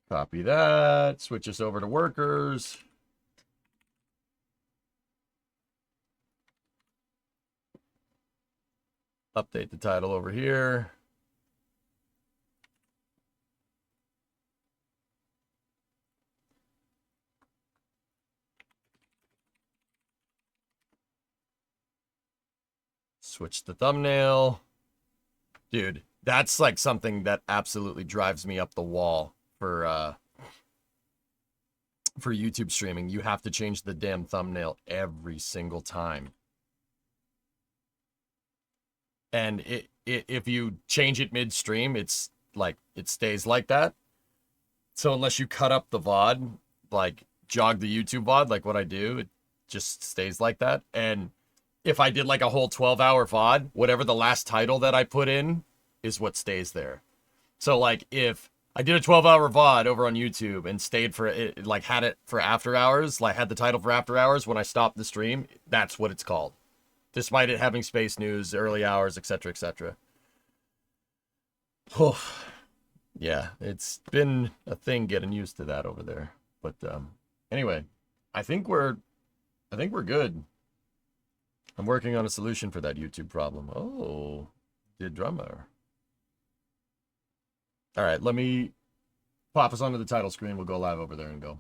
Copy that. Switch us over to workers. Update the title over here. Switch the thumbnail. Dude, that's like something that absolutely drives me up the wall for YouTube streaming. You have to change the damn thumbnail every single time. And if you change it midstream, it's like it stays like that. So unless you cut up the VOD, like jog the YouTube VOD, like what I do, it just stays like that. And if I did like a whole 12-hour VOD, whatever the last title that I put in is what stays there. So like if I did a 12-hour VOD over on YouTube and stayed for it, like had it for after hours, like had the title for after hours, when I stopped the stream, that's what it's called. Despite it having space news, early hours, etc., etc. Yeah, it's been a thing getting used to that over there. But anyway, I think we're good. I'm working on a solution for that YouTube problem. Oh, the drummer. All right, let me pop us onto the title screen. We'll go live over there and go.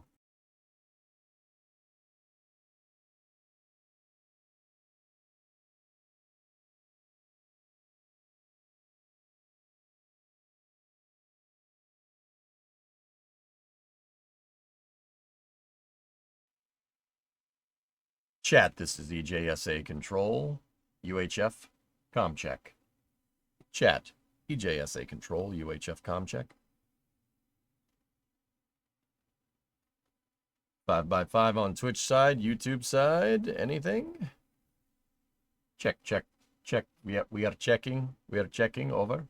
Chat, this is EJSA Control, UHF, ComCheck. Chat, EJSA Control, UHF, ComCheck. 5x5 on Twitch side, YouTube side, anything? Check, check, check. We are checking. We are checking, over.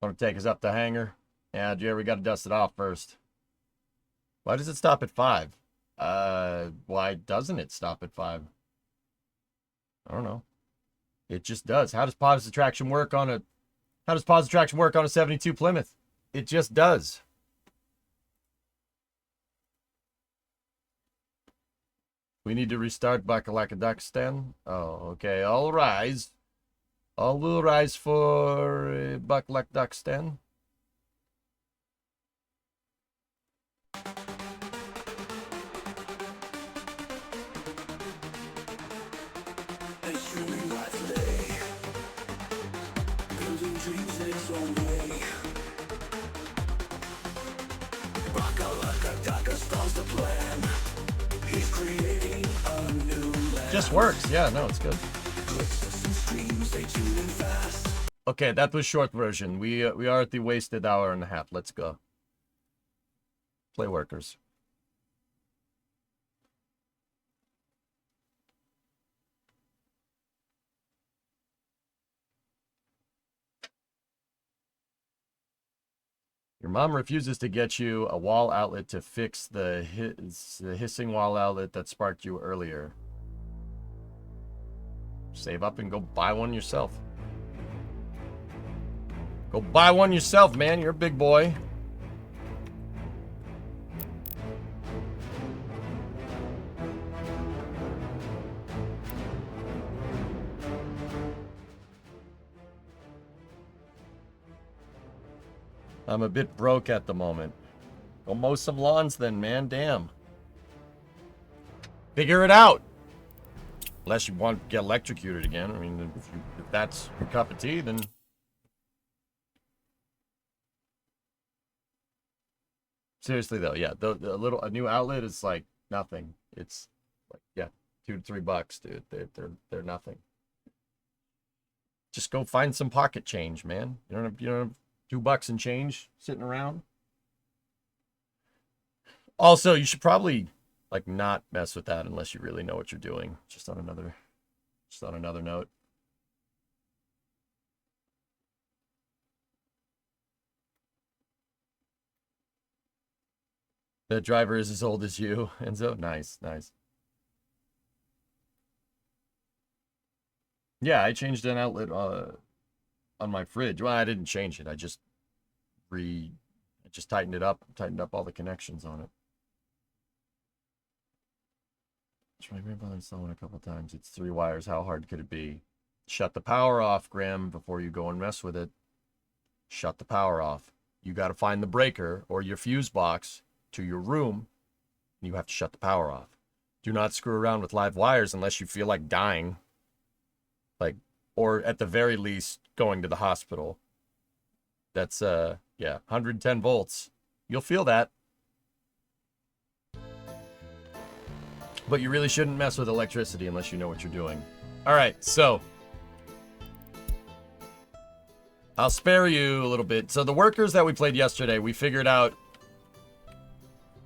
Want to take us up the hangar? Yeah, Jerry, we got to dust it off first. Why does it stop at 5? Why doesn't it stop at 5? I don't know. It just does. How does positive traction work on a 72 Plymouth? It just does. We need to restart Bakalakadakastan. Oh, okay. All rise. All will rise for Bakalakadakastan. Just works. Yeah, no, it's good. Okay, that was short version. We are at the wasted hour and a half. Let's go. Play workers. Your mom refuses to get you a wall outlet to fix the hissing wall outlet that sparked you earlier. Save up and go buy one yourself. Go buy one yourself, man. You're a big boy. I'm a bit broke at the moment. Go mow some lawns then, man. Damn. Figure it out. Unless you want to get electrocuted again. I mean, if that's your cup of tea, then... Seriously, though, yeah. A new outlet is like nothing. It's like, yeah, $2 to $3, dude. They're nothing. Just go find some pocket change, man. You don't have $2 and change sitting around. Also, you should probably like not mess with that unless you really know what you're doing. Just on another note. The driver is as old as you, Enzo. Nice, nice. Yeah, I changed an outlet on my fridge. Well, I didn't change it. I just redid I just tightened up all the connections on it. Try my grandfather installing a couple times. It's 3 wires. How hard could it be? Shut the power off, Graham, before you go and mess with it. Shut the power off. You got to find the breaker or your fuse box to your room. And you have to shut the power off. Do not screw around with live wires unless you feel like dying. Like, or at the very least, going to the hospital. That's, yeah, 110 volts. You'll feel that. But you really shouldn't mess with electricity unless you know what you're doing. All right, so I'll spare you a little bit. So the workers that we played yesterday, we figured out.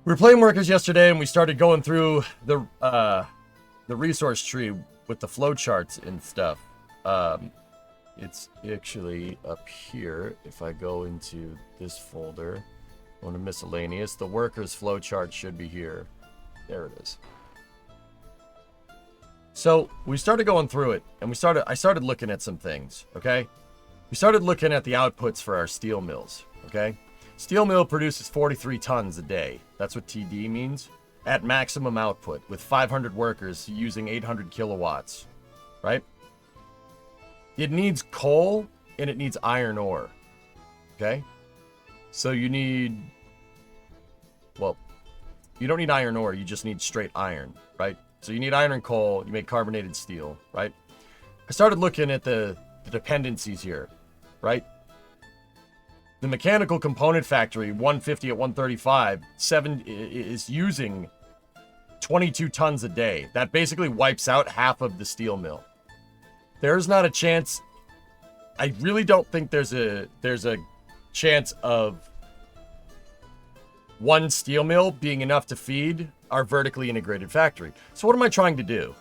We were playing workers yesterday, and we started going through the resource tree with the flowcharts and stuff. It's actually up here. If I go into this folder, go to miscellaneous, the workers flowchart should be here. There it is. So we started going through it, and I started looking at some things, okay? We started looking at the outputs for our steel mills, okay? Steel mill produces 43 tons a day. That's what TD means. At maximum output, with 500 workers using 800 kilowatts, right? It needs coal, and it needs iron ore, okay? So you need, well, you don't need iron ore, you just need straight iron, right? So you need iron and coal, you make carbonated steel, right? I started looking at the dependencies here, right? The mechanical component factory, 150 at 135, is using 22 tons a day. That basically wipes out half of the steel mill. There's not a chance. I really don't think there's a chance of one steel mill being enough to feed our vertically integrated factory. So what am I trying to do?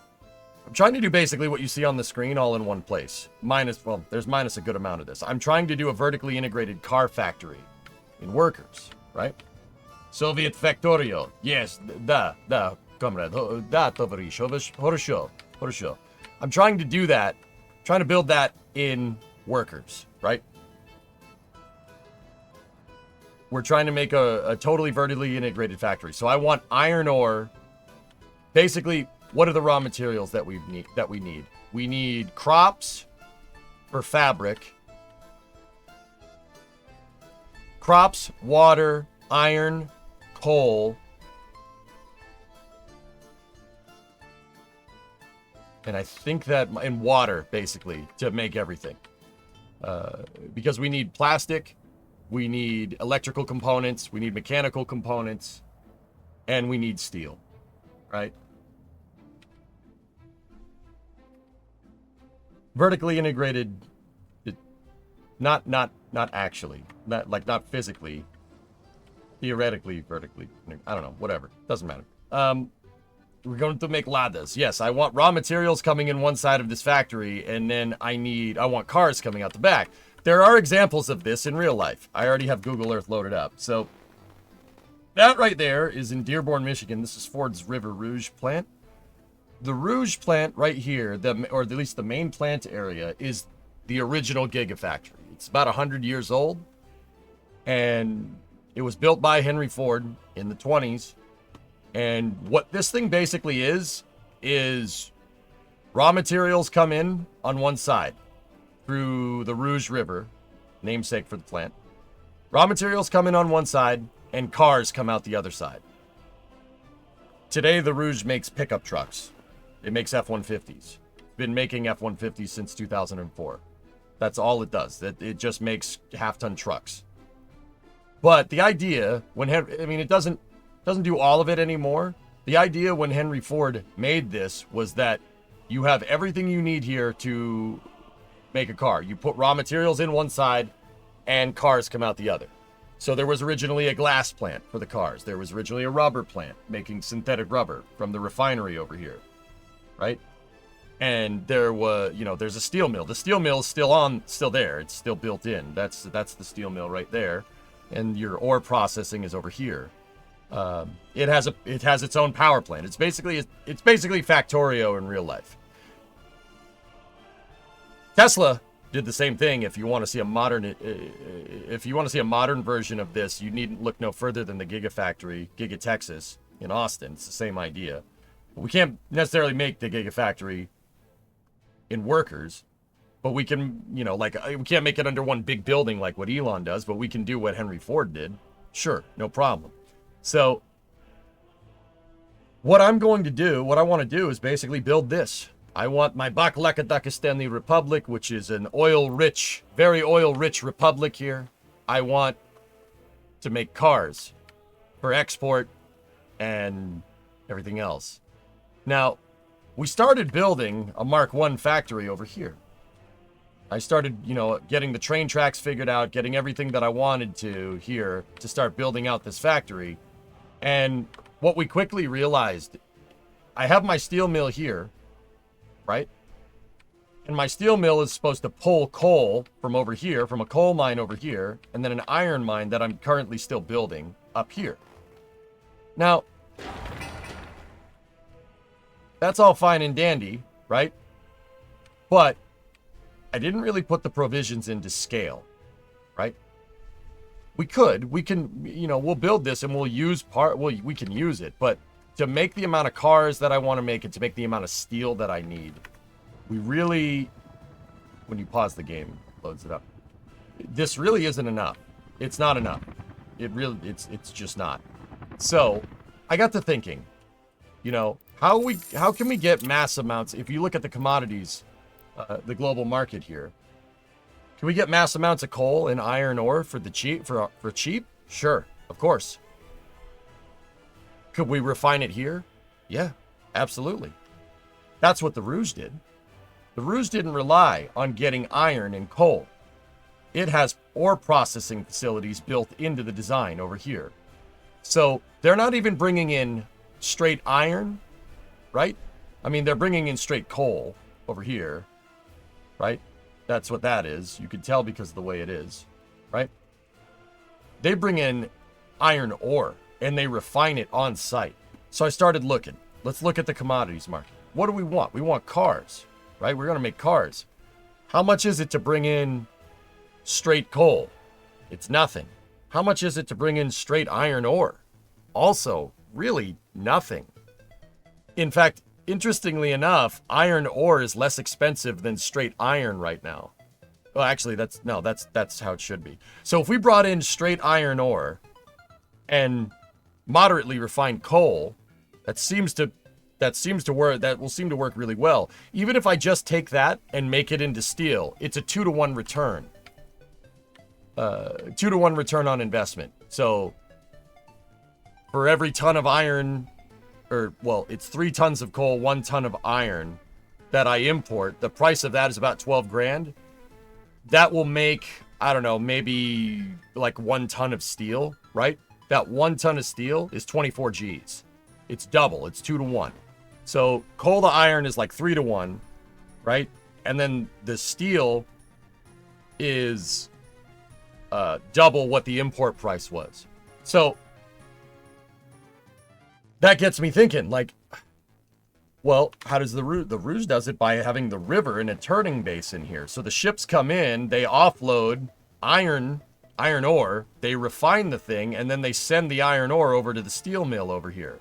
I'm trying to do basically what you see on the screen all in one place. There's minus a good amount of this. I'm trying to do a vertically integrated car factory in workers, right? Soviet Factorio. Yes, da, comrade. Da, tovarish, horosho. I'm trying to do that, trying to build that in workers, right? We're trying to make a totally vertically integrated factory. So I want iron ore. Basically, what are the raw materials that we need? We need crops for fabric. Crops, water, iron, coal. And I think that, and water, basically, to make everything. Because we need plastic, we need electrical components, we need mechanical components, and we need steel, right? Vertically integrated, not actually, not physically, theoretically, vertically, I don't know, whatever, doesn't matter. We're going to make ladas. Yes, I want raw materials coming in one side of this factory, and then I want cars coming out the back. There are examples of this in real life. I already have Google Earth loaded up. So that right there is in Dearborn, Michigan. This is Ford's River Rouge plant. The Rouge plant right here, or at least the main plant area, is the original Gigafactory. It's about 100 years old, and it was built by Henry Ford in the 20s. And what this thing basically is raw materials come in on one side through the Rouge River, namesake for the plant. Raw materials come in on one side, and cars come out the other side. Today, the Rouge makes pickup trucks. It makes F-150s. It's been making F-150s since 2004. That's all it does. It just makes half-ton trucks. But the idea, it doesn't do all of it anymore. The idea when Henry Ford made this was that you have everything you need here to make a car. You put raw materials in one side, and cars come out the other. So there was originally a glass plant for the cars. There was originally a rubber plant making synthetic rubber from the refinery over here, right? And there was, there's a steel mill. The steel mill is still there. It's still built in. That's the steel mill right there. And your ore processing is over here. It has its own power plant. It's basically Factorio in real life. Tesla did the same thing. If you want to see a modern, version of this, you needn't look no further than the Gigafactory, Giga Texas in Austin. It's the same idea. But we can't necessarily make the Gigafactory in workers, but we can, you know, like, we can't make it under one big building like what Elon does, but we can do what Henry Ford did. Sure, no problem. So what I want to do is basically build this. I want my Bakalakadakastan Republic, which is an oil-rich, very oil-rich republic here. I want to make cars for export and everything else. Now, we started building a Mark I factory over here. I started, you know, getting the train tracks figured out, getting everything that I wanted to here to start building out this factory. And what we quickly realized, I have my steel mill here, right? And my steel mill is supposed to pull coal from over here, from a coal mine over here, and then an iron mine that I'm currently still building up here. Now, that's all fine and dandy, right? But I didn't really put the provisions into scale, right? We can, you know, we'll build this and we'll use we can use it, but to make the amount of cars that I want to make and to make the amount of steel that I need, we really, when you pause the game, it loads it up. This really isn't enough. It's not enough. It's just not. So I got to thinking, you know, how can we get mass amounts? If you look at the commodities, the global market here, can we get mass amounts of coal and iron ore for cheap? Sure, of course. Could we refine it here? Yeah, absolutely. That's what the Rouge did. The Rouge didn't rely on getting iron and coal. It has ore processing facilities built into the design over here. So they're not even bringing in straight iron, right? I mean, they're bringing in straight coal over here, right? That's what that is. You can tell because of the way it is, right? They bring in iron ore and they refine it on site. So I started looking. Let's look at the commodities market. What do we want? We want cars, right? We're going to make cars. How much is it to bring in straight coal? It's nothing. How much is it to bring in straight iron ore? Also, really nothing. In fact, interestingly enough, iron ore is less expensive than straight iron right now. Well, actually, that's how it should be. So if we brought in straight iron ore and moderately refined coal, that will seem to work really well. Even if I just take that and make it into steel, it's a 2-to-1 return. 2-to-1 return on investment. So for every ton of iron, it's 3 tons of coal, 1 ton of iron that I import, the price of that is about 12 grand. That will make, I don't know, maybe like 1 ton of steel, right? That 1 ton of steel is 24 G's. It's double, it's 2-to-1. So coal to iron is like 3-to-1, right? And then the steel is double what the import price was. So that gets me thinking, like, well, how does the Rouge does it by having the river in a turning basin here. So the ships come in, they offload iron ore, they refine the thing, and then they send the iron ore over to the steel mill over here.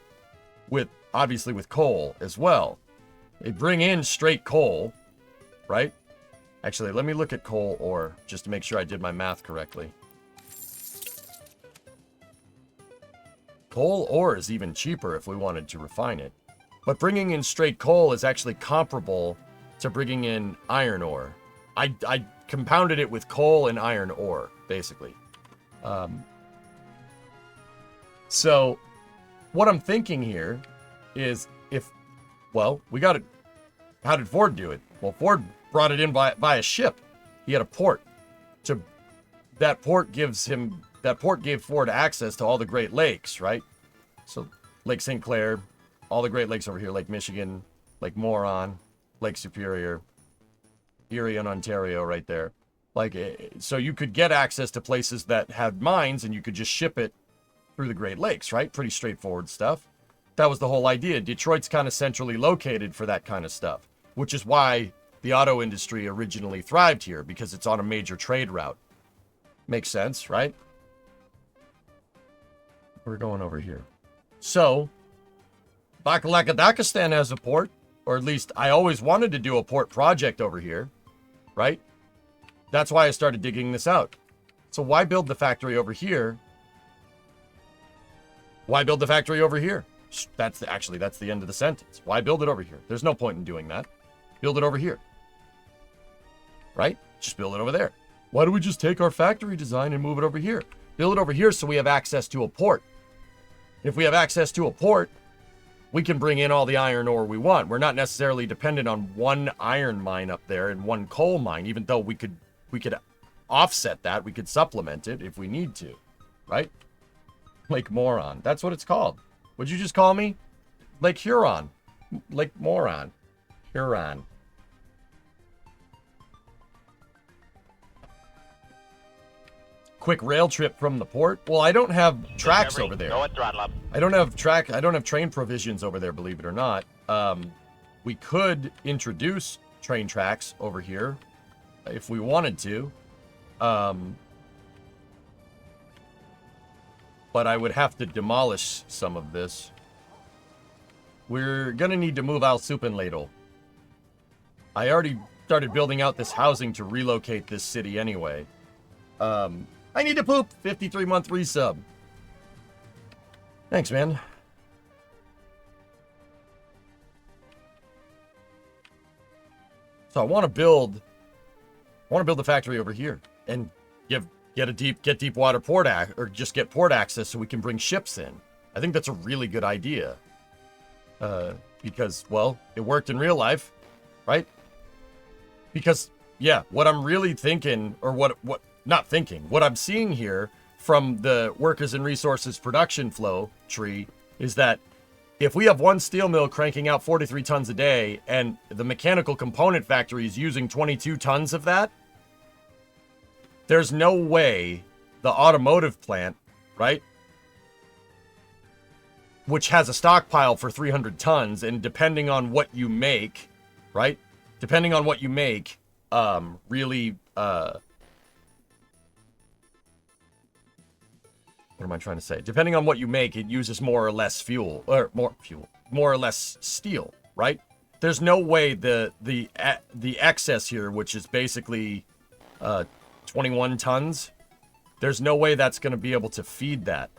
Obviously with coal as well. They bring in straight coal, right? Actually, let me look at coal ore just to make sure I did my math correctly. Coal ore is even cheaper if we wanted to refine it. But bringing in straight coal is actually comparable to bringing in iron ore. I compounded it with coal and iron ore, basically. So what I'm thinking here is we got it. How did Ford do it? Well, Ford brought it in by a ship. He had a port. That port gave Ford access to all the Great Lakes, right? So Lake St. Clair, all the Great Lakes over here, Lake Michigan, Lake Moron, Lake Superior, Erie and Ontario right there. So you could get access to places that had mines and you could just ship it through the Great Lakes, right? Pretty straightforward stuff. That was the whole idea. Detroit's kind of centrally located for that kind of stuff, which is why the auto industry originally thrived here because it's on a major trade route. Makes sense, right? We're going over here. So, Bakalakadakastan has a port, or at least I always wanted to do a port project over here, right? That's why I started digging this out. So why build the factory over here? Why build the factory over here? That's the end of the sentence. Why build it over here? There's no point in doing that. Build it over here. Right? Just build it over there. Why don't we just take our factory design and move it over here? Build it over here so we have access to a port. If we have access to a port, we can bring in all the iron ore we want. We're not necessarily dependent on one iron mine up there and one coal mine, even though we could offset that. We could supplement it if we need to, right? Lake Moron. That's what it's called. What'd you just call me? Lake Huron. Lake Moron. Huron. Quick rail trip from the port. Well, I don't have tracks over there. I don't have train provisions over there, believe it or not. We could introduce train tracks over here if we wanted to. But I would have to demolish some of this. We're gonna need to move Al Supinladel. I already started building out this housing to relocate this city anyway. I need to poop. 53-month resub. Thanks, man. So I want to build the factory over here and get deep water port just get port access so we can bring ships in. I think that's a really good idea. Because, well, it worked in real life, right? Because, yeah, what I'm really thinking, or what I'm seeing here from the workers and resources production flow tree is that if we have one steel mill cranking out 43 tons a day and the mechanical component factory is using 22 tons of that, there's no way the automotive plant, right, which has a stockpile for 300 tons, and depending on what you make, right, really, what am I trying to say? Depending on what you make, it uses more or less more or less steel, right? There's no way the excess here, which is basically 21 tons, there's no way that's going to be able to feed that.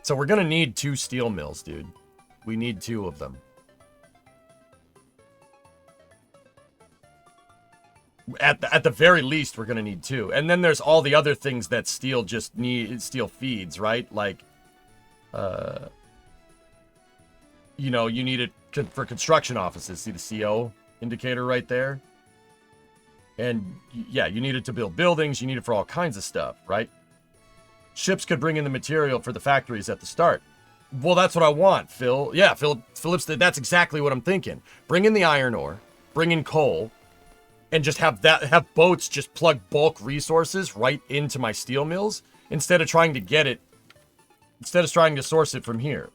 So we're going to need 2 steel mills, dude. We need 2 of them. At the very least, we're going to need 2. And then there's all the other things that steel feeds, right? Like, you need it for construction offices. See the CO indicator right there? And, yeah, you need it to build buildings. You need it for all kinds of stuff, right? Ships could bring in the material for the factories at the start. Well, that's what I want, Phil. Yeah, Phillips, that's exactly what I'm thinking. Bring in the iron ore. Bring in coal. And just have boats just plug bulk resources right into my steel mills instead of trying to source it from here,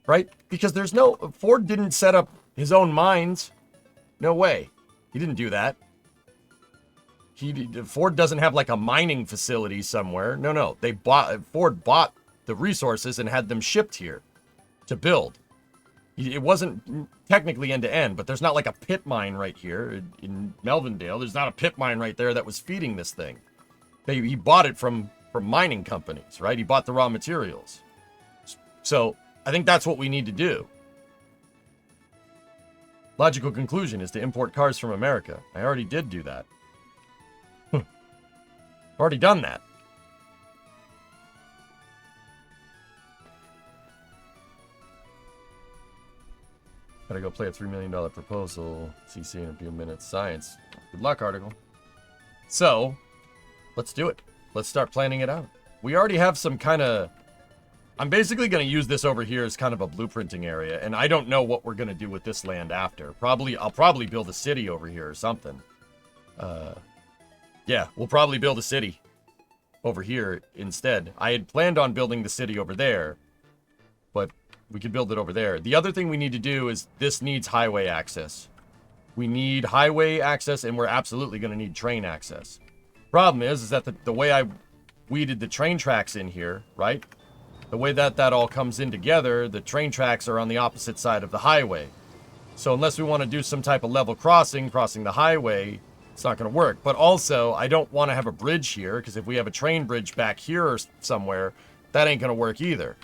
right? Because Ford didn't set up his own mines. No way. He didn't do that. Ford doesn't have like a mining facility somewhere. No. Ford bought the resources and had them shipped here to build. It wasn't technically end-to-end, but there's not like a pit mine right here in Melvindale. There's not a pit mine right there that was feeding this thing. He bought it from mining companies, right? He bought the raw materials. So I think that's what we need to do. Logical conclusion is to import cars from America. I already did do that. I've already done that. Gotta go play a $3 million proposal. CC in a few minutes. Science. Good luck, article. So, let's do it. Let's start planning it out. We already have some kind of... I'm basically going to use this over here as kind of a blueprinting area, and I don't know what we're going to do with this land after. I'll probably build a city over here or something. Yeah, we'll probably build a city over here instead. I had planned on building the city over there, but we could build it over there. The other thing we need to do is this needs highway access. We need highway access, and we're absolutely going to need train access. Problem is that the way I weeded the train tracks in here, right? The way that all comes in together, the train tracks are on the opposite side of the highway. So unless we want to do some type of level crossing the highway, it's not going to work. But also, I don't want to have a bridge here, because if we have a train bridge back here or somewhere, that ain't going to work either.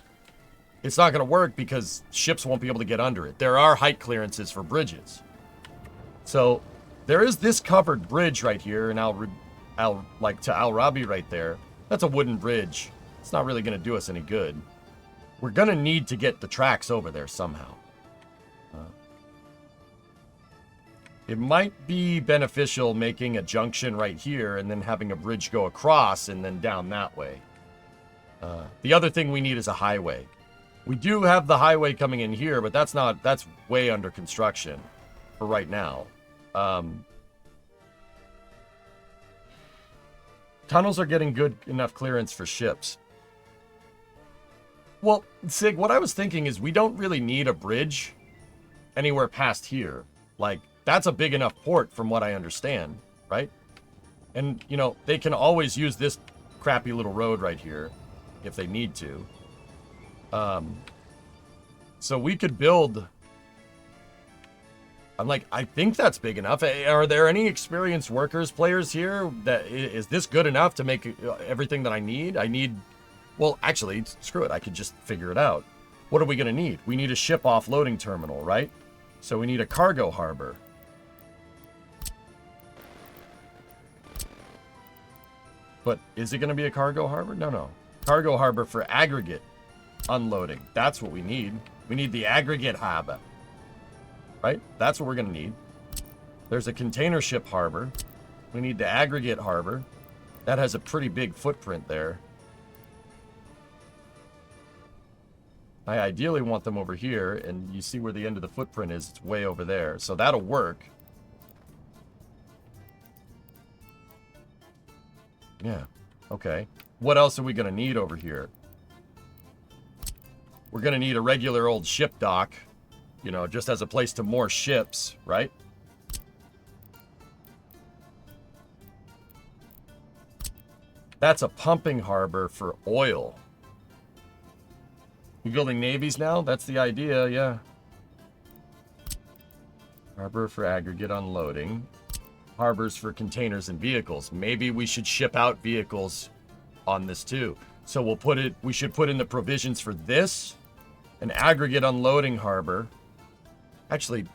It's not going to work because ships won't be able to get under it. There are height clearances for bridges. So there is this covered bridge right here, and like to Al Rabi right there. That's a wooden bridge. It's not really going to do us any good. We're going to need to get the tracks over there somehow. It might be beneficial making a junction right here and then having a bridge go across and then down that way. The other thing we need is a highway. We do have the highway coming in here, but that's way under construction for right now. Tunnels are getting good enough clearance for ships. Well, Sig, what I was thinking is we don't really need a bridge anywhere past here. Like, that's a big enough port from what I understand, right? And, you know, they can always use this crappy little road right here if they need to. So we could build... I think that's big enough. Are there any experienced players here? Is this good enough to make everything that I need? Well, actually, screw it. I could just figure it out. What are we going to need? We need a ship offloading terminal, right? So we need a cargo harbor. But is it going to be a cargo harbor? No. Cargo harbor for aggregate unloading. That's what we need. We need the aggregate harbor. Right? That's what we're going to need. There's a container ship harbor. We need the aggregate harbor. That has a pretty big footprint there. I ideally want them over here, and you see where the end of the footprint is. It's way over there. So that'll work. Yeah. Okay. What else are we going to need over here? We're going to need a regular old ship dock. You know, just as a place to moor ships, right? That's a pumping harbor for oil. You building navies now? That's the idea, yeah. Harbor for aggregate unloading. Harbors for containers and vehicles. Maybe we should ship out vehicles on this too. So we should put in the provisions for this. An aggregate unloading harbor. Actually,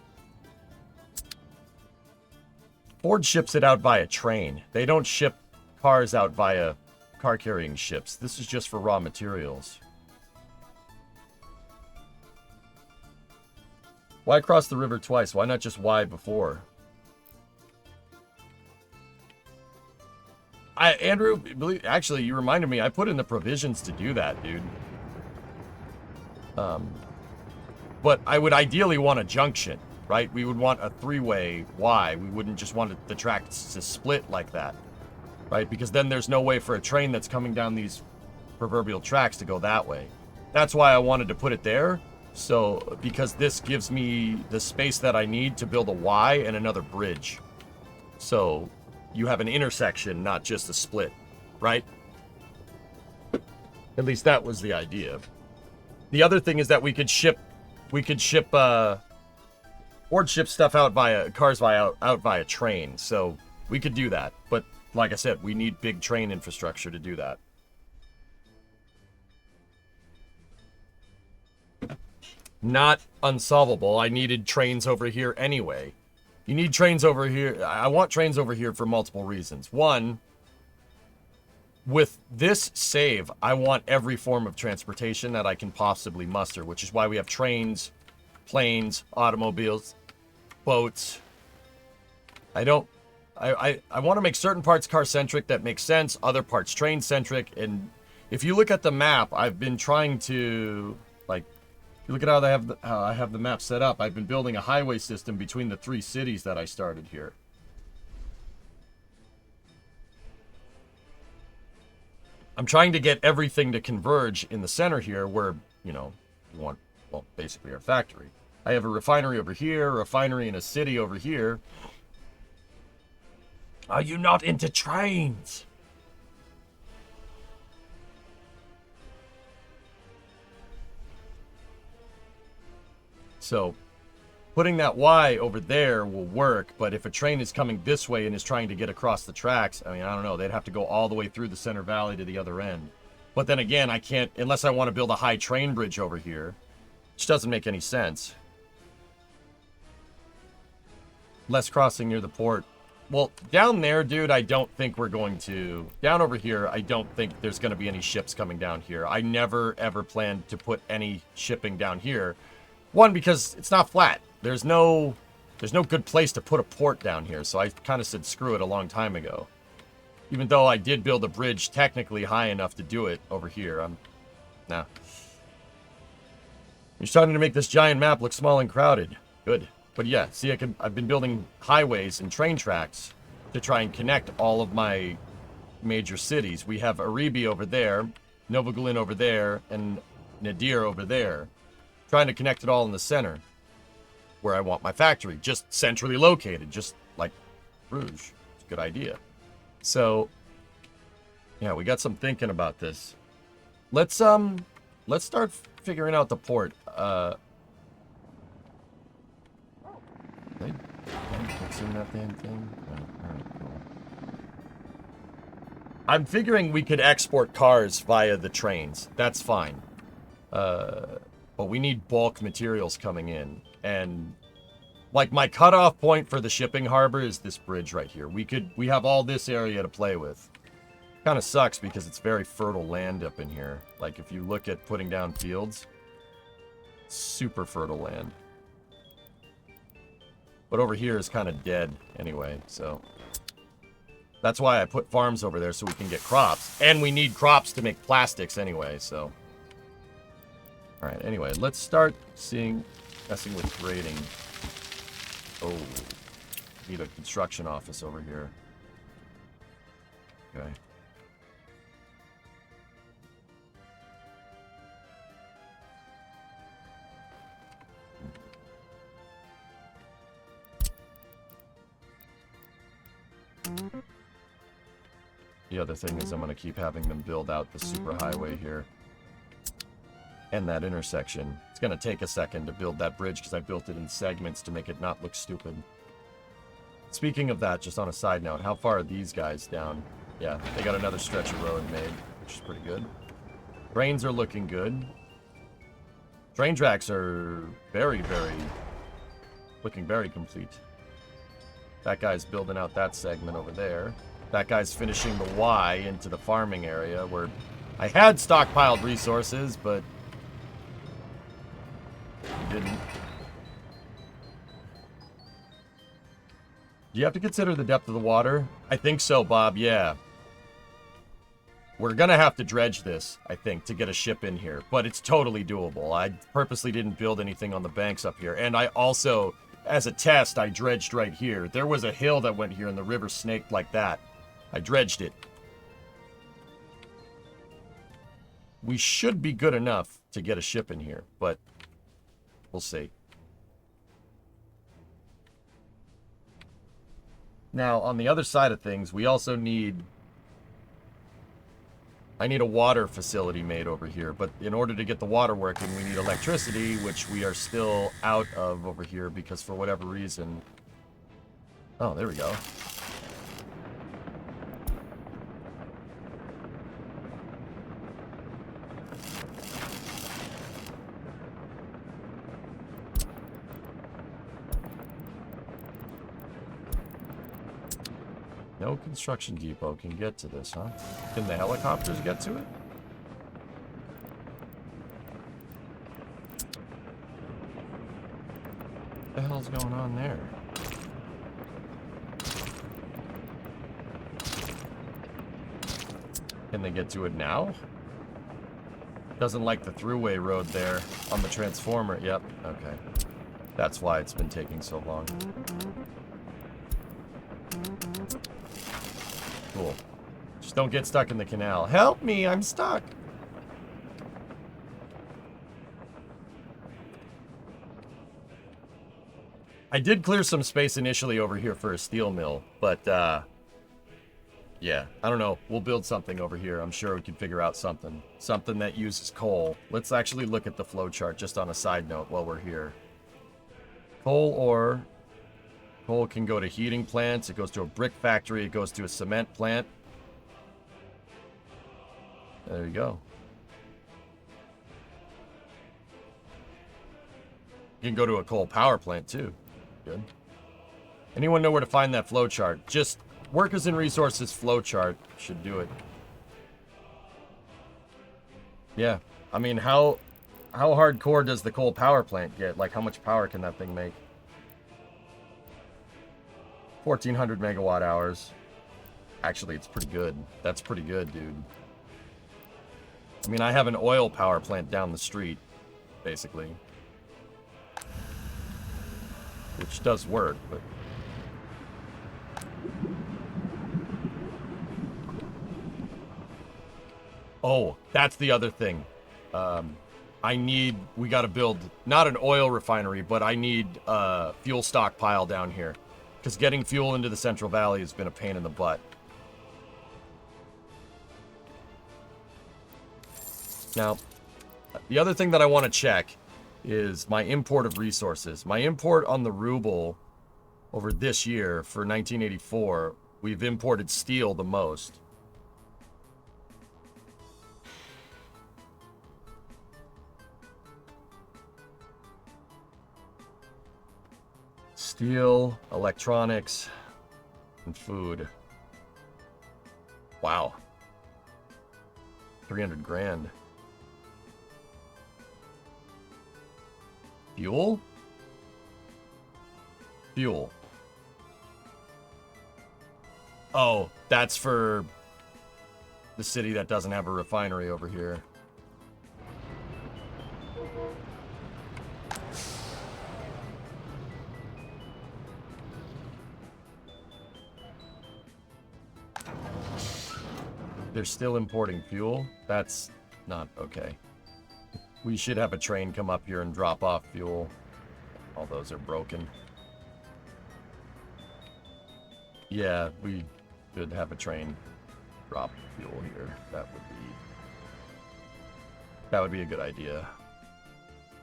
Ford ships it out via train. They don't ship cars out via car-carrying ships. This is just for raw materials. Why cross the river twice? Why not just Y before? Andrew, actually, you reminded me. I put in the provisions to do that, dude. But I would ideally want a junction, right? We would want a three-way Y. We wouldn't just want the tracks to split like that, right? Because then there's no way for a train that's coming down these proverbial tracks to go that way. That's why I wanted to put it there. So, because this gives me the space that I need to build a Y and another bridge. So, you have an intersection, not just a split, right? At least that was the idea. The other thing is that we could ship Ford ship stuff out via train. So we could do that. But like I said, we need big train infrastructure to do that. Not unsolvable. I needed trains over here anyway. You need trains over here. I want trains over here for multiple reasons. One, with this save, I want every form of transportation that I can possibly muster, which is why we have trains, planes, automobiles, boats. I want to make certain parts car-centric that make sense, other parts train-centric, and if you look at the map, I've been trying to, like, if you look at how I have the map set up, I've been building a highway system between the 3 cities that I started here. I'm trying to get everything to converge in the center here where, you know, we want, well, basically our factory. I have a refinery over here, a refinery in a city over here. Are you not into trains? So, putting that Y over there will work, but if a train is coming this way and is trying to get across the tracks, I mean, I don't know, they'd have to go all the way through the center valley to the other end. But then again, I can't, unless I want to build a high train bridge over here, which doesn't make any sense. Less crossing near the port. Well, down there, dude, I don't think we're going to... Down over here, I don't think there's going to be any ships coming down here. I never, ever planned to put any shipping down here. One, because it's not flat. There's no good place to put a port down here, so I kind of said screw it a long time ago. Even though I did build a bridge technically high enough to do it over here. Nah. You're starting to make this giant map look small and crowded. Good. But yeah, see, I've been building highways and train tracks to try and connect all of my major cities. We have Aribi over there, Novogolin over there, and Nadir over there. Trying to connect it all in the center, where I want my factory, just centrally located, just like Bruges. It's a good idea. So, yeah, we got some thinking about this. Let's start figuring out the port. Fixing that damn thing. Oh, all right, cool. I'm figuring we could export cars via the trains. That's fine. But we need bulk materials coming in. And like my cutoff point for the shipping harbor is this bridge right here. We have all this area to play with. Kind of sucks because it's very fertile land up in here. Like if you look at putting down fields, super fertile land. But over here is kind of dead anyway, so that's why I put farms over there so we can get crops. And we need crops to make plastics anyway, so. All right, anyway, let's start messing with grading. Oh, need a construction office over here. Okay. The other thing is I'm going to keep having them build out the superhighway here. And that intersection. It's going to take a second to build that bridge because I built it in segments to make it not look stupid. Speaking of that, just on a side note, how far are these guys down? Yeah, they got another stretch of road made, which is pretty good. Trains are looking good. Train tracks are looking very complete. That guy's building out that segment over there. That guy's finishing the Y into the farming area where I had stockpiled resources, but he didn't. Do you have to consider the depth of the water? I think so, Bob, yeah. We're gonna have to dredge this, I think, to get a ship in here, but it's totally doable. I purposely didn't build anything on the banks up here, and I also, as a test, I dredged right here. There was a hill that went here and the river snaked like that. I dredged it. We should be good enough to get a ship in here, but we'll see. Now, on the other side of things, we also need... I need a water facility made over here, but in order to get the water working, we need electricity, which we are still out of over here because for whatever reason... Oh, there we go. No construction depot can get to this, huh? Can the helicopters get to it? What the hell's going on there? Can they get to it now? Doesn't like the throughway road there on the transformer. Yep, okay. That's why it's been taking so long. Cool. Just don't get stuck in the canal. Help me, I'm stuck. I did clear some space initially over here for a steel mill, but yeah, I don't know. We'll build something over here. I'm sure we can figure out something. Something that uses coal. Let's actually look at the flow chart just on a side note while we're here. Coal ore. Coal can go to heating plants. It goes to a brick factory. It goes to a cement plant. There you go. You can go to a coal power plant too. Good. Anyone know where to find that flow chart? Just workers and resources flow chart should do it. Yeah. I mean, how hardcore does the coal power plant get? Like, how much power can that thing make? 1,400 megawatt hours. Actually, it's pretty good. That's pretty good, dude. I mean, I have an oil power plant down the street, basically. Which does work, but... Oh, that's the other thing. We gotta build, not an oil refinery, but I need a fuel stockpile down here. Because getting fuel into the Central Valley has been a pain in the butt. Now, the other thing that I want to check is my import of resources. My import on the ruble over this year for 1984, we've imported steel the most. Steel, electronics, and food. Wow. 300 grand. Fuel? Fuel. Oh, that's for the city that doesn't have a refinery over here. They're still importing fuel? That's not okay. We should have a train come up here and drop off fuel. All those are broken. Yeah, we should have a train drop fuel here. That would be a good idea.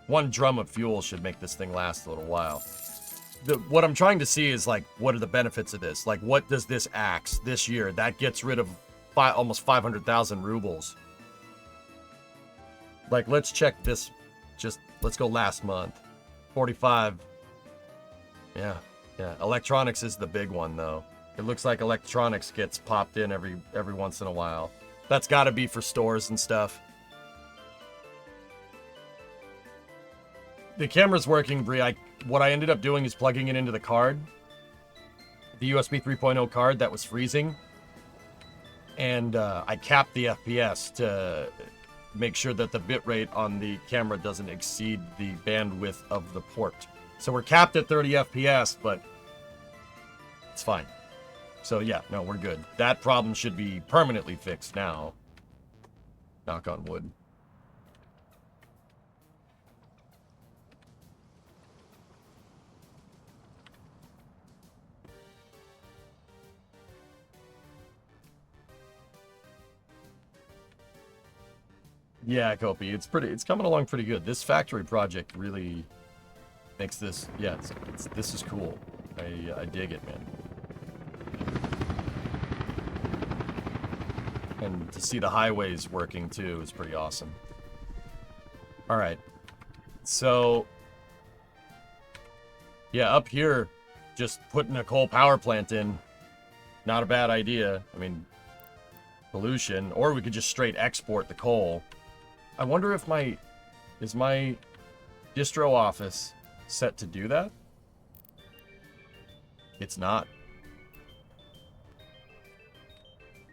One drum of fuel should make this thing last a little while. What I'm trying to see is, like, what are the benefits of this? Like, what does this axe this year? That gets rid of almost 500,000 rubles. Like, let's check this. Let's go last month. 45. Yeah. Electronics is the big one, though. It looks like electronics gets popped in every once in a while. That's got to be for stores and stuff. The camera's working, Bri. What I ended up doing is plugging it into the card. The USB 3.0 card that was freezing. And I capped the FPS to make sure that the bitrate on the camera doesn't exceed the bandwidth of the port. So we're capped at 30 FPS, but it's fine. So yeah, no, we're good. That problem should be permanently fixed now. Knock on wood. Yeah, Kopi, it's coming along pretty good. This factory project really makes this, yeah, this is cool. I dig it, man. And to see the highways working too is pretty awesome. All right, so yeah, up here, just putting a coal power plant in, not a bad idea. I mean, pollution, or we could just straight export the coal. I wonder if is my distro office set to do that? It's not.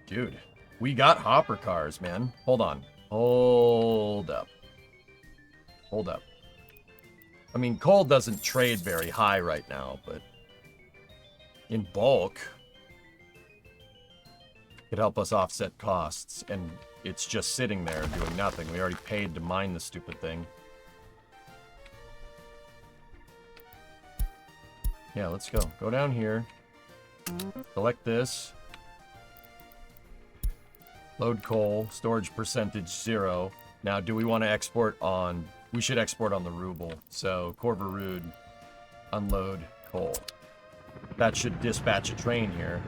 Dude, we got hopper cars, man. Hold on. Hold up. Hold up. I mean, coal doesn't trade very high right now, but in bulk, it could help us offset costs, and it's just sitting there doing nothing. We already paid to mine the stupid thing. Yeah, let's go. Go down here. Select this. Load coal. Storage percentage 0. Now, do we want to export on... We should export on the ruble. So, Corvarude, unload coal. That should dispatch a train here.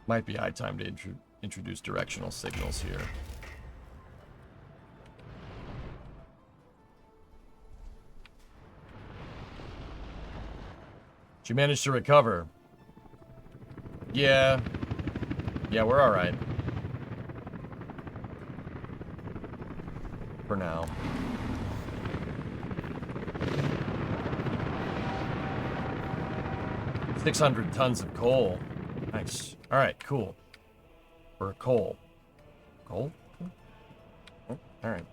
Might be high time to introduce directional signals here. Did you manage to recover? Yeah. Yeah, we're alright. For now. $600 tons of coal. Nice. Alright, cool. For coal. Coal? Oh, alright.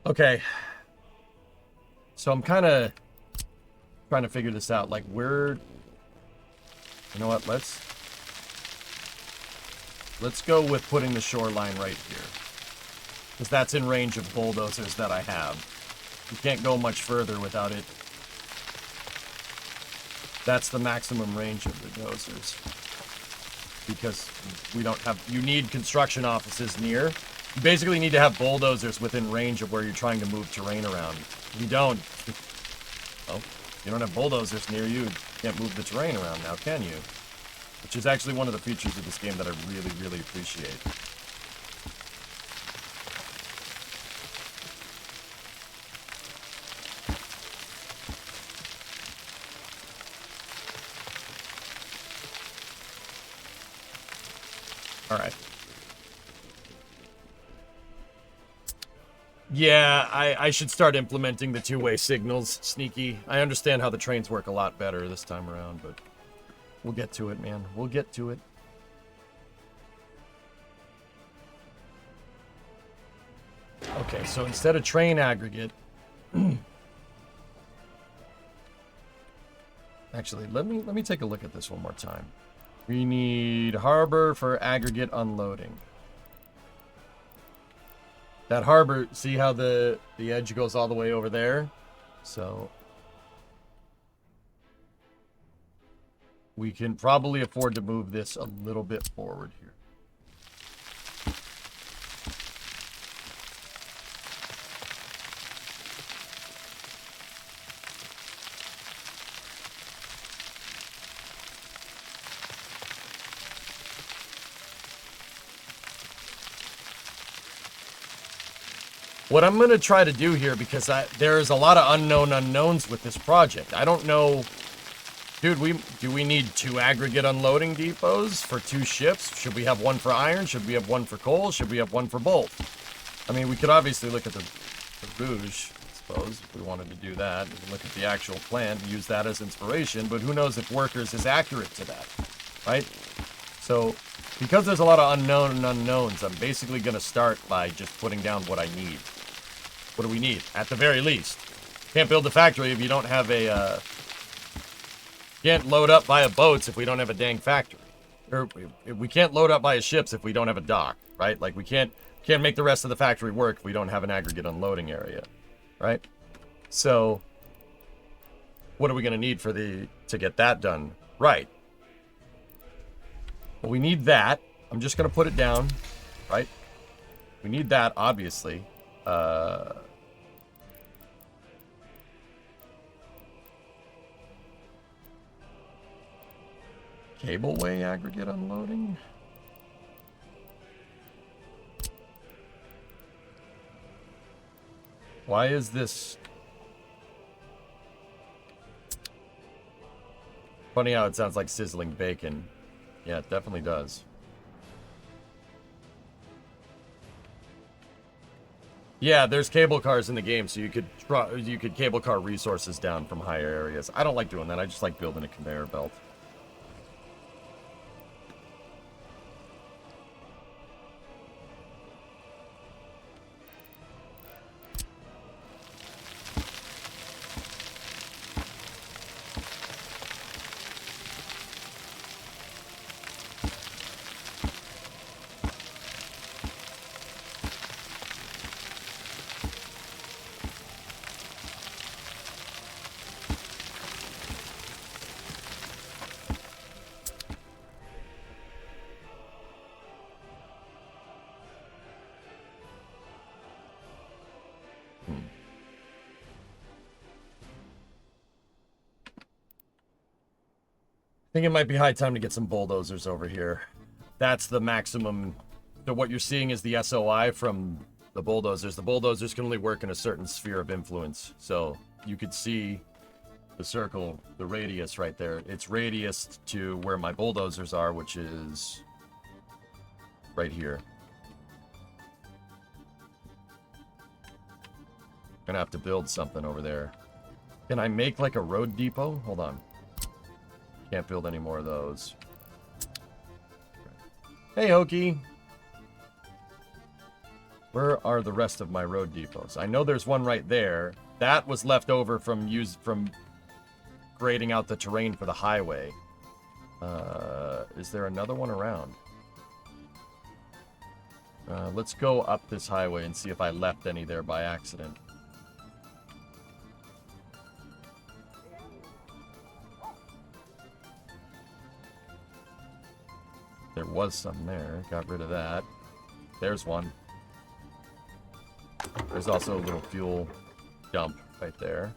Okay. So I'm kind of trying to figure this out. Like, where... You know what? Let's go with putting the shoreline right here. Because that's in range of bulldozers that I have. You can't go much further without it. That's the maximum range of the dozers. Because we don't have... You need construction offices near. You basically need to have bulldozers within range of where you're trying to move terrain around. If you don't... Well, you don't have bulldozers near you. You can't move the terrain around now, can you? Which is actually one of the features of this game that I really, really appreciate. Alright. Yeah, I should start implementing the two-way signals, Sneaky. I understand how the trains work a lot better this time around, but we'll get to it, man. We'll get to it. Okay, so instead of train aggregate... Actually, let me take a look at this one more time. We need harbor for aggregate unloading. That harbor, see how the edge goes all the way over there? So we can probably afford to move this a little bit forward here. What I'm going to try to do here, because there's a lot of unknown unknowns with this project. I don't know... Dude, do we need 2 aggregate unloading depots for 2 ships? Should we have one for iron? Should we have one for coal? Should we have one for both? I mean, we could obviously look at the Rouge, I suppose, if we wanted to do that. We can look at the actual plan and use that as inspiration, but who knows if Workers is accurate to that, right? So, because there's a lot of unknown unknowns, I'm basically going to start by just putting down what I need. What do we need? At the very least. Can't build a factory if you don't have a, can't load up via boats if we don't have a dang factory. Or we can't load up via ships if we don't have a dock, right? Like, we can't make the rest of the factory work if we don't have an aggregate unloading area, right? So, what are we going to need to get that done right? Well, we need that. I'm just going to put it down, right? We need that, obviously. Cableway aggregate unloading? Why is this... Funny how it sounds like sizzling bacon. Yeah, it definitely does. Yeah, there's cable cars in the game, so you could cable car resources down from higher areas. I don't like doing that. I just like building a conveyor belt. I think it might be high time to get some bulldozers over here. That's the maximum. So what you're seeing is the SOI from the bulldozers. The bulldozers can only work in a certain sphere of influence. So you could see the circle, the radius right there. It's radius to where my bulldozers are, which is right here. Gonna have to build something over there. Can I make like a road depot? Hold on. Can't build any more of those. Hey, Hokey. Where are the rest of my road depots? I know there's one right there. That was left over from grading out the terrain for the highway. Is there another one around? Let's go up this highway and see if I left any there by accident. There was some there. Got rid of that. There's one. There's also a little fuel dump right there.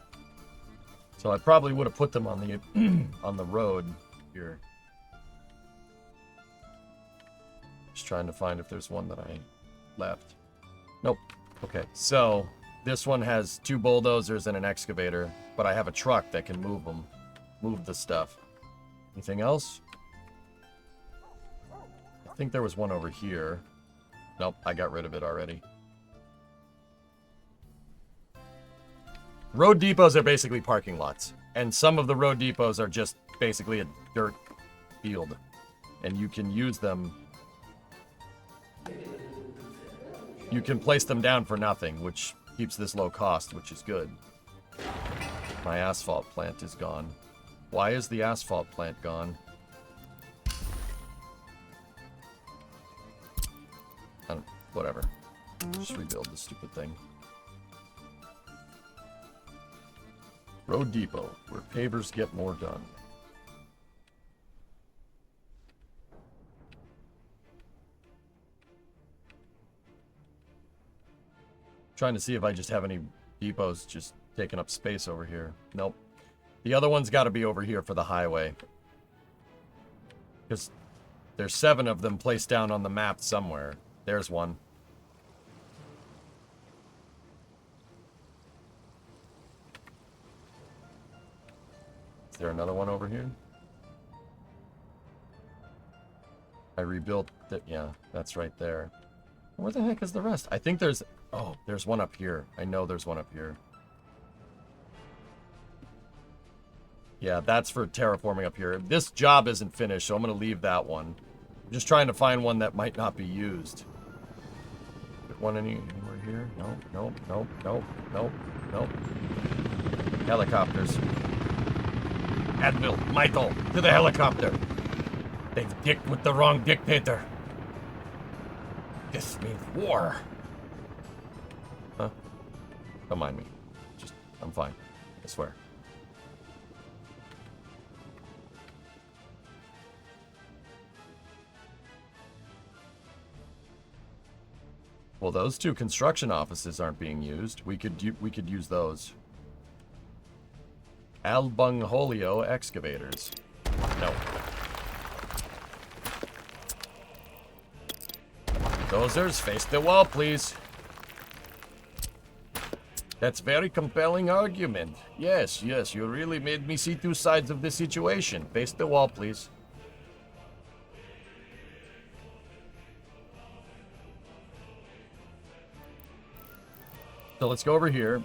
So I probably would have put them on the on the road here. Just trying to find if there's one that I left. Nope. Okay, so this one has 2 bulldozers and an excavator, but I have a truck that can move the stuff. Anything else? I think there was one over here. Nope, I got rid of it already. Road depots are basically parking lots. And some of the road depots are just basically a dirt field. And you can use them. You can place them down for nothing, which keeps this low cost, which is good. My asphalt plant is gone. Why is the asphalt plant gone? Whatever. Just rebuild the stupid thing. Road depot, where pavers get more done. Trying to see if I just have any depots just taking up space over here. Nope. The other one's got to be over here for the highway. Because there's 7 of them placed down on the map somewhere. There's one. Is there another one over here? I rebuilt it. Yeah, that's right there. Where the heck is the rest? I think there's... Oh, there's one up here. I know there's one up here. Yeah, that's for terraforming up here. This job isn't finished, so I'm going to leave that one. I'm just trying to find one that might not be used. One anywhere here? Nope, nope, nope, nope, nope, nope. Helicopters. Admiral, Michael, to the helicopter. They've dicked with the wrong dictator. This means war. Huh? Don't mind me. Just, I'm fine. I swear. Well, those 2 construction offices aren't being used. We could use those. Albungholio excavators. No. Dozers, face the wall, please. That's very compelling argument. Yes, yes, you really made me see two sides of the situation. Face the wall, please. So let's go over here.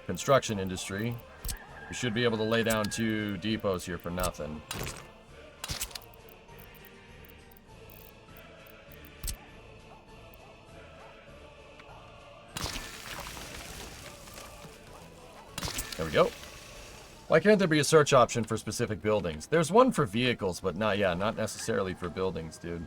Construction industry. We should be able to lay down 2 depots here for nothing. There we go. Why can't there be a search option for specific buildings? There's one for vehicles, but not necessarily for buildings, dude.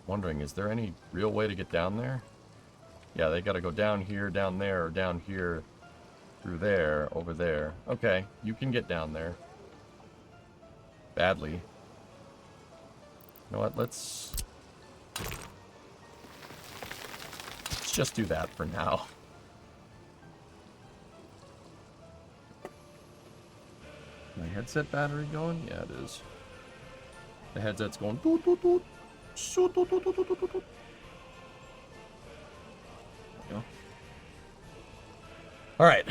Wondering, is there any real way to get down there? Yeah, they gotta go down here, down there, or down here, through there, over there. Okay, you can get down there. Badly. You know what, let's just do that for now. My headset battery going? Yeah, it is. The headset's going toot toot toot. Shoot, toot, toot, toot, toot, toot, toot. All right.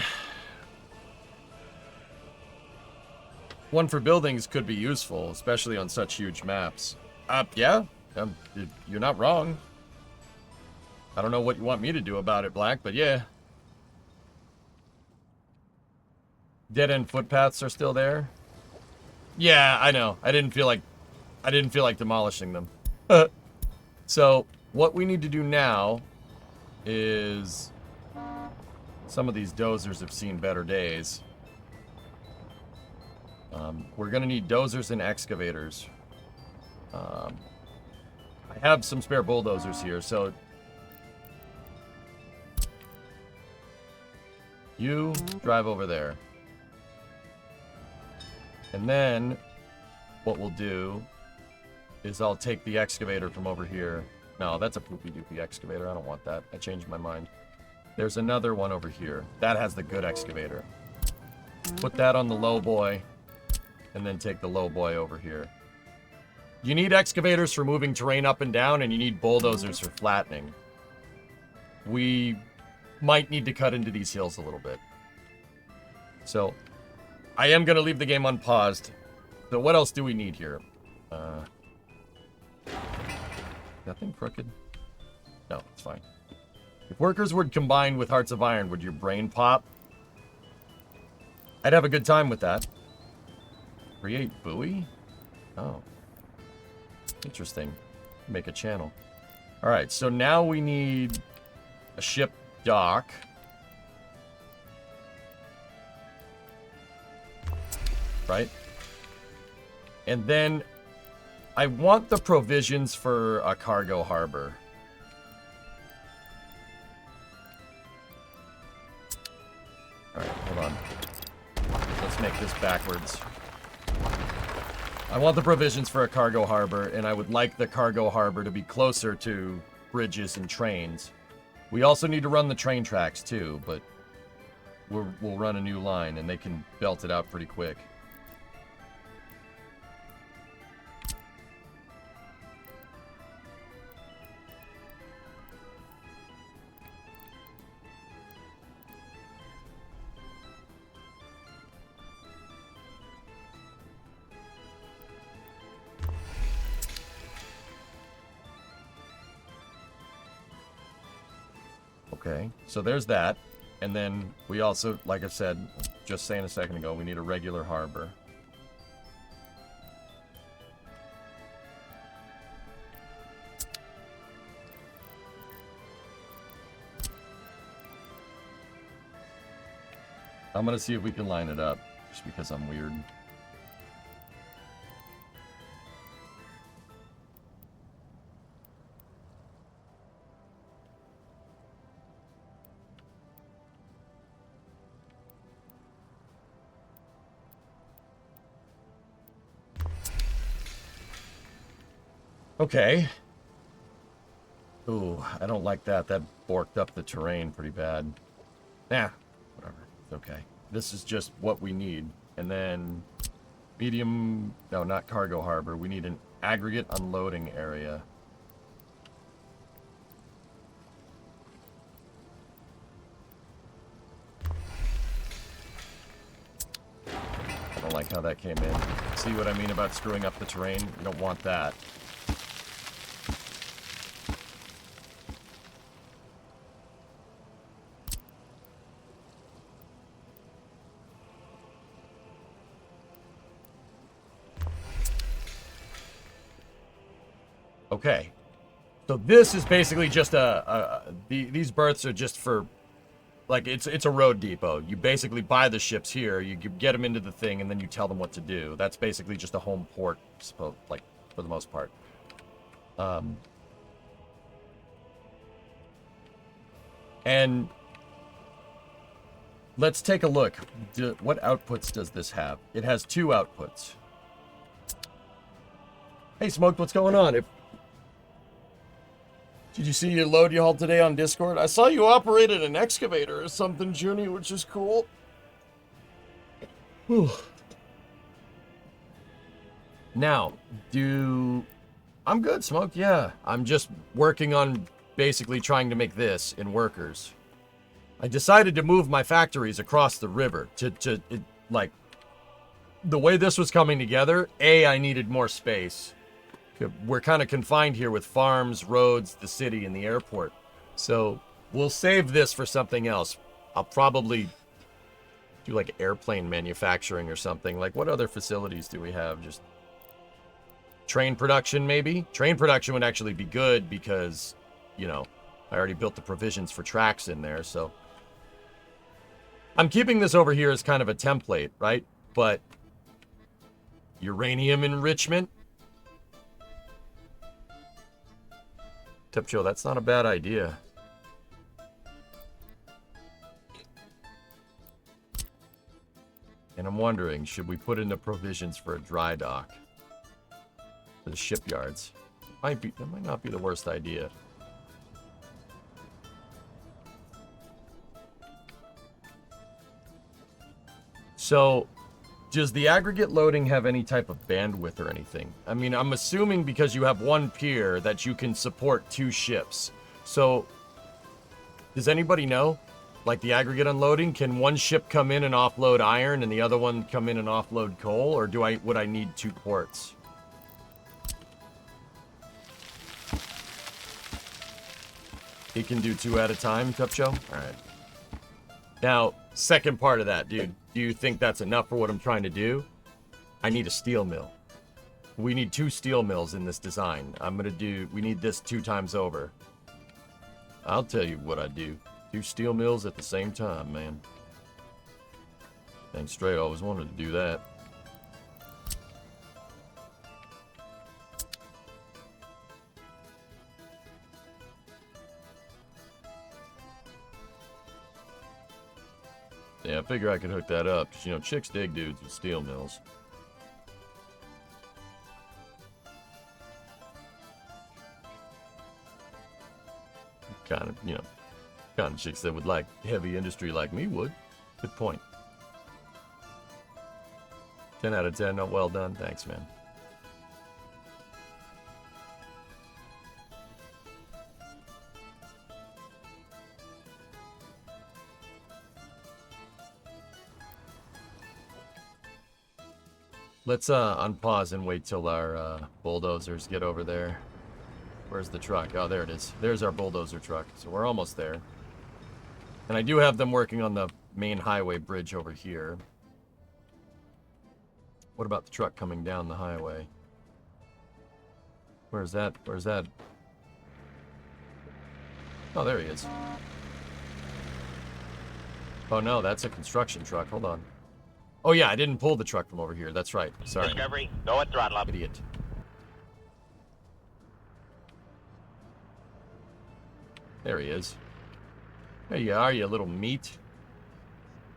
One for buildings could be useful, especially on such huge maps. Yeah, you're not wrong. I don't know what you want me to do about it, Black, but yeah. Dead-end footpaths are still there. Yeah, I know. I didn't feel like demolishing them. So, what we need to do now is... Some of these dozers have seen better days. We're going to need dozers and excavators. I have some spare bulldozers here, so... You drive over there. And then, what we'll do is I'll take the excavator from over here. No, that's a poopy-doopy excavator. I don't want that. I changed my mind. There's another one over here. That has the good excavator. Put that on the low boy, and then take the low boy over here. You need excavators for moving terrain up and down, and you need bulldozers for flattening. We might need to cut into these hills a little bit. So, I am going to leave the game unpaused. So what else do we need here? Nothing crooked? No, it's fine. If workers would combine with Hearts of Iron, would your brain pop? I'd have a good time with that. Create buoy? Oh. Interesting. Make a channel. Alright, so now we need a ship dock. Right? And then I want the provisions for a cargo harbor. Alright, hold on. Let's make this backwards. I want the provisions for a cargo harbor, and I would like the cargo harbor to be closer to bridges and trains. We also need to run the train tracks too, but we'll run a new line, and they can belt it out pretty quick. Okay, so there's that. And then we also, like I said, just saying a second ago, we need a regular harbor. I'm gonna see if we can line it up, just because I'm weird. Okay. Ooh, I don't like that. That borked up the terrain pretty bad. Nah, whatever. It's okay. This is just what we need. And then medium... No, not cargo harbor. We need an aggregate unloading area. I don't like how that came in. See what I mean about screwing up the terrain? You don't want that. Okay. So this is basically just these berths are just for, like, it's a road depot. You basically buy the ships here, you get them into the thing, and then you tell them what to do. That's basically just a home port, like, for the most part. And let's take a look. What outputs does this have? It has 2 outputs. Hey, Smoked, what's going on? Did you see your load you hauled today on Discord? I saw you operated an excavator or something, Junie, which is cool. Whew. Now, I'm good, Smoked, yeah. I'm just working on basically trying to make this in workers. I decided to move my factories across the river like, the way this was coming together, I needed more space. We're kind of confined here with farms, roads, the city, and the airport. So we'll save this for something else. I'll probably do like airplane manufacturing or something. Like, what other facilities do we have? Just train production, maybe? Train production would actually be good because, you know, I already built the provisions for tracks in there. So I'm keeping this over here as kind of a template, right? But uranium enrichment? Tipcho, that's not a bad idea. And I'm wondering, should we put in the provisions for a dry dock? For the shipyards? That might not be the worst idea. So, does the aggregate loading have any type of bandwidth or anything? I mean, I'm assuming because you have 1 pier that you can support 2 ships. So, does anybody know? Like the aggregate unloading, can 1 ship come in and offload iron and the other one come in and offload coal? Or would I need 2 ports? He can do 2 at a time, Cupcho? Alright. Now, second part of that, dude. Do you think that's enough for what I'm trying to do? I need a steel mill. We need 2 steel mills in this design. We need this 2 times over. I'll tell you what I do. 2 steel mills at the same time, man. Dang straight, I always wanted to do that. Yeah, I figure I could hook that up. Because, you know, chicks dig dudes with steel mills. Kind of, you know, kind of chicks that would like heavy industry like me would. Good point. 10 out of 10. Oh, well done. Thanks, man. Let's unpause and wait till our bulldozers get over there. Where's the truck? Oh, there it is. There's our bulldozer truck. So we're almost there. And I do have them working on the main highway bridge over here. What about the truck coming down the highway? Where's that? Where's that? Oh, there he is. Oh no, that's a construction truck. Hold on. Oh yeah, I didn't pull the truck from over here. That's right. Sorry. Discovery, go at throttle up. Idiot. There he is. There you are, you little meat.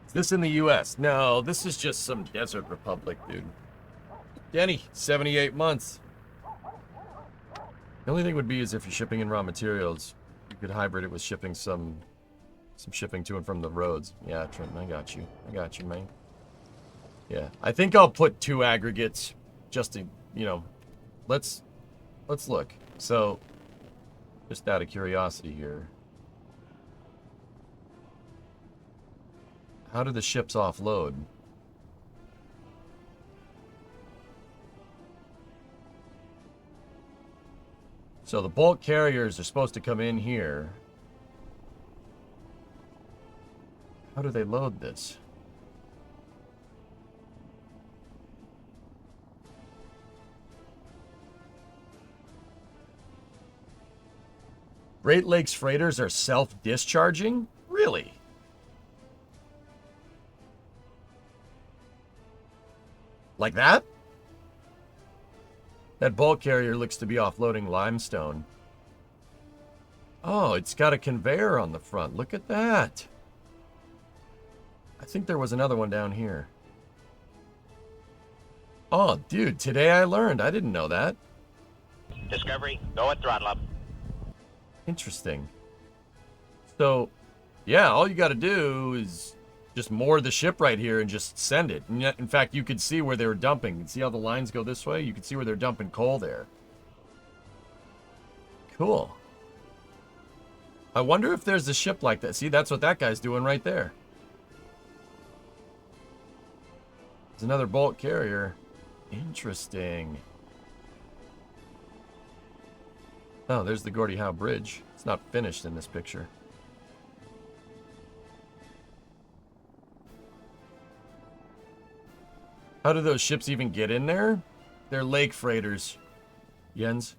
Is this in the U.S.? No, this is just some desert republic, dude. Denny, 78 months. The only thing would be is if you're shipping in raw materials, you could hybrid it with shipping some shipping to and from the roads. Yeah, Trenton, I got you. I got you, man. Yeah, I think I'll put 2 aggregates just to, you know, let's look. So, just out of curiosity here. How do the ships offload? So the bulk carriers are supposed to come in here. How do they load this? Great Lakes freighters are self-discharging? Really? Like that? That bulk carrier looks to be offloading limestone. Oh, it's got a conveyor on the front. Look at that. I think there was another one down here. Oh, dude, today I learned. I didn't know that. Discovery, go at throttle up. Interesting. So, yeah, all you got to do is just moor the ship right here and just send it. And yet, in fact, you could see where they were dumping. See how the lines go this way? You can see where they're dumping coal there. Cool. I wonder if there's a ship like that. See, that's what that guy's doing right there. There's another bulk carrier. Interesting. Oh, there's the Gordie Howe Bridge. It's not finished in this picture. How do those ships even get in there? They're lake freighters. Jens.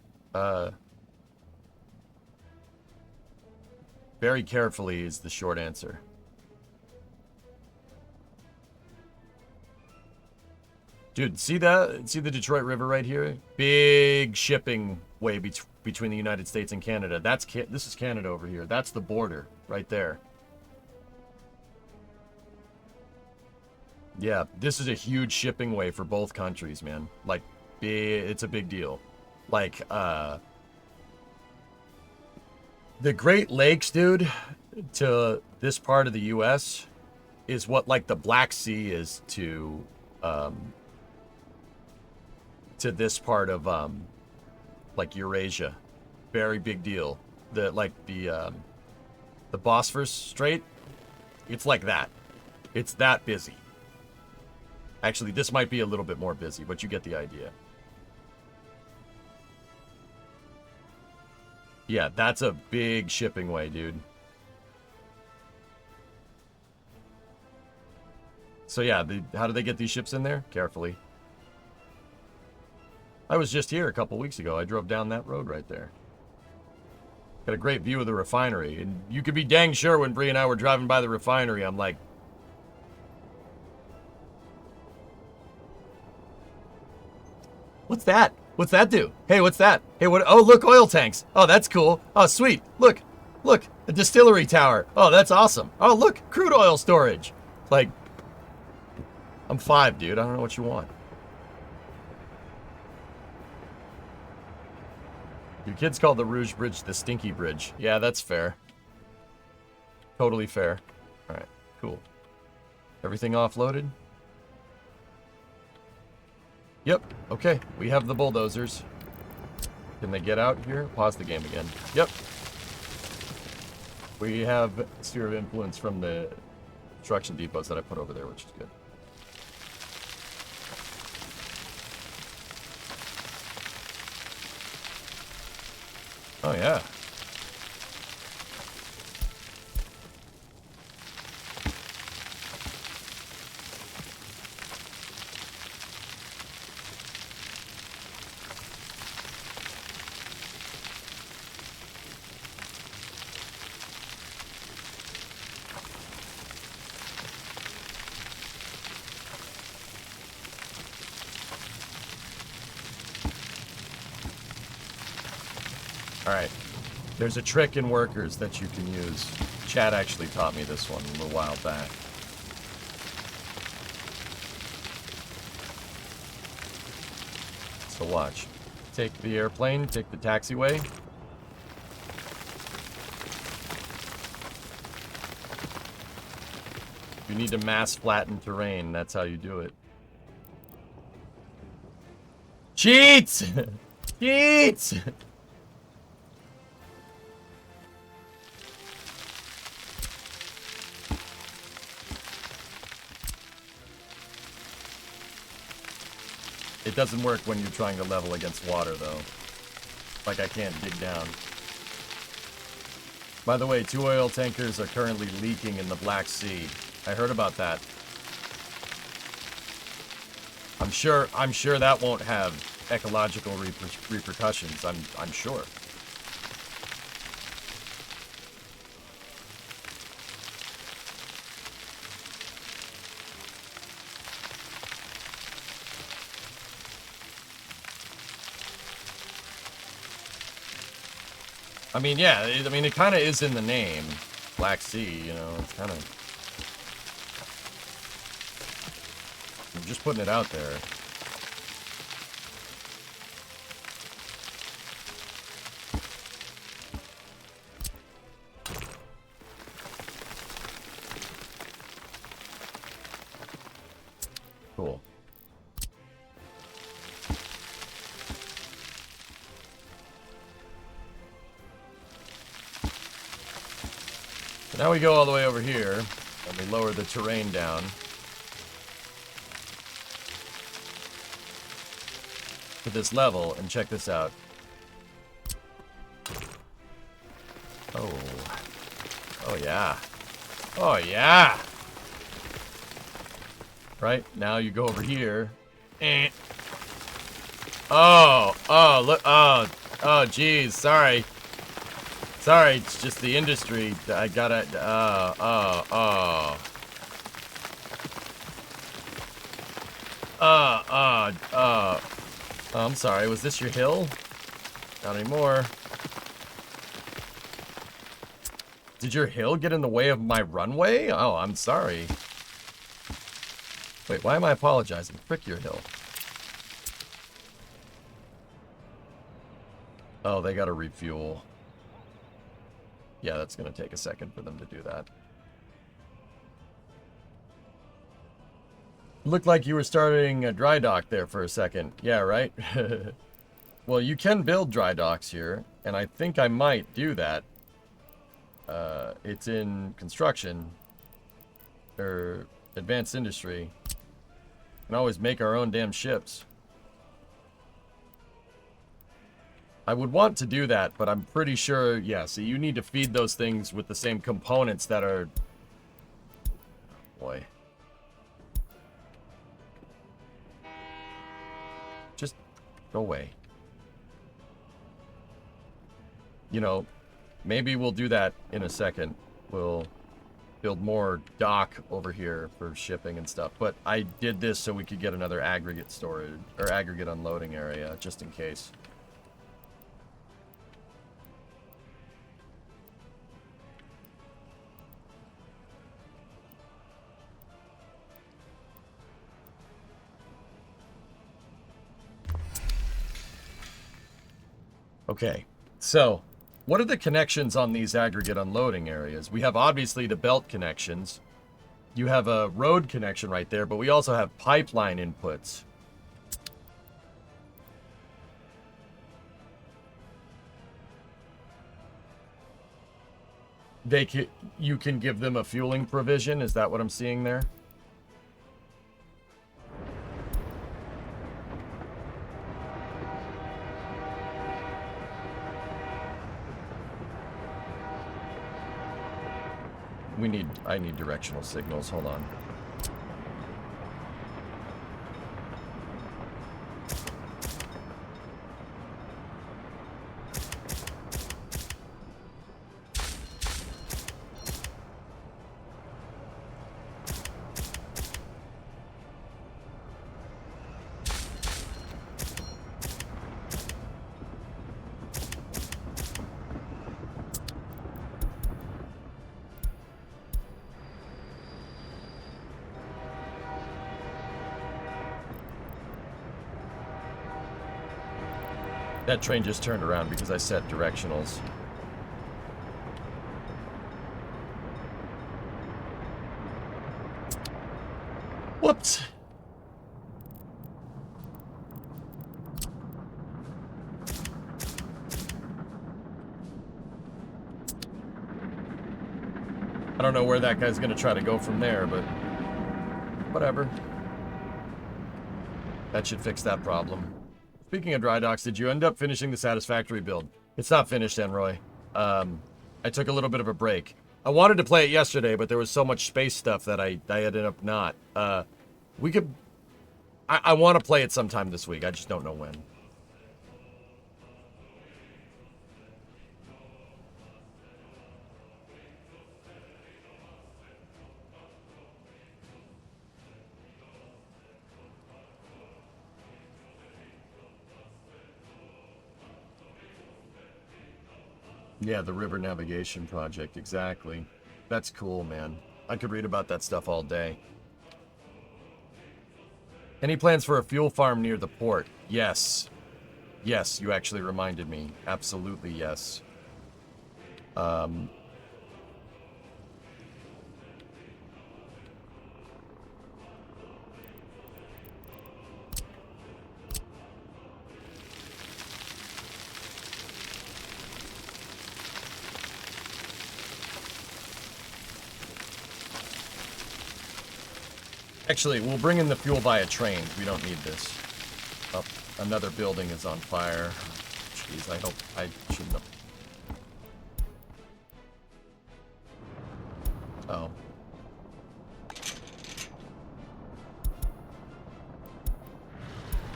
Very carefully is the short answer. Dude, see that? See the Detroit River right here? Big shipping way between the United States and Canada. This is Canada over here. That's the border right there. Yeah, this is a huge shipping way for both countries, man. Like, it's a big deal. Like, the Great Lakes, dude, to this part of the U.S. is what, like, the Black Sea is to this part of, like, Eurasia. Very big deal. The Bosphorus Strait, it's like that. It's that busy. Actually, this might be a little bit more busy, but you get the idea. Yeah, that's a big shipping way, dude. So yeah, how do they get these ships in there? Carefully. I was just here a couple weeks ago. I drove down that road right there. Got a great view of the refinery. And you could be dang sure when Bree and I were driving by the refinery, I'm like, what's that? What's that do? Hey, what's that? Hey, what? Oh, look, oil tanks. Oh, that's cool. Oh, sweet. Look, a distillery tower. Oh, that's awesome. Oh, look, crude oil storage. Like, I'm 5, dude. I don't know what you want. Your kids call the Rouge Bridge the Stinky Bridge. Yeah, that's fair. Totally fair. All right, cool. Everything offloaded? Yep, okay. We have the bulldozers. Can they get out here? Pause the game again. Yep. We have sphere of influence from the construction depots that I put over there, which is good. Oh, yeah. Alright. There's a trick in workers that you can use. Chad actually taught me this one a little while back. So watch. Take the airplane, take the taxiway. You need to mass flatten terrain. That's how you do it. Cheats! Yeet! It doesn't work when you're trying to level against water, though. Like, I can't dig down. By the way, 2 oil tankers are currently leaking in the Black Sea. I heard about that. I'm sure that won't have ecological repercussions. I'm sure. I mean, yeah, it kind of is in the name. Black Sea, you know, it's kind of... I'm just putting it out there. Cool. So now we go all the way over here, and we lower the terrain down. To this level, and check this out. Oh. Oh, yeah. Oh, yeah! Right, now you go over here. Eh. Oh, look, oh, geez, sorry. Sorry, it's just the industry. I gotta, Oh, I'm sorry, was this your hill? Not anymore. Did your hill get in the way of my runway? Oh, I'm sorry. Wait, why am I apologizing? Frick your hill. Oh, they gotta refuel. Yeah, that's gonna take a second for them to do that. Looked like you were starting a dry dock there for a second. Yeah, right? Well, you can build dry docks here, and I think I might do that. It's in construction, or advanced industry. We can always make our own damn ships. I would want to do that, but I'm pretty sure, yeah, so you need to feed those things with the same components that are... Oh, boy. Just go away. You know, maybe we'll do that in a second. We'll build more dock over here for shipping and stuff. But I did this so we could get another aggregate storage, or aggregate unloading area, just in case. Okay, so what are the connections on these aggregate unloading areas? We have obviously the belt connections. You have a road connection right there, but we also have pipeline inputs. You can give them a fueling provision. Is that what I'm seeing there? I need directional signals. Hold on. That train just turned around because I set directionals. Whoops. I don't know where that guy's going to try to go from there, but whatever. That should fix that problem. Speaking of dry docks, did you end up finishing the Satisfactory build? It's not finished, Enroy. I took a little bit of a break. I wanted to play it yesterday, but there was so much space stuff that I ended up not. We could... I want to play it sometime this week. I just don't know when. Yeah, the river navigation project, exactly. That's cool, man. I could read about that stuff all day. Any plans for a fuel farm near the port? Yes. Yes, you actually reminded me. Absolutely, yes. Actually, we'll bring in the fuel via train. We don't need this. Oh, another building is on fire. Jeez, I hope I shouldn't have. Oh.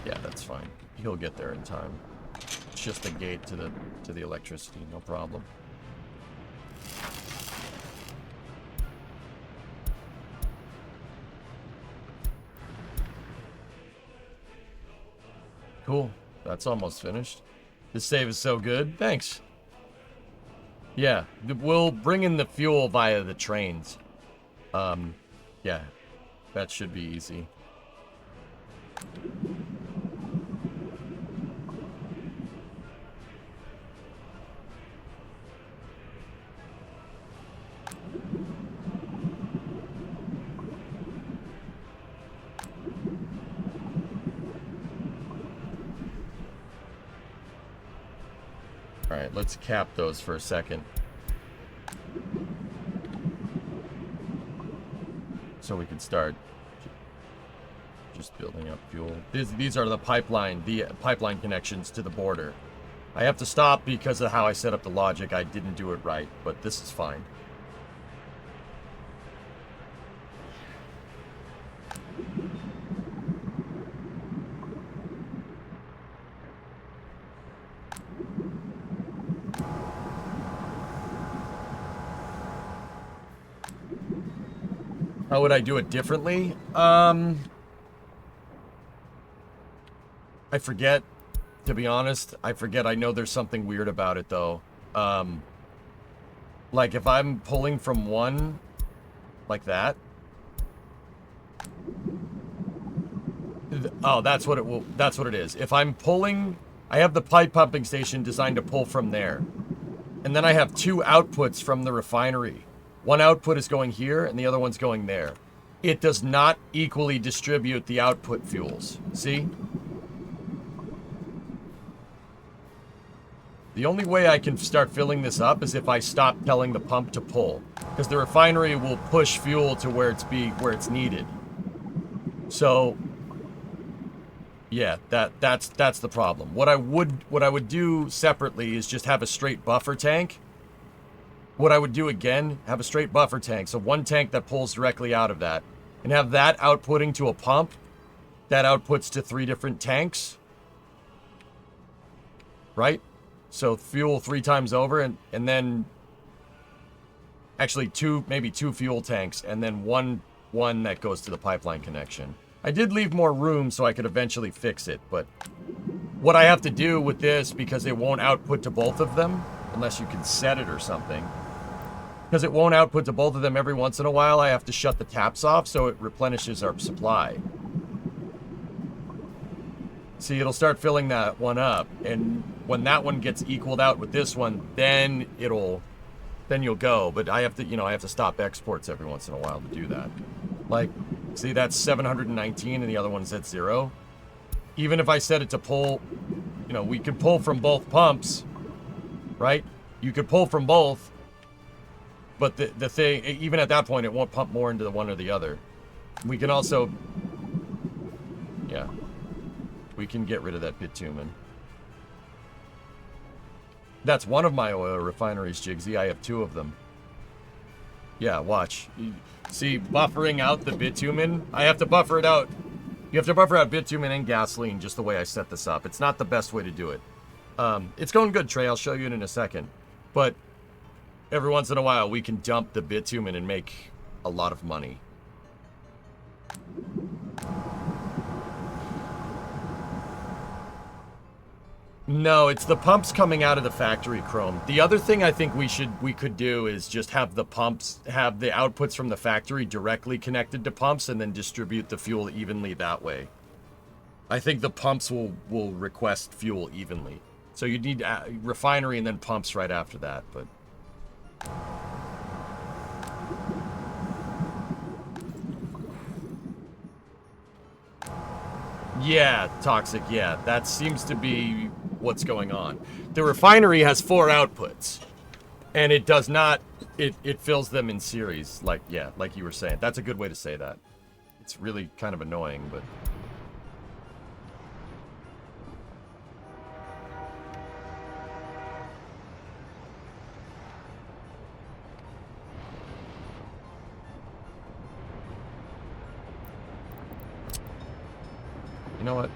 Yeah, that's fine. He'll get there in time. It's just the gate to the electricity, no problem. Cool. That's almost finished. This save is so good. Thanks. Yeah, we'll bring in the fuel via the trains. Yeah, that should be easy. Alright, let's cap those for a second. So we can start just building up fuel. These are the pipeline connections to the border. I have to stop because of how I set up the logic. I didn't do it right, but this is fine. How would I do it differently? I forget, to be honest. I forget. I know there's something weird about it, though. Like, if I'm pulling from one, like that. Oh, that's what it is. If I'm pulling, I have the pipe pumping station designed to pull from there. And then I have two outputs from the refinery. One output is going here, and the other one's going there. It does not equally distribute the output fuels. See? The only way I can start filling this up is if I stop telling the pump to pull. Because the refinery will push fuel to where it's needed. So, yeah, that's the problem. What I would do separately is just have a straight buffer tank. What I would do again, have a straight buffer tank. So one tank that pulls directly out of that. And have that outputting to a pump. That outputs to 3 different tanks. Right? So fuel 3 times over and then... Actually maybe two fuel tanks. And then one that goes to the pipeline connection. I did leave more room so I could eventually fix it. But what I have to do with this, because it won't output to both of them. Unless you can set it or something. Because it won't output to both of them every once in a while, I have to shut the taps off so it replenishes our supply. See, it'll start filling that one up, and when that one gets equaled out with this one, then you'll go. But I have to stop exports every once in a while to do that. Like, see, that's 719 and the other one's at 0. Even if I set it to pull, we could pull from both pumps, right? You could pull from both. But the thing, even at that point, it won't pump more into the one or the other. We can also, yeah, we can get rid of that bitumen. That's one of my oil refineries, Jigsy. I have 2 of them. Yeah, watch. See, buffering out the bitumen, I have to buffer it out. You have to buffer out bitumen and gasoline just the way I set this up. It's not the best way to do it. It's going good, Trey. I'll show you in a second. But every once in a while, we can dump the bitumen and make a lot of money. No, it's the pumps coming out of the factory, Chrome. The other thing I think we could do is just have the pumps, have the outputs from the factory directly connected to pumps and then distribute the fuel evenly that way. I think the pumps will request fuel evenly. So you need refinery and then pumps right after that, but... Yeah, Toxic, yeah. That seems to be what's going on. The refinery has 4 outputs. And it does not... It fills them in series. Like, yeah, like you were saying. That's a good way to say that. It's really kind of annoying, but... You know what?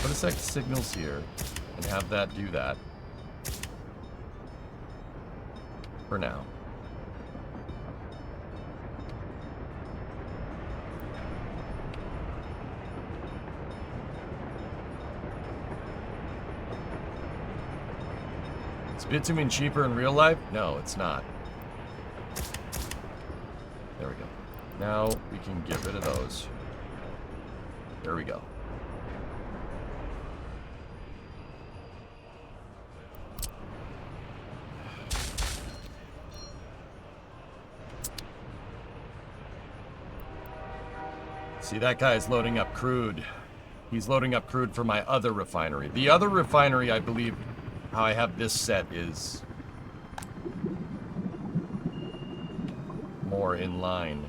Put a sec signals here and have that do that. For now. Is bitumen cheaper in real life? No, it's not. There we go. Now we can get rid of those. There we go. See, that guy is loading up crude. He's loading up crude for my other refinery. The other refinery, I believe, how I have this set is more in line.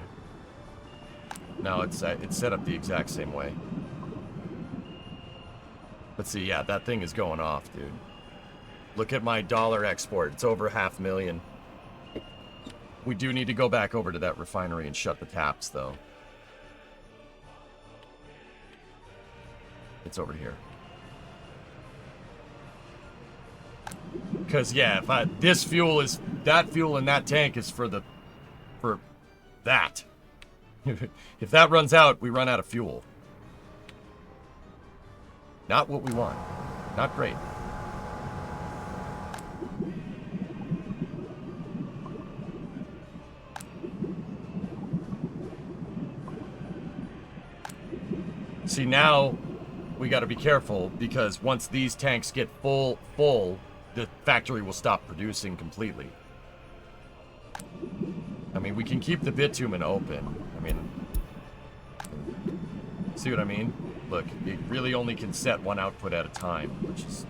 No, it's set up the exact same way. But see, yeah, that thing is going off, dude. Look at my dollar export. It's over 500,000. We do need to go back over to that refinery and shut the taps, though. It's over here. Because, yeah, if this fuel is... That fuel in that tank is for that. If that runs out, we run out of fuel. Not what we want. Not great. See, now we got to be careful because once these tanks get full, the factory will stop producing completely. I mean, we can keep the bitumen open. I mean, see what I mean? Look, it really only can set one output at a time, which is...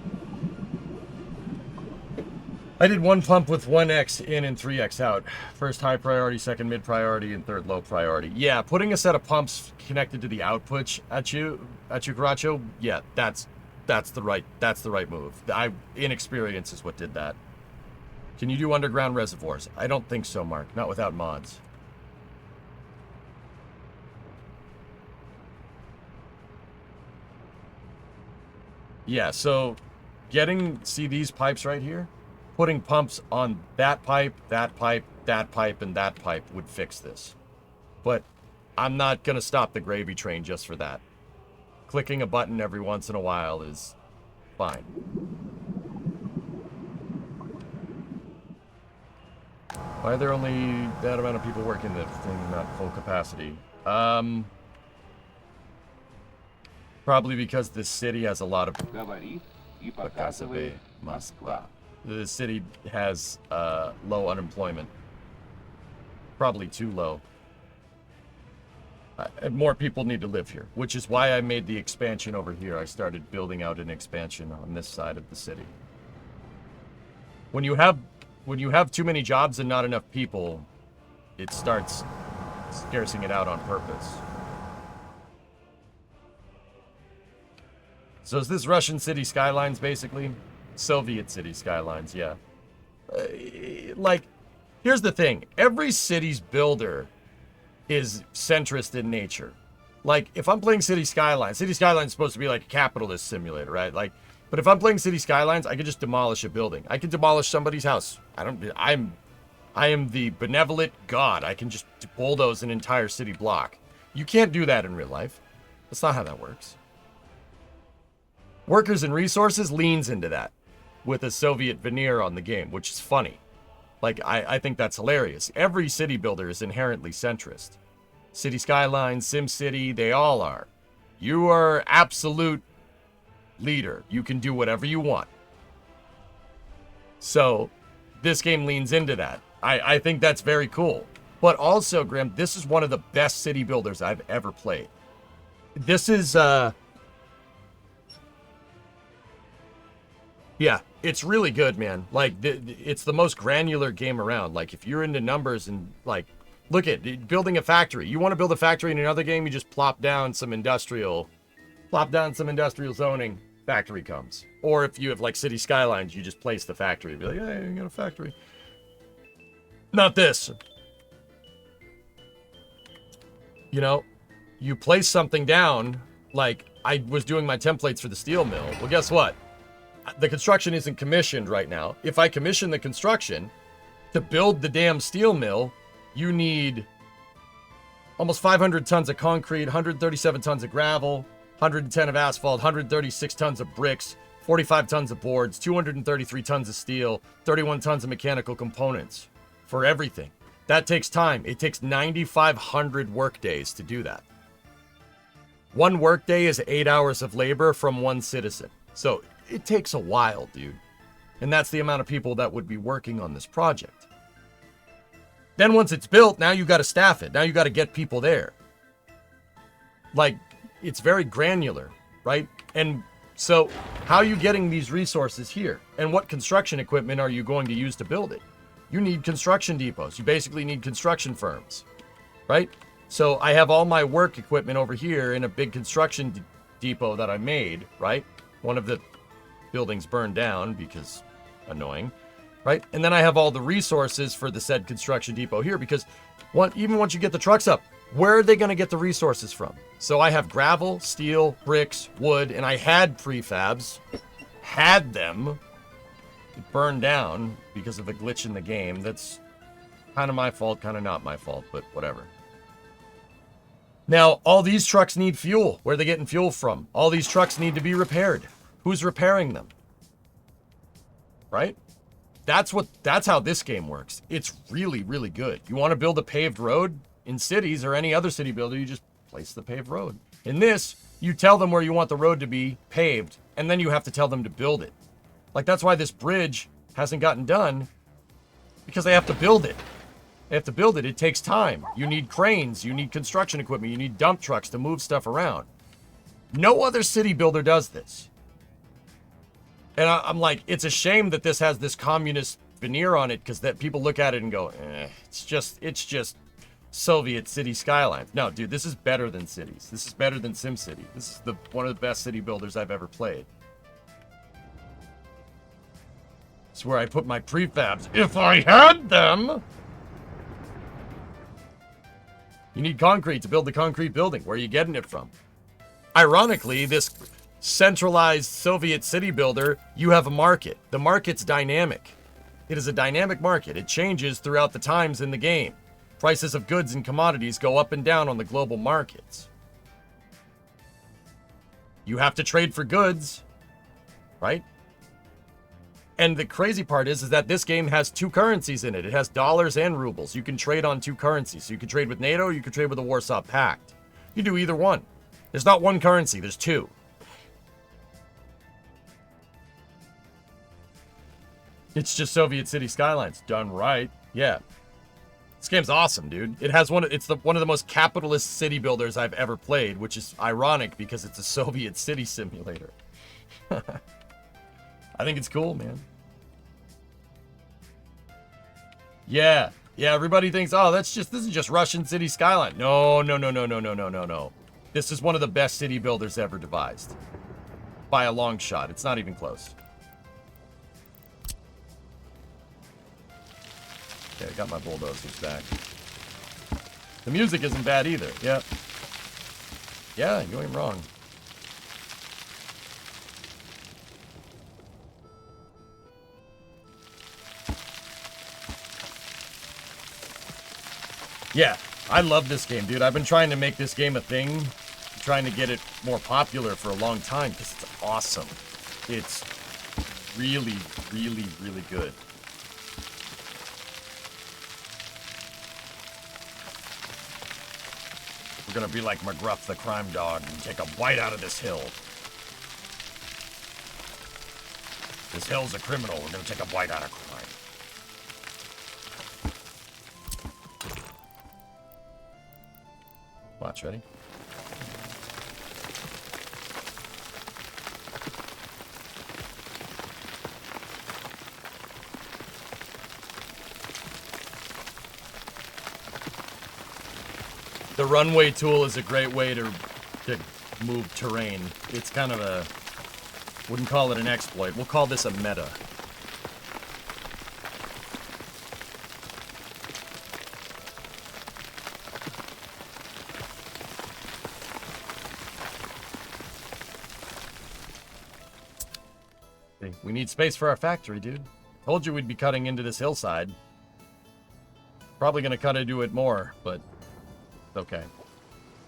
I did 1 pump with 1x in and 3x out. First high priority, second mid priority, and third low priority. Yeah, putting a set of pumps connected to the output at you, Caracho, yeah, that's the right move. Inexperience is what did that. Can you do underground reservoirs? I don't think so, Mark. Not without mods. Yeah, so see these pipes right here? Putting pumps on that pipe, that pipe, that pipe, and that pipe would fix this. But I'm not going to stop the gravy train just for that. Clicking a button every once in a while is fine. Why are there only that amount of people working the thing, not full capacity? Probably because this city has a lot of... The city has low unemployment. Probably too low. More people need to live here, which is why I made the expansion over here. I started building out an expansion on this side of the city. When you have when you have too many jobs and not enough people, it starts scarcing it out on purpose. So is this Russian city skylines, basically? Soviet city skylines, yeah. Like, here's the thing. Every city's builder is centrist in nature. Like, if I'm playing City Skylines is supposed to be like a capitalist simulator, right? Like, but if I'm playing City Skylines, I can just demolish a building. I can demolish somebody's house. I am the benevolent god. I can just bulldoze an entire city block. You can't do that in real life. That's not how that works. Workers and Resources leans into that with a Soviet veneer on the game, which is funny. Like, I think that's hilarious. Every city builder is inherently centrist. City Skylines, SimCity, they all are. You are absolute leader. You can do whatever you want. So, this game leans into that. I think that's very cool. But also, Graham, this is one of the best city builders I've ever played. This is, yeah, it's really good, man. Like, it's the most granular game around. Like, if you're into numbers and, like, look at building a factory. You want to build a factory in another game, you just plop down some industrial zoning, factory comes. Or if you have, like, City Skylines, you just place the factory. Be like, hey, you got a factory. Not this. You know, you place something down, like, I was doing my templates for the steel mill. Well, guess what? The construction isn't commissioned right now. If I commission the construction to build the damn steel mill, you need almost 500 tons of concrete, 137 tons of gravel, 110 of asphalt, 136 tons of bricks, 45 tons of boards, 233 tons of steel, 31 tons of mechanical components for everything. That takes time. It takes 9,500 work days to do that. One work day is 8 hours of labor from one citizen. So it takes a while, dude. And that's the amount of people that would be working on this project. Then once it's built, now you got to staff it. Now you got to get people there. Like, it's very granular, right? And so how are you getting these resources here? And what construction equipment are you going to use to build it? You need construction depots. You basically need construction firms, right? So I have all my work equipment over here in a big construction depot that I made, right? One of the buildings burned down because annoying, right? And then I have all the resources for the said construction depot here because even once you get the trucks up, where are they going to get the resources from? So I have gravel, steel, bricks, wood, and I had prefabs, had them. It burned down because of a glitch in the game. That's kind of my fault, kind of not my fault, but whatever. Now, all these trucks need fuel. Where are they getting fuel from? All these trucks need to be repaired. Who's repairing them? Right? That's how this game works. It's really, really good. You want to build a paved road in cities or any other city builder, you just place the paved road. In this, you tell them where you want the road to be paved, and then you have to tell them to build it. Like, that's why this bridge hasn't gotten done, because they have to build it. They have to build it. It takes time. You need cranes. You need construction equipment. You need dump trucks to move stuff around. No other city builder does this. And I'm like, it's a shame that this has this communist veneer on it, because that people look at it and go, it's just Soviet city skylines. No, dude, this is better than cities. This is better than SimCity. This is one of the best city builders I've ever played. It's where I put my prefabs, if I had them. You need concrete to build the concrete building. Where are you getting it from? Ironically, this centralized Soviet city builder, you have a market. The market's dynamic. It is a dynamic market. It changes throughout the times in the game. Prices of goods and commodities go up and down on the global markets. You have to trade for goods, right? And the crazy part is that this game has two currencies in it. It has dollars and rubles. You can trade on two currencies. So you can trade with NATO, or you can trade with the Warsaw Pact. You do either one. There's not one currency, there's two. It's just Soviet city skylines done right. Yeah. This game's awesome, dude. It has one of the most capitalist city builders I've ever played, which is ironic because it's a Soviet city simulator. I think it's cool, man. Yeah. Yeah, everybody thinks, oh, this is just Russian city skyline. No, no, no, no, no, no, no, no, no. This is one of the best city builders ever devised. By a long shot. It's not even close. Okay, I got my bulldozers back. The music isn't bad either. Yep. Yeah, you ain't wrong. Yeah, I love this game, dude. I've been trying to make this game a thing, trying to get it more popular for a long time because it's awesome. It's really, really, really good. We're gonna be like McGruff the crime dog and take a bite out of this hill. This hill's a criminal. We're gonna take a bite out of crime. Watch, ready? The runway tool is a great way to move terrain. It's kind of a, wouldn't call it an exploit. We'll call this a meta. We need space for our factory, dude. Told you we'd be cutting into this hillside. Probably gonna cut into it more, but it's okay.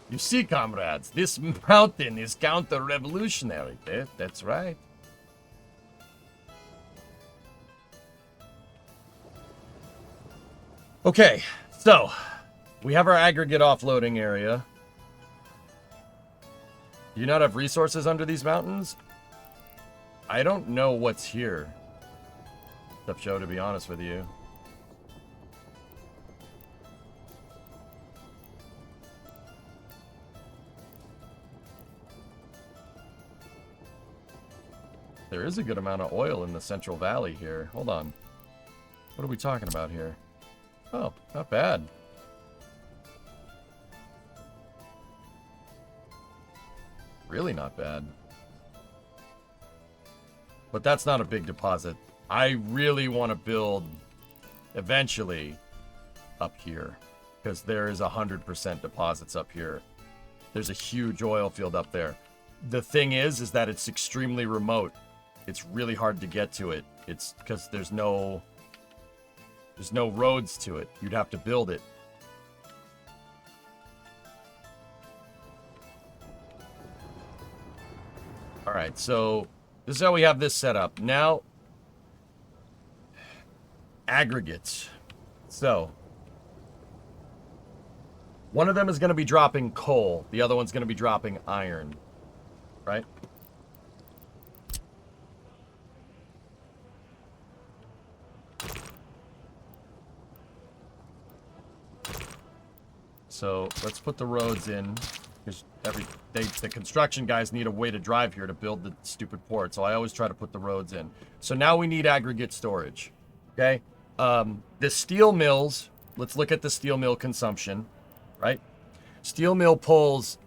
You see, comrades, this mountain is counter-revolutionary. That's right. Okay, so we have our aggregate offloading area. Do you not have resources under these mountains? I don't know what's here. Tough show, to be honest with you. There is a good amount of oil in the Central Valley here. Hold on. What are we talking about here? Oh, not bad. Really not bad. But that's not a big deposit. I really want to build eventually up here because there is 100% deposits up here. There's a huge oil field up there. The thing is that it's extremely remote. It's really hard to get to it. It's because there's no roads to it. You'd have to build it. All right, so this is how we have this set up. Now, aggregates. So, one of them is going to be dropping coal. The other one's going to be dropping iron. Right? So, let's put the roads in. Because the construction guys need a way to drive here to build the stupid port. So I always try to put the roads in. So now we need aggregate storage. Okay? The steel mills, let's look at the steel mill consumption. Right? Steel mill pulls,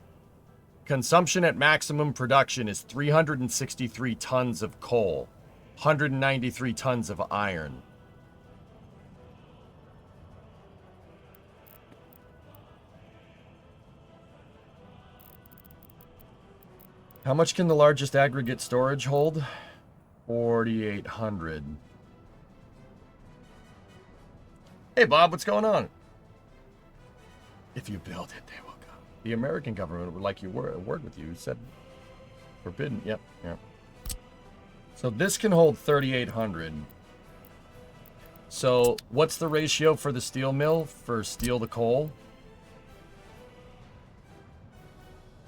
consumption at maximum production is 363 tons of coal. 193 tons of iron. How much can the largest aggregate storage hold? 4,800. Hey, Bob, what's going on? If you build it, they will come. The American government would like you work with you. You said forbidden. Yep, yep. So this can hold 3,800. So what's the ratio for the steel mill for steel to coal?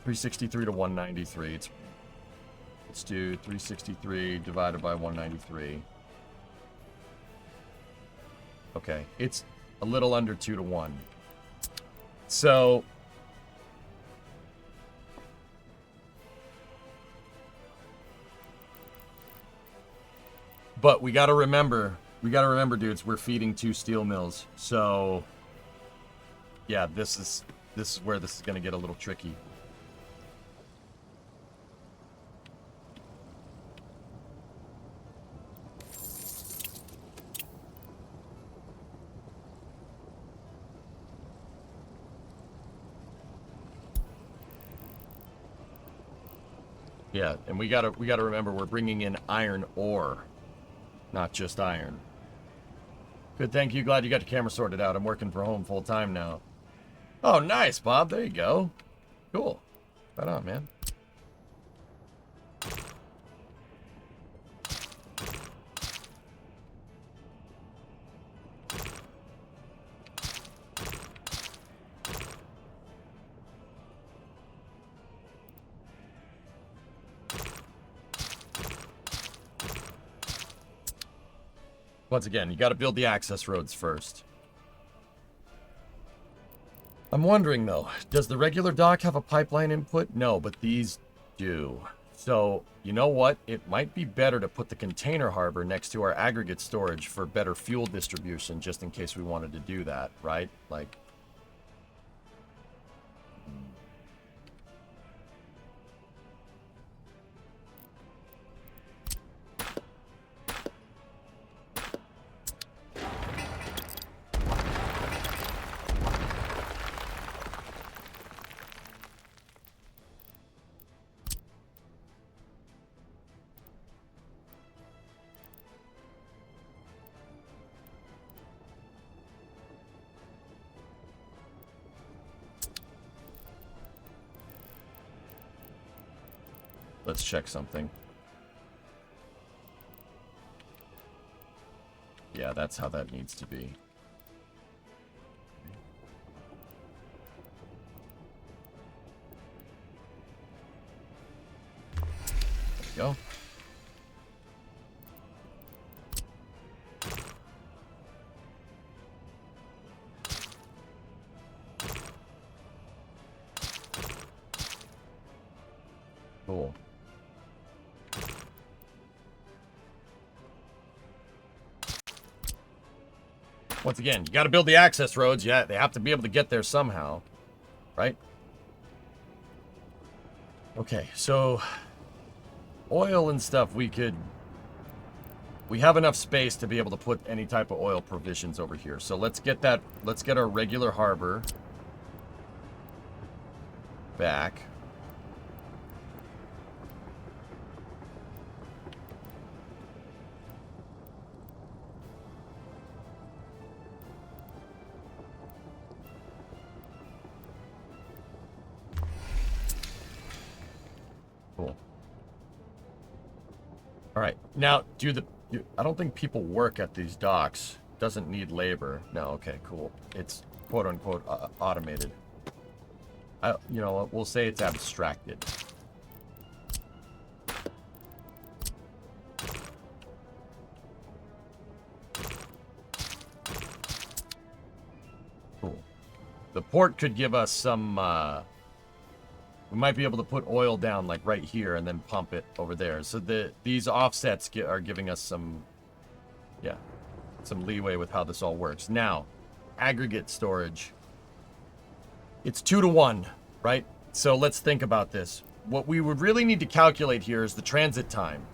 363 to 193. Let's do 363 divided by 193. Okay, it's a little under 2 to 1. So but we got to remember We got to remember, dudes, we're feeding 2 steel mills. So, yeah, this is where this is going to get a little tricky. Yeah, and we gotta remember we're bringing in iron ore, not just iron. Good, thank you. Glad you got the camera sorted out. I'm working from home full time now. Oh, nice, Bob. There you go. Cool. Right on, man. Once again, you got to build the access roads first. I'm wondering, though, does the regular dock have a pipeline input? No, but these do. So, you know what? It might be better to put the container harbor next to our aggregate storage for better fuel distribution, just in case we wanted to do that, right? Like... Let's check something. Yeah, that's how that needs to be. There we go. Cool. Once again, you got to build the access roads. Yeah, they have to be able to get there somehow, right? Okay, so oil and stuff, we have enough space to be able to put any type of oil provisions over here. So let's get that, let's get our regular harbor back. Cool. All right, now I don't think people work at these docks. Doesn't need labor. No, okay, cool. It's quote unquote automated. You know what? We'll say it's abstracted. Cool. The port could give us some. We might be able to put oil down like right here and then pump it over there. So these offsets are giving us some, yeah, some leeway with how this all works. Now, aggregate storage. It's 2 to 1, right? So let's think about this. What we would really need to calculate here is the transit time.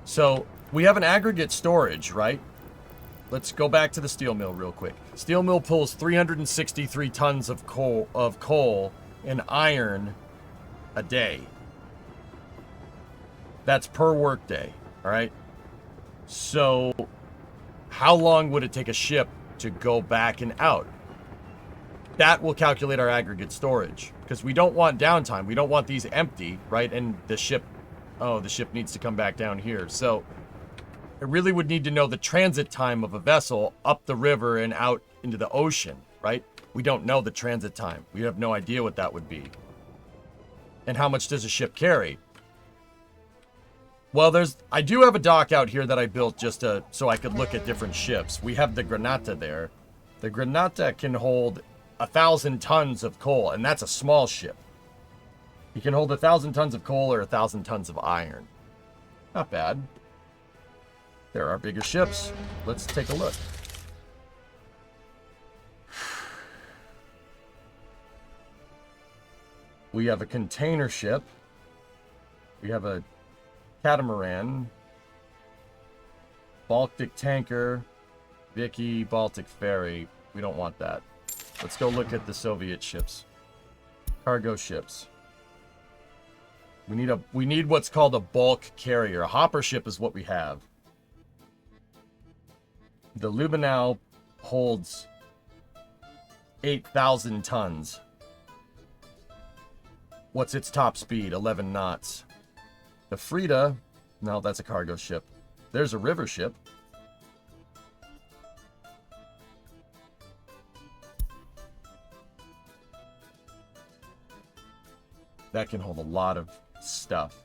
So we have an aggregate storage, right? Let's go back to the steel mill real quick. Steel mill pulls 363 tons of coal and iron a day. That's per work day, all right? So how long would it take a ship to go back and out? That will calculate our aggregate storage, because we don't want downtime. We don't want these empty, right? And the ship needs to come back down here. So it really would need to know the transit time of a vessel up the river and out into the ocean, right? We don't know the transit time. We have no idea what that would be. And how much does a ship carry? Well, I do have a dock out here that I built just so I could look at different ships. We have the Granata there. The Granata can hold 1,000 tons of coal, and that's a small ship. You can hold 1,000 tons of coal or 1,000 tons of iron. Not bad. There are bigger ships. Let's take a look. We have a container ship. We have a catamaran. Baltic tanker. Vicky, Baltic ferry. We don't want that. Let's go look at the Soviet ships. Cargo ships. We need what's called a bulk carrier. A hopper ship is what we have. The Lubenow holds 8,000 tons. What's its top speed? 11 knots. The Frida, no, that's a cargo ship. There's a river ship. That can hold a lot of stuff.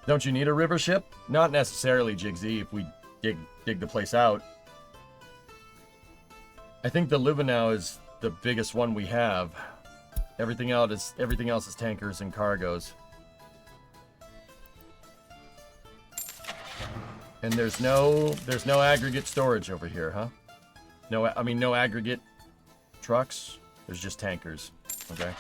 Don't you need a river ship? Not necessarily, Jigsy, if we dig the place out. I think the Lubenow is the biggest one we have. Everything else is tankers and cargoes. And there's no aggregate storage over here, huh? No, I mean no aggregate trucks. There's just tankers. Okay.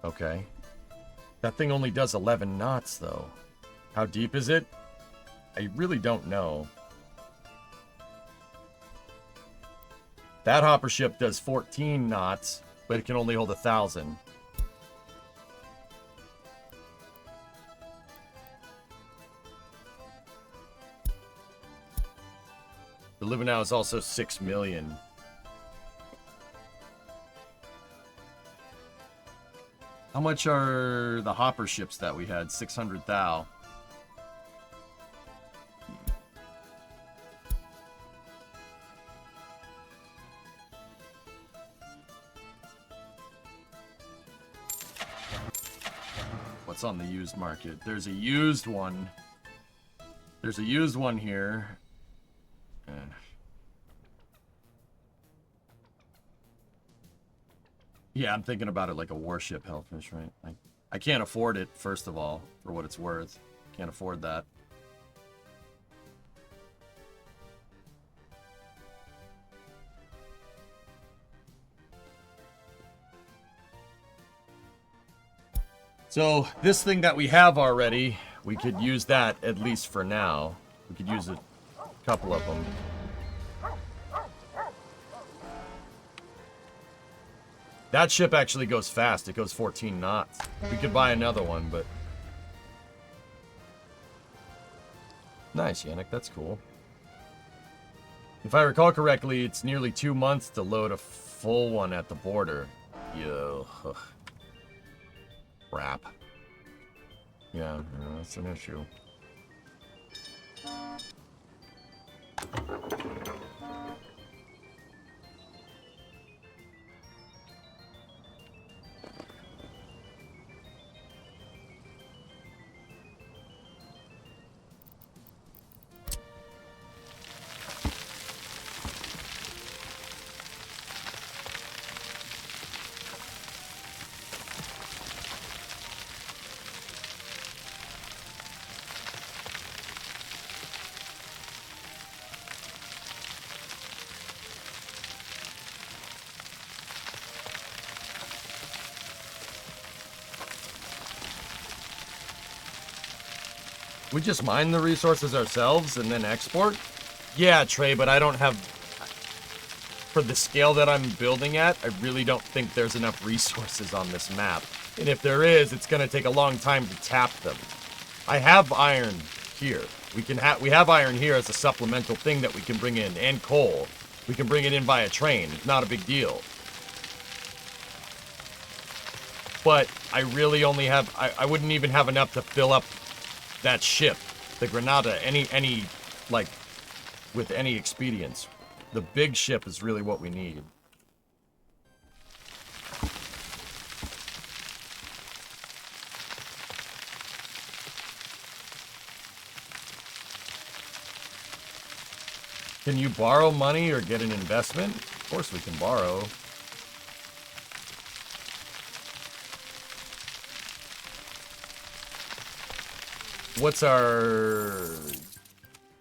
Okay. That thing only does 11 knots, though. How deep is it? I really don't know. That hopper ship does 14 knots, but it can only hold 1,000. The Lubenow is also 6 million. How much are the hopper ships that we had? 600 thou. What's on the used market? There's a used one. There's a used one here. Yeah, I'm thinking about it like a warship, Hellfish, right? I can't afford it, first of all, for what it's worth. Can't afford that. So, this thing that we have already, we could use that, at least for now. We could use a couple of them. That ship actually goes fast. It goes 14 knots. We could buy another one, but... Nice, Yannick. That's cool. If I recall correctly, it's nearly 2 months to load a full one at the border. Yo. Ugh. Crap. Yeah, that's an issue. We just mine the resources ourselves and then export? Yeah, Trey, but I don't have... For the scale that I'm building at, I really don't think there's enough resources on this map. And if there is, it's going to take a long time to tap them. I have iron here. We have iron here as a supplemental thing that we can bring in, and coal. We can bring it in by a train. Not a big deal. But I really only have... I wouldn't even have enough to fill up that ship, the Granada, like, with any expedience. The big ship is really what we need. Can you borrow money or get an investment? Of course we can borrow. What's our...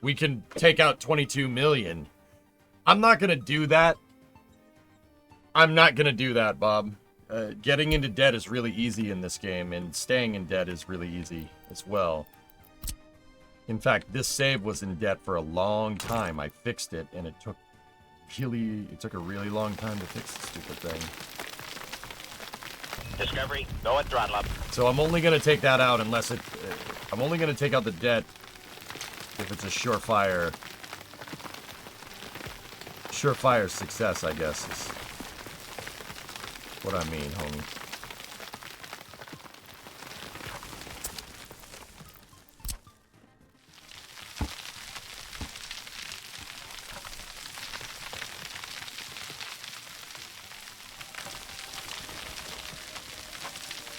We can take out 22 million. I'm not going to do that. I'm not going to do that, Bob. Getting into debt is really easy in this game, and staying in debt is really easy as well. In fact, this save was in debt for a long time. I fixed it, and it took a really long time to fix the stupid thing. Discovery, go at throttle up. So I'm only going to take that out unless it... I'm only going to take out the debt if it's a surefire success, I guess, is what I mean, homie.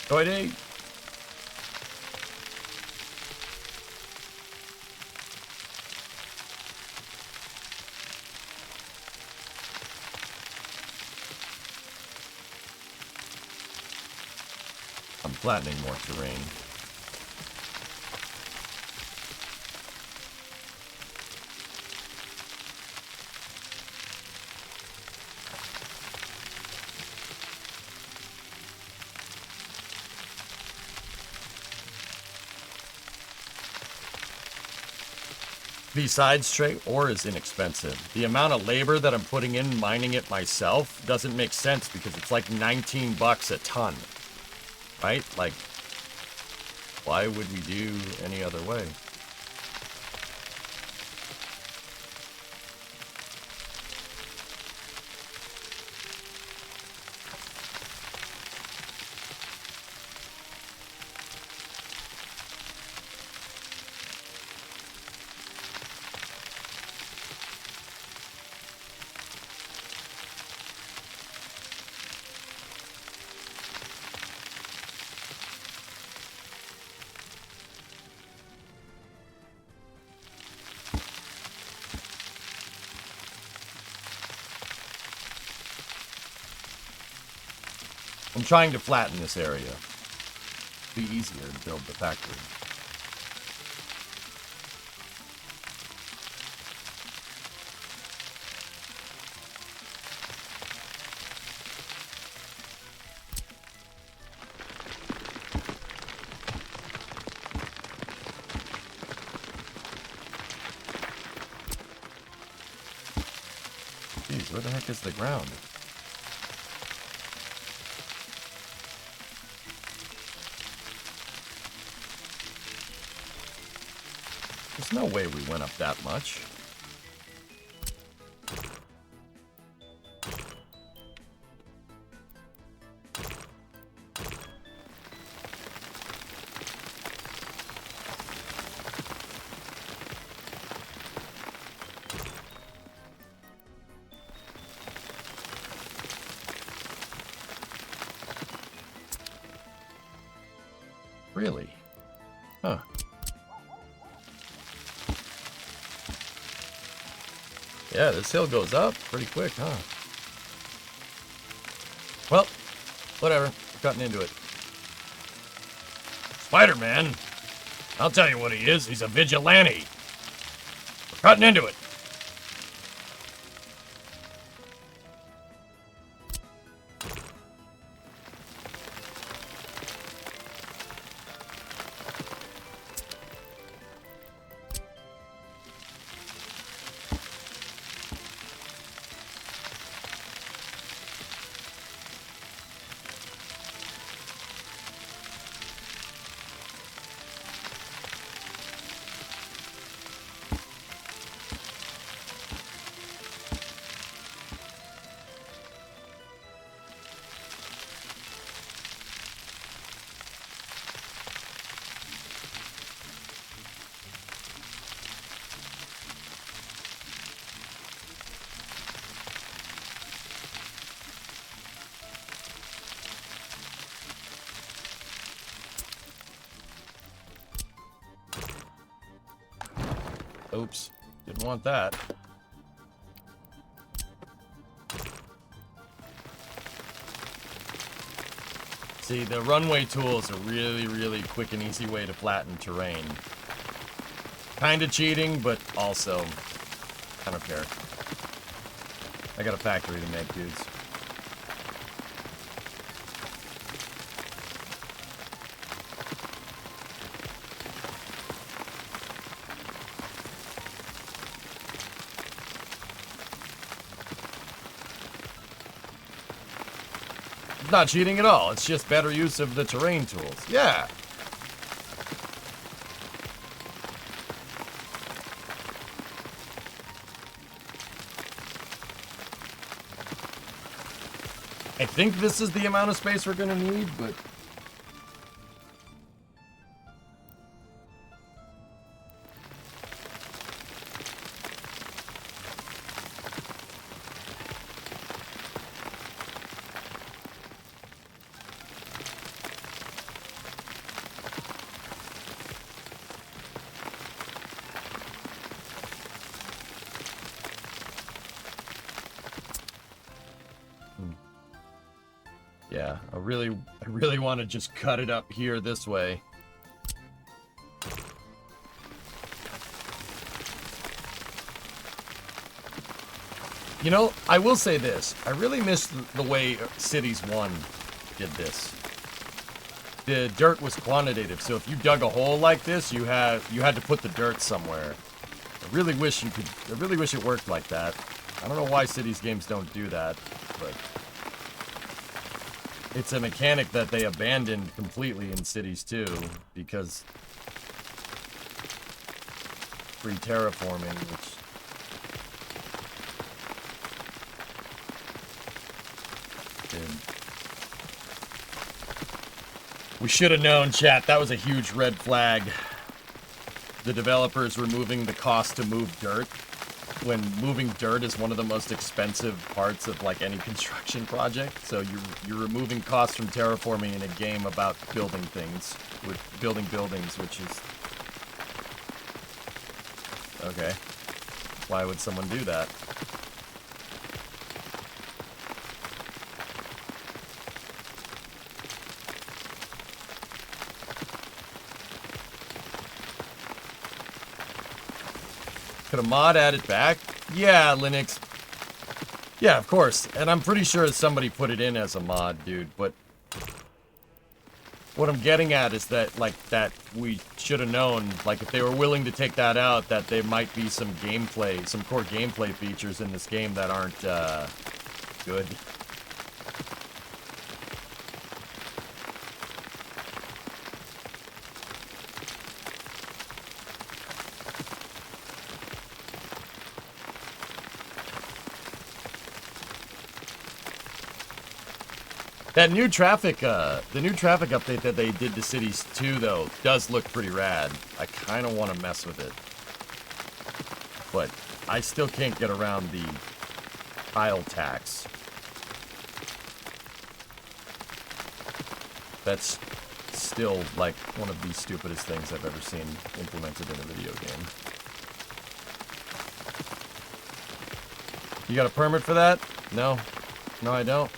Go ahead. I'm flattening more terrain. Besides, Trey, ore is inexpensive. The amount of labor that I'm putting in mining it myself doesn't make sense because it's like 19 bucks a ton. Right? Like, why would we do any other way? I'm trying to flatten this area. Be easier to build the factory. Jeez, where the heck is the ground? There's no way we went up that much. Really? Huh. Yeah, this hill goes up pretty quick, huh? Well, whatever. We're cutting into it. Spider-Man! I'll tell you what he is. He's a vigilante. We're cutting into it. Oops. Didn't want that. See, the runway tool is a really, really quick and easy way to flatten terrain. Kind of cheating, but also, I don't care. I got a factory to make, dudes. It's not cheating at all. It's just better use of the terrain tools. Yeah. I think this is the amount of space we're gonna need, but... Yeah, I really want to just cut it up here this way. You know, I will say this. I really miss the way Cities 1 did this. The dirt was quantitative, so if you dug a hole like this, you had to put the dirt somewhere. I really wish it worked like that. I don't know why Cities games don't do that, but it's a mechanic that they abandoned completely in Cities 2 because free terraforming, which we should have known, chat. That was a huge red flag. The developers removing the cost to move dirt, when moving dirt is one of the most expensive parts of like any construction project. So you're removing costs from terraforming in a game about building things, with building buildings, which is okay. Why would someone do that? Could a mod add it back? Yeah, Linux. Yeah, of course. And I'm pretty sure somebody put it in as a mod, dude. But what I'm getting at is that, like, that we should have known, like, if they were willing to take that out, that there might be some gameplay, some core gameplay features in this game that aren't, good. That new traffic, the new traffic update that they did to Cities 2, though, does look pretty rad. I kind of want to mess with it. But I still can't get around the tile tax. That's still, like, one of the stupidest things I've ever seen implemented in a video game. You got a permit for that? No. No, I don't.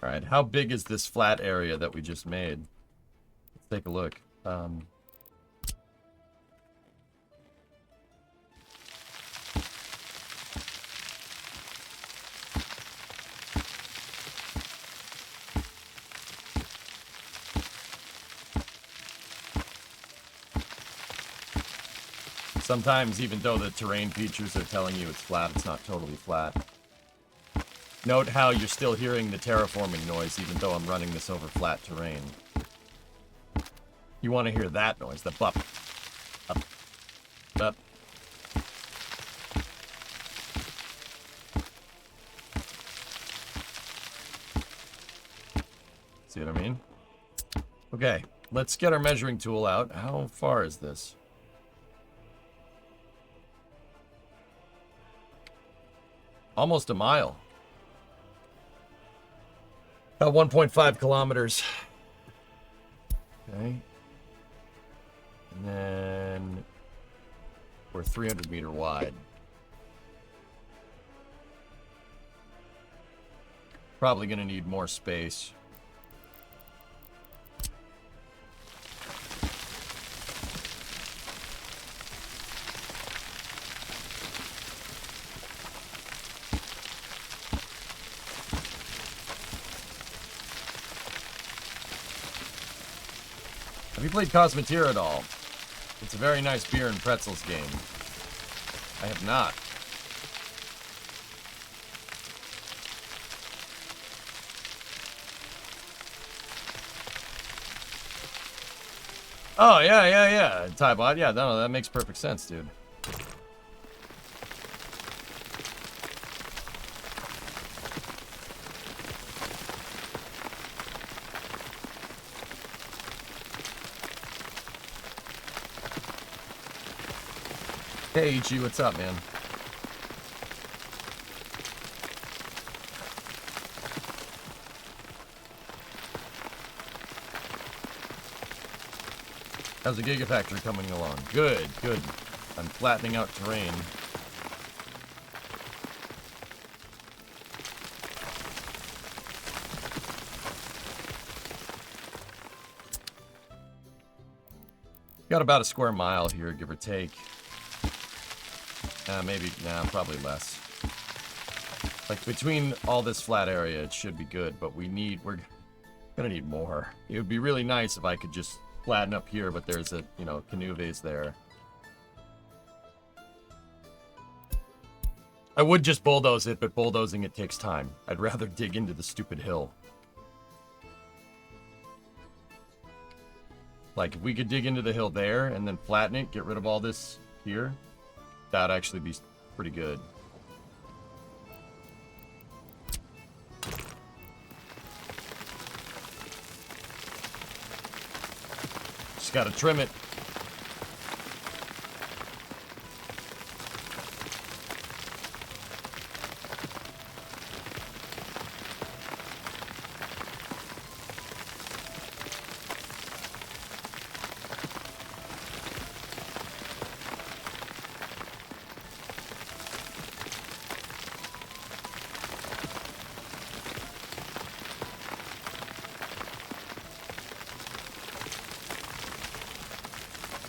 Alright, how big is this flat area that we just made? Let's take a look. Sometimes, even though the terrain features are telling you it's flat, it's not totally flat. Note how you're still hearing the terraforming noise, even though I'm running this over flat terrain. You want to hear that noise, the bup. Up. Up. See what I mean? Okay, let's get our measuring tool out. How far is this? Almost a mile. About 1.5 kilometers. Okay. And then we're 300 meter wide. Probably gonna need more space. Have you played Cosmeteer at all? It's a very nice beer and pretzels game. I have not. Oh, yeah. Tybot, yeah, no, that makes perfect sense, dude. Hey, Ichi, what's up, man? How's the Gigafactory coming along? Good, good. I'm flattening out terrain. Got about a square mile here, give or take. Maybe, nah, probably less. Like, between all this flat area, it should be good, but we're gonna need more. It would be really nice if I could just flatten up here, but there's a, you know, canoe vase there. I would just bulldoze it, but bulldozing it takes time. I'd rather dig into the stupid hill. Like, if we could dig into the hill there and then flatten it, get rid of all this here, that'd actually be pretty good. Just gotta trim it.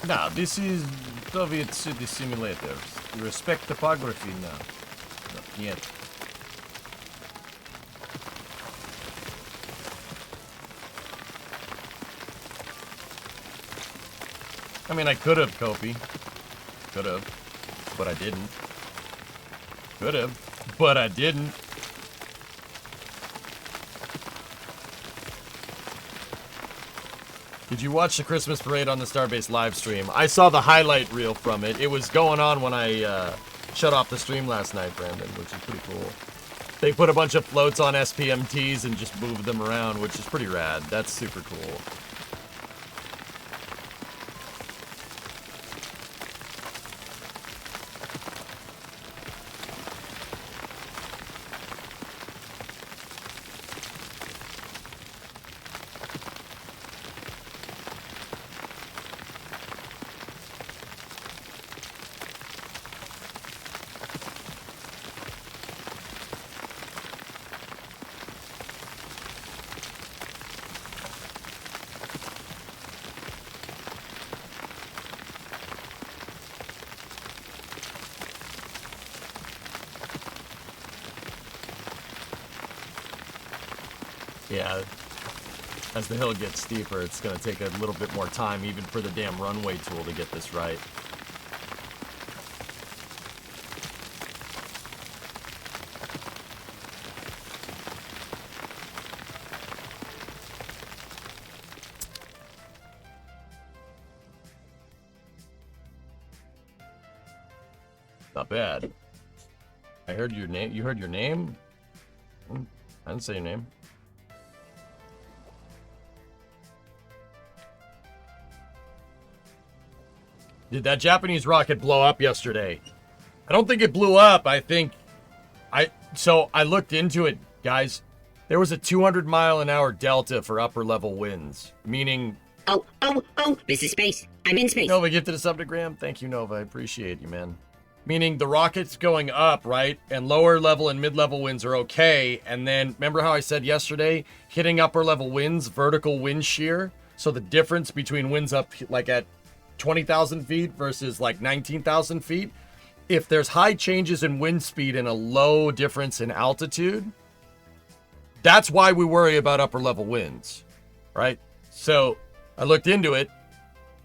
Now, this is Soviet City Simulator. You respect topography now. Not yet. I mean, I could have, Kopi. Could have. But I didn't. Could have. But I didn't. Did you watch the Christmas parade on the Starbase live stream? I saw the highlight reel from it. It was going on when I shut off the stream last night, Brandon, which is pretty cool. They put a bunch of floats on SPMTs and just moved them around, which is pretty rad. That's super cool. Yeah, as the hill gets steeper, it's going to take a little bit more time, even for the damn runway tool, to get this right. Not bad. I heard your name. You heard your name? I didn't say your name. Did that Japanese rocket blow up yesterday? I don't think it blew up. So I looked into it, guys. There was a 200-mile-an-hour delta for upper level winds, meaning... Oh, this is space. I'm in space. Nova gifted a sub to Graham. Thank you, Nova. I appreciate you, man. Meaning the rocket's going up, right? And lower level and mid-level winds are okay. And then, remember how I said yesterday, hitting upper level winds, vertical wind shear? So the difference between winds up like at 20,000 feet versus like 19,000 feet, if there's high changes in wind speed and a low difference in altitude, that's why we worry about upper level winds, right? So I looked into it.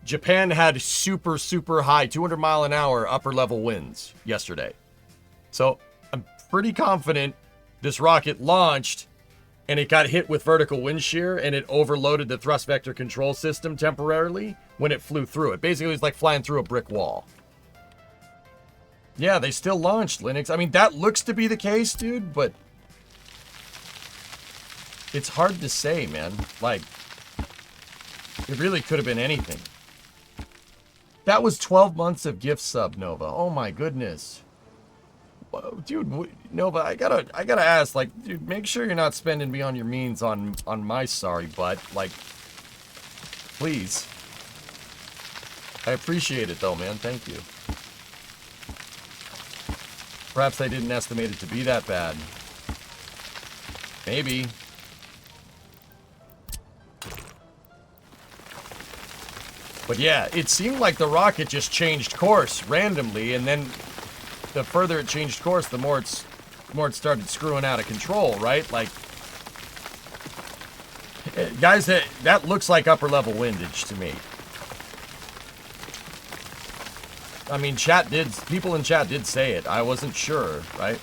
Japan had super, super high 200 mile an hour upper level winds yesterday. So I'm pretty confident this rocket launched and it got hit with vertical wind shear and it overloaded the thrust vector control system temporarily when it flew through it. Basically, it was like flying through a brick wall. Yeah, they still launched, Linux. I mean, that looks to be the case, dude, but it's hard to say, man. Like, it really could have been anything. That was 12 months of gift sub, Nova. Oh my goodness. Whoa, dude, Nova, I gotta ask, like, dude, make sure you're not spending beyond your means on my sorry butt. Like, please. I appreciate it though, man. Thank you. Perhaps I didn't estimate it to be that bad. Maybe. But yeah, it seemed like the rocket just changed course randomly, and then the further it changed course, the more it started screwing out of control, right? Like, guys, that looks like upper level windage to me. I mean, people in chat did say it. I wasn't sure, right?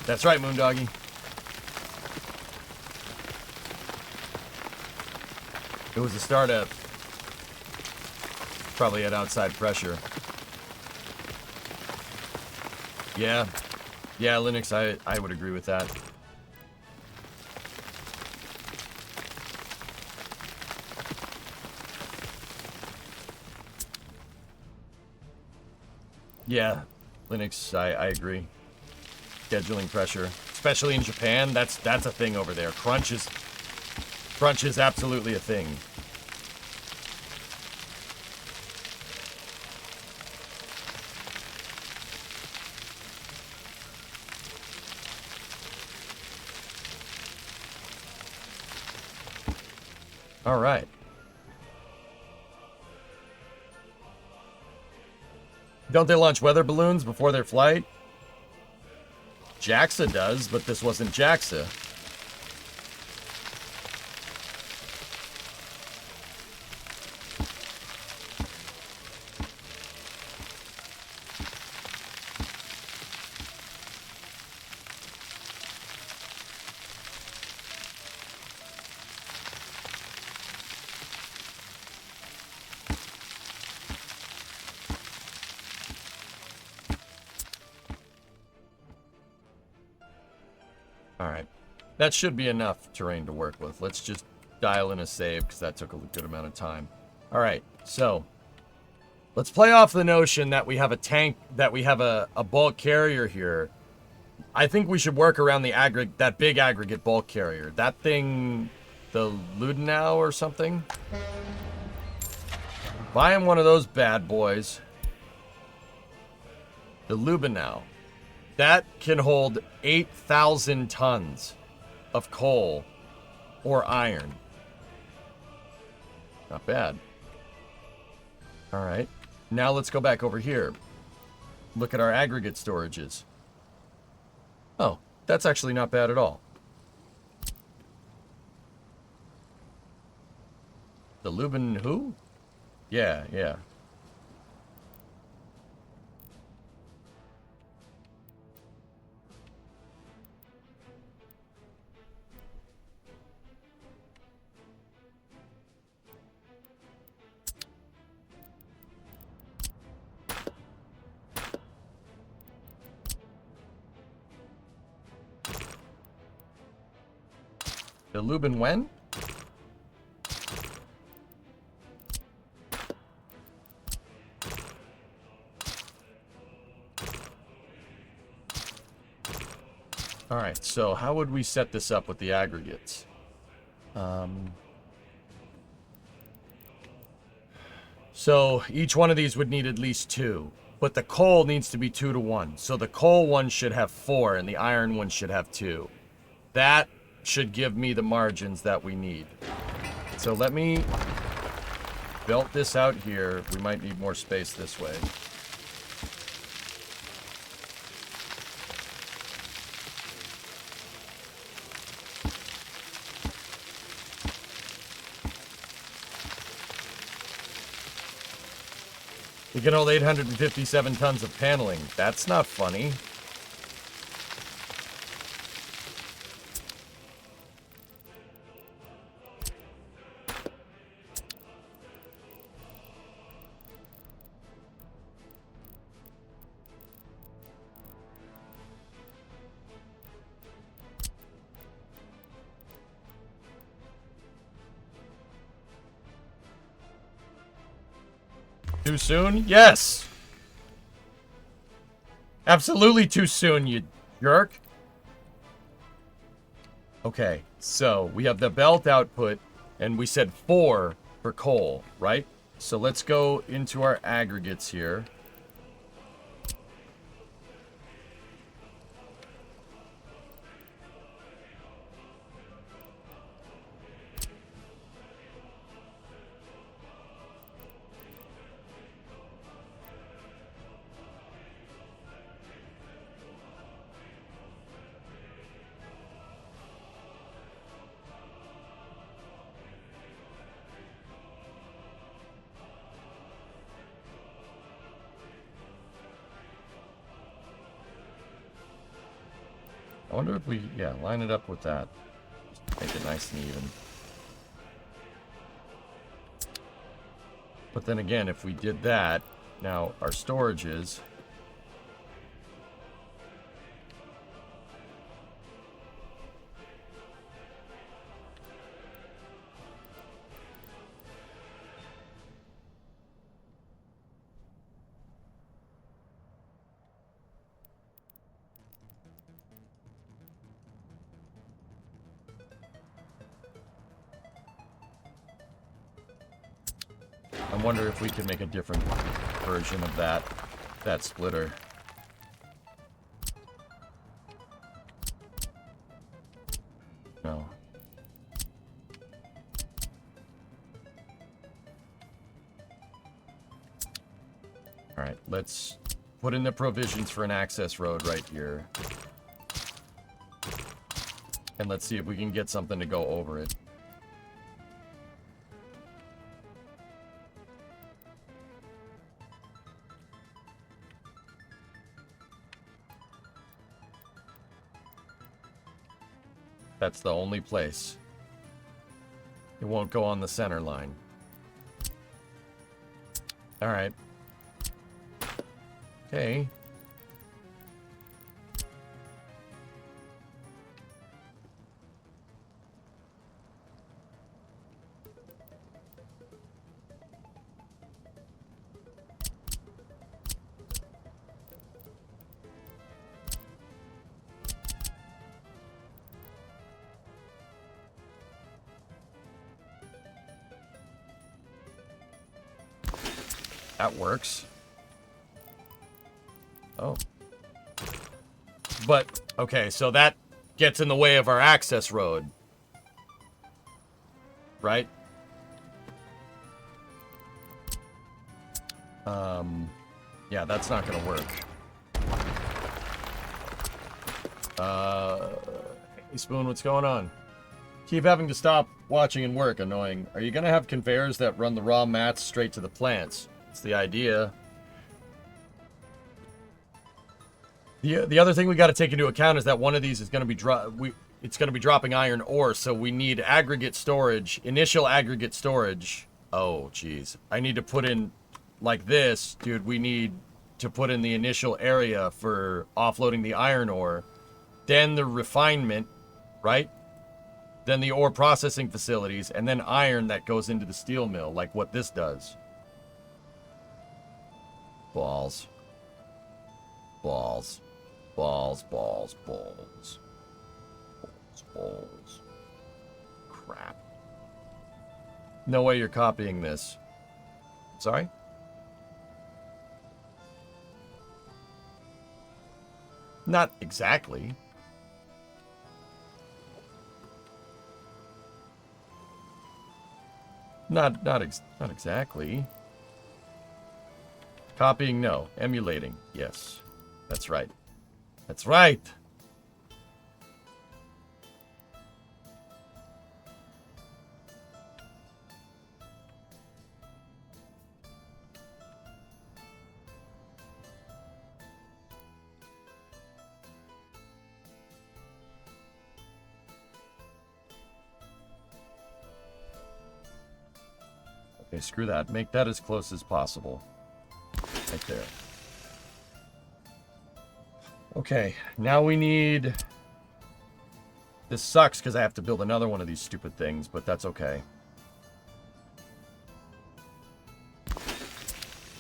That's right, Moondoggy. It was a startup. Probably at outside pressure. Yeah. Yeah, Linux, I would agree with that. Yeah, Linux, I agree. Scheduling pressure, especially in Japan, that's a thing over there. Crunch is absolutely a thing. All right. Don't they launch weather balloons before their flight? JAXA does, but this wasn't JAXA. Alright. That should be enough terrain to work with. Let's just dial in a save, because that took a good amount of time. Alright, so let's play off the notion that we have a tank, that we have a bulk carrier here. I think we should work around that big aggregate bulk carrier. That thing, the Ludicrious or something? Buying one of those bad boys. The Ludicrious. That can hold 8,000 tons of coal or iron. Not bad. All right. Now let's go back over here. Look at our aggregate storages. Oh, that's actually not bad at all. The Lubin who? Yeah, yeah. The Lubin when? All right, so how would we set this up with the aggregates? So each one of these would need at least 2. But the coal needs to be 2 to 1. So the coal one should have 4 and the iron one should have 2. That should give me the margins that we need. So let me belt this out here. We might need more space this way. We can hold 857 tons of paneling. That's not funny. Too soon? Yes! Absolutely too soon, you jerk. Okay, so we have the belt output, and we said 4 for coal, right? So let's go into our aggregates here. I wonder if we, yeah, line it up with that. Just make it nice and even. But then again, if we did that, now our storages. I wonder if we can make a different version of that splitter. No. Alright, let's put in the provisions for an access road right here. And let's see if we can get something to go over it. That's the only place. It won't go on the center line. Alright. Okay. That works. Oh. But, okay, so that gets in the way of our access road. Right? Yeah, that's not gonna work. Hey, Spoon, what's going on? Keep having to stop watching and work, annoying. Are you gonna have conveyors that run the raw mats straight to the plants? It's the idea. The other thing we got to take into account is that one of these is going to be it's going to be dropping iron ore, so we need aggregate storage, initial aggregate storage. Oh, jeez. I need to put in like this, dude. We need to put in the initial area for offloading the iron ore, then the refinement, right? Then the ore processing facilities, and then iron that goes into the steel mill, like what this does. Balls. Balls. Balls, balls, balls. Balls. Crap. No way you're copying this. Sorry? Not exactly. Not exactly. Copying, no. Emulating, yes. That's right. That's right. Okay, screw that. Make that as close as possible. Right there. Okay, now we need... This sucks because I have to build another one of these stupid things, but that's okay.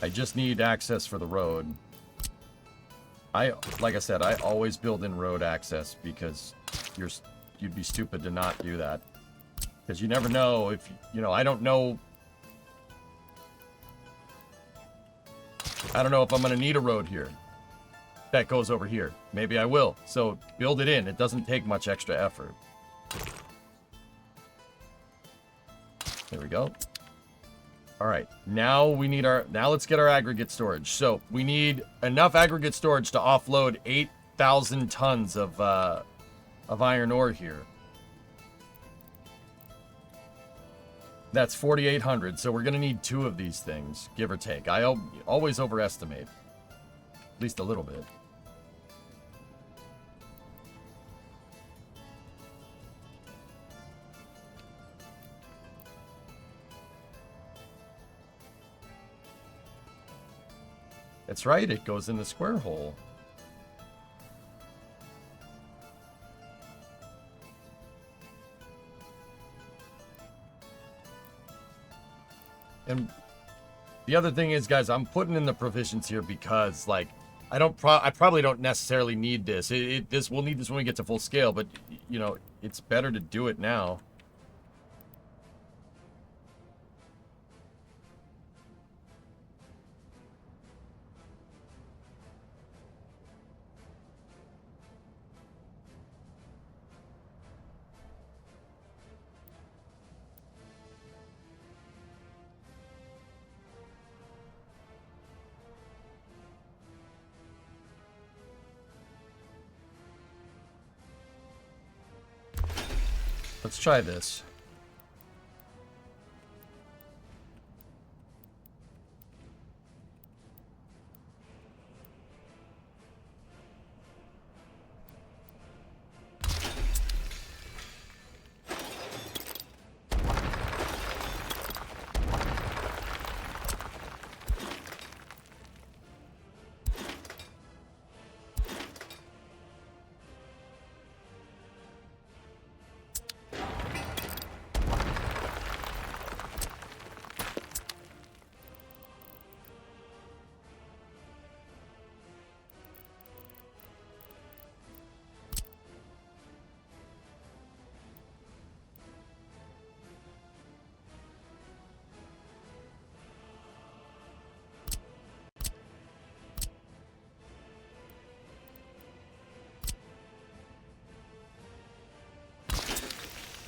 I just need access for the road. Like I said, I always build in road access because you'd be stupid to not do that. Because you never know if, I don't know if I'm going to need a road here that goes over here. Maybe I will. So build it in. It doesn't take much extra effort. There we go. All right. Now we need let's get our aggregate storage. So we need enough aggregate storage to offload 8,000 tons of iron ore here. That's 4,800, so we're going to need 2 of these things, give or take. I always overestimate. At least a little bit. That's right, it goes in the square hole. And the other thing is, guys, I'm putting in the provisions here because, like, I probably don't necessarily need this. We'll need this when we get to full scale, but, it's better to do it now. Let's try this.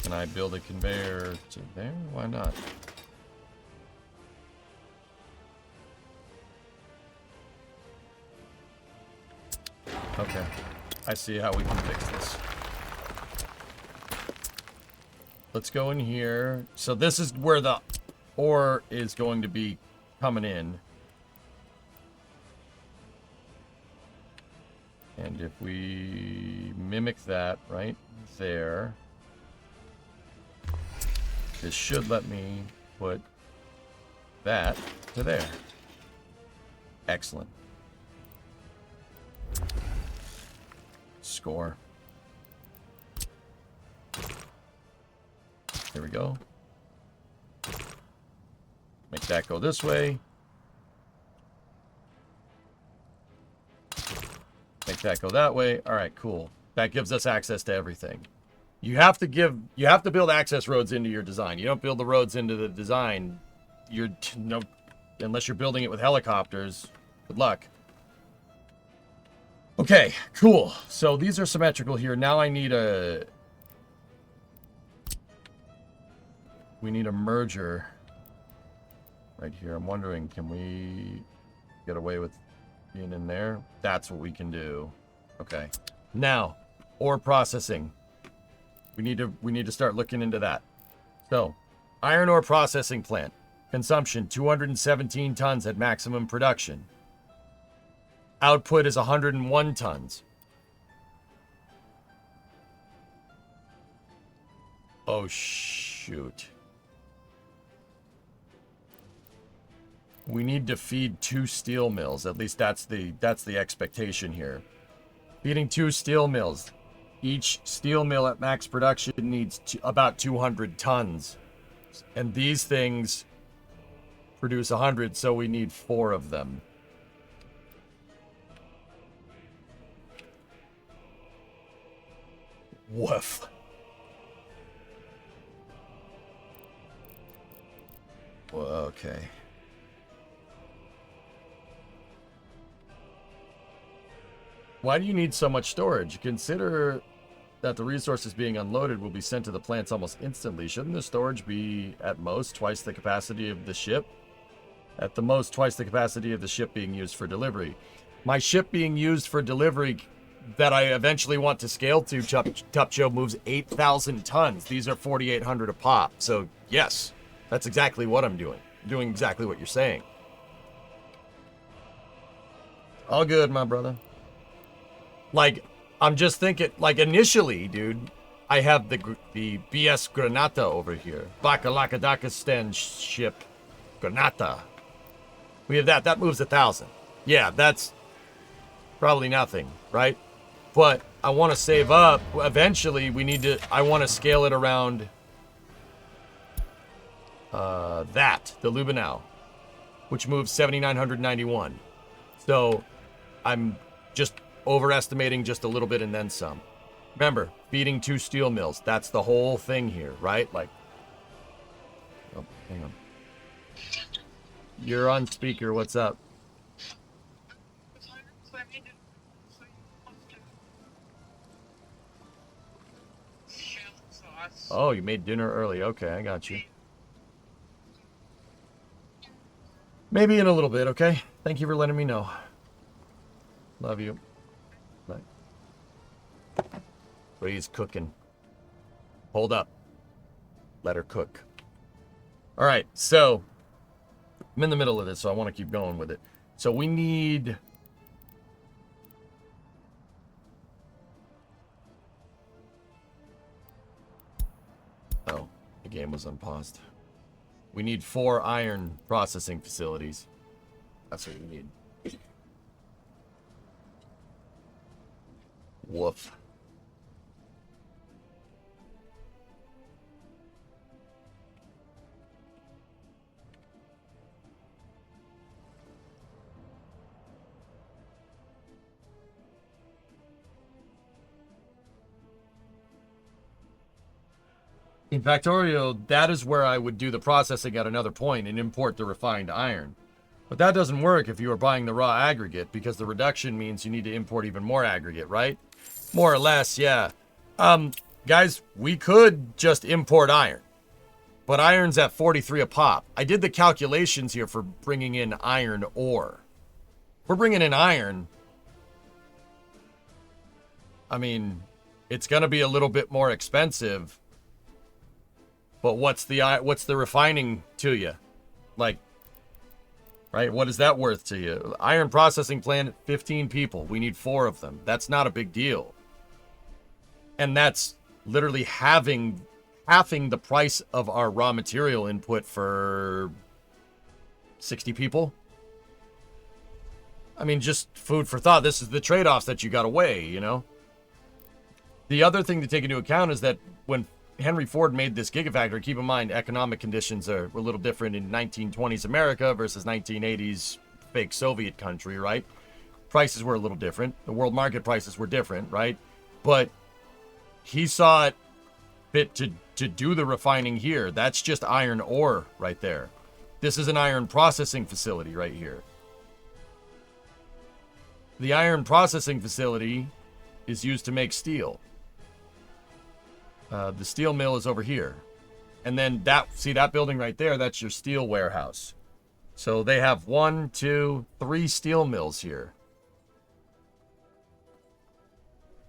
Can I build a conveyor to there? Why not? Okay. I see how we can fix this. Let's go in here. So this is where the ore is going to be coming in. And if we mimic that right there, this should let me put that to there. Excellent. Score. Here we go. Make that go this way. Make that go that way. All right, cool. That gives us access to everything. You have to build access roads into your design. You don't build the roads into the design. Unless you're building it with helicopters. Good luck. Okay, cool. So these are symmetrical here. Now we need a merger right here. I'm wondering, can we get away with being in there? That's what we can do. Okay. Now, ore processing. We need to start looking into that. So, iron ore processing plant. Consumption 217 tons at maximum production. Output is 101 tons. Oh shoot. We need to feed 2 steel mills. At least that's the expectation here. Feeding 2 steel mills. Each steel mill at max production needs about 200 tons. And these things produce 100, so we need 4 of them. Woof. Well, okay. Why do you need so much storage? Consider that the resources being unloaded will be sent to the plants almost instantly. Shouldn't the storage be at most twice the capacity of the ship? At the most, twice the capacity of the ship being used for delivery. My ship being used for delivery that I eventually want to scale to, Tupcho, moves 8,000 tons. These are 4,800 a pop. So, yes, that's exactly what I'm doing. I'm doing exactly what you're saying. All good, my brother. Like, I'm just thinking, like, initially, dude, I have the BS Granata over here. Bakalakadakastan ship Granata. We have that. That moves 1,000. Yeah, that's probably nothing, right? But I want to save up. Eventually, I want to scale it around the Lubinau, which moves 7,991. So I'm just overestimating just a little bit and then some. Remember, feeding 2 steel mills. That's the whole thing here, right? Like, oh, hang on. You're on speaker. What's up? Oh, you made dinner early. Okay, I got you. Maybe in a little bit, okay? Thank you for letting me know. Love you. Bye. But he's cooking. Hold up. Let her cook. All right, so I'm in the middle of this, so I want to keep going with it. So we need... Oh, the game was unpaused. We need 4 iron processing facilities. That's what we need. Woof. In Factorio, that is where I would do the processing at another point and import the refined iron. But that doesn't work if you are buying the raw aggregate, because the reduction means you need to import even more aggregate, right? More or less, yeah. Guys, we could just import iron. But iron's at 43 a pop. I did the calculations here for bringing in iron ore. If we're bringing in iron, I mean, it's going to be a little bit more expensive. But what's the refining to you? Like, right? What is that worth to you? Iron processing plant, 15 people. We need 4 of them. That's not a big deal. And that's literally halving the price of our raw material input for 60 people. I mean, just food for thought. This is the trade-offs that you got to weigh, you know? The other thing to take into account is that when Henry Ford made this gigafactory, keep in mind economic conditions were a little different in 1920s America versus 1980s fake Soviet country, right? Prices were a little different. The world market prices were different, right? But he saw it fit to do the refining here. That's just iron ore right there. This is an iron processing facility right here. The iron processing facility is used to make steel. The steel mill is over here. And then that building right there, that's your steel warehouse. So they have 1, 2, 3 steel mills here.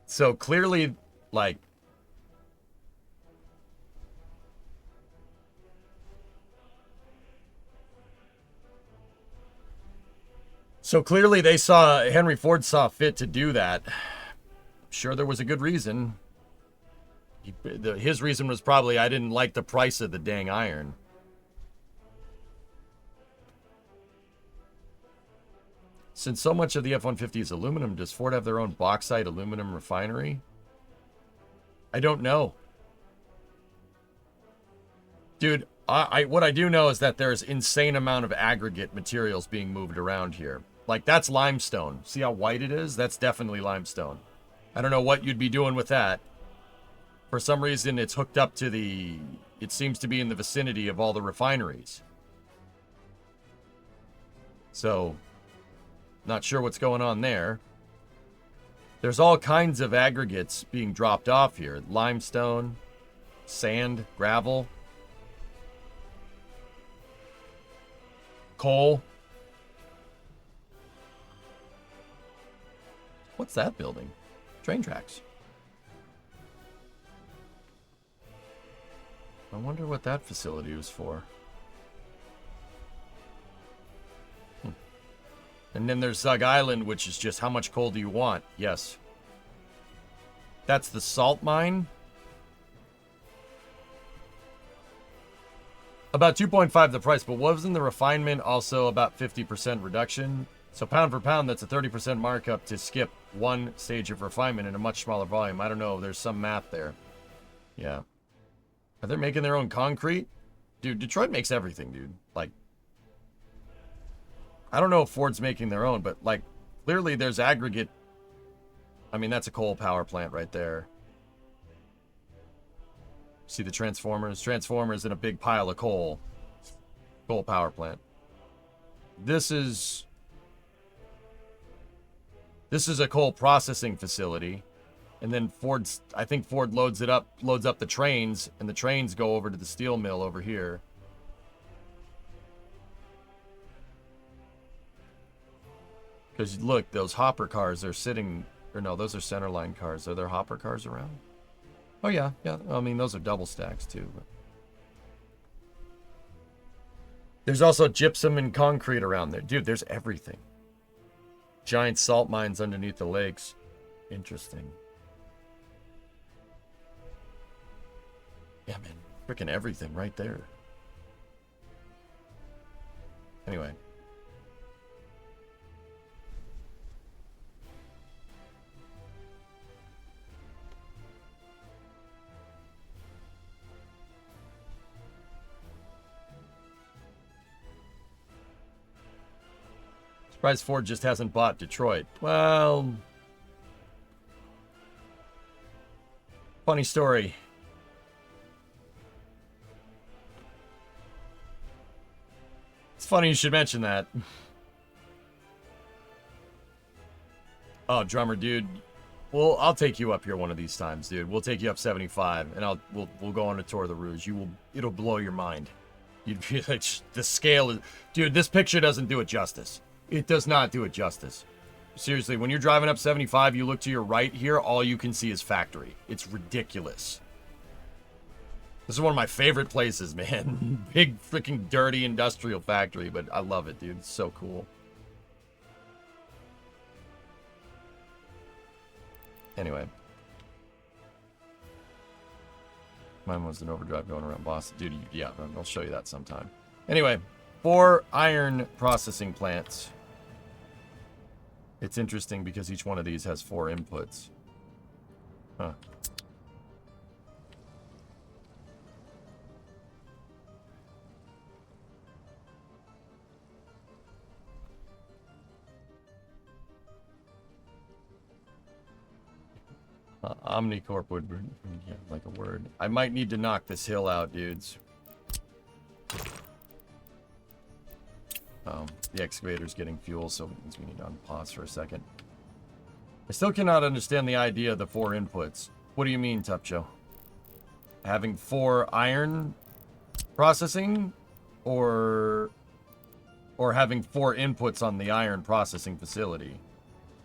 So clearly, like, Henry Ford saw fit to do that. I'm sure there was a good reason. His reason was probably, I didn't like the price of the dang iron. Since so much of the F-150 is aluminum, does Ford have their own bauxite aluminum refinery? I don't know. Dude, what I do know is that there's insane amount of aggregate materials being moved around here. Like, that's limestone. See how white it is? That's definitely limestone. I don't know what you'd be doing with that. For some reason, it's hooked up to it seems to be in the vicinity of all the refineries. So, not sure what's going on there. There's all kinds of aggregates being dropped off here. Limestone, sand, gravel, coal. What's that building? Train tracks. I wonder what that facility was for. And then there's Zug Island, which is just how much coal do you want? Yes. That's the salt mine. About 2.5 the price, but wasn't the refinement also about 50% reduction? So pound for pound, that's a 30% markup to skip one stage of refinement in a much smaller volume. I don't know. There's some math there. Yeah. Are they making their own concrete? Dude, Detroit makes everything, dude. Like, I don't know if Ford's making their own, but, like, clearly there's aggregate. I mean, that's a coal power plant right there. See the transformers? Transformers in a big pile of coal. Coal power plant. This is a coal processing facility. And then I think Ford loads up the trains, and the trains go over to the steel mill over here. Because look, those hopper cars are sitting, or no, those are centerline cars. Are there hopper cars around? Oh yeah. I mean, those are double stacks too. But there's also gypsum and concrete around there. Dude, there's everything. Giant salt mines underneath the lakes. Interesting. Yeah, man. Freaking everything right there. Anyway. Surprised Ford just hasn't bought Detroit. Well, funny story. It's funny you should mention that. Oh, drummer, dude. Well, I'll take you up here one of these times, dude. We'll take you up 75, and we'll go on a tour of the Rouge. It'll blow your mind. You'd be like, the scale is, dude. This picture doesn't do it justice. It does not do it justice. Seriously, when you're driving up 75, you look to your right here, all you can see is factory. It's ridiculous. This is one of my favorite places, man. Big, freaking dirty industrial factory, but I love it, dude. It's so cool. Anyway. Mine was an overdrive going around Boston. Dude, yeah, I'll show you that sometime. Anyway, 4 iron processing plants. It's interesting because each one of these has 4 inputs. Huh. Omnicorp would, yeah, like a word. I might need to knock this hill out, dudes. The excavator's getting fuel, so it means we need to unpause for a second. I still cannot understand the idea of the 4 inputs. What do you mean, Tupcho? Having 4 iron processing, or having 4 inputs on the iron processing facility?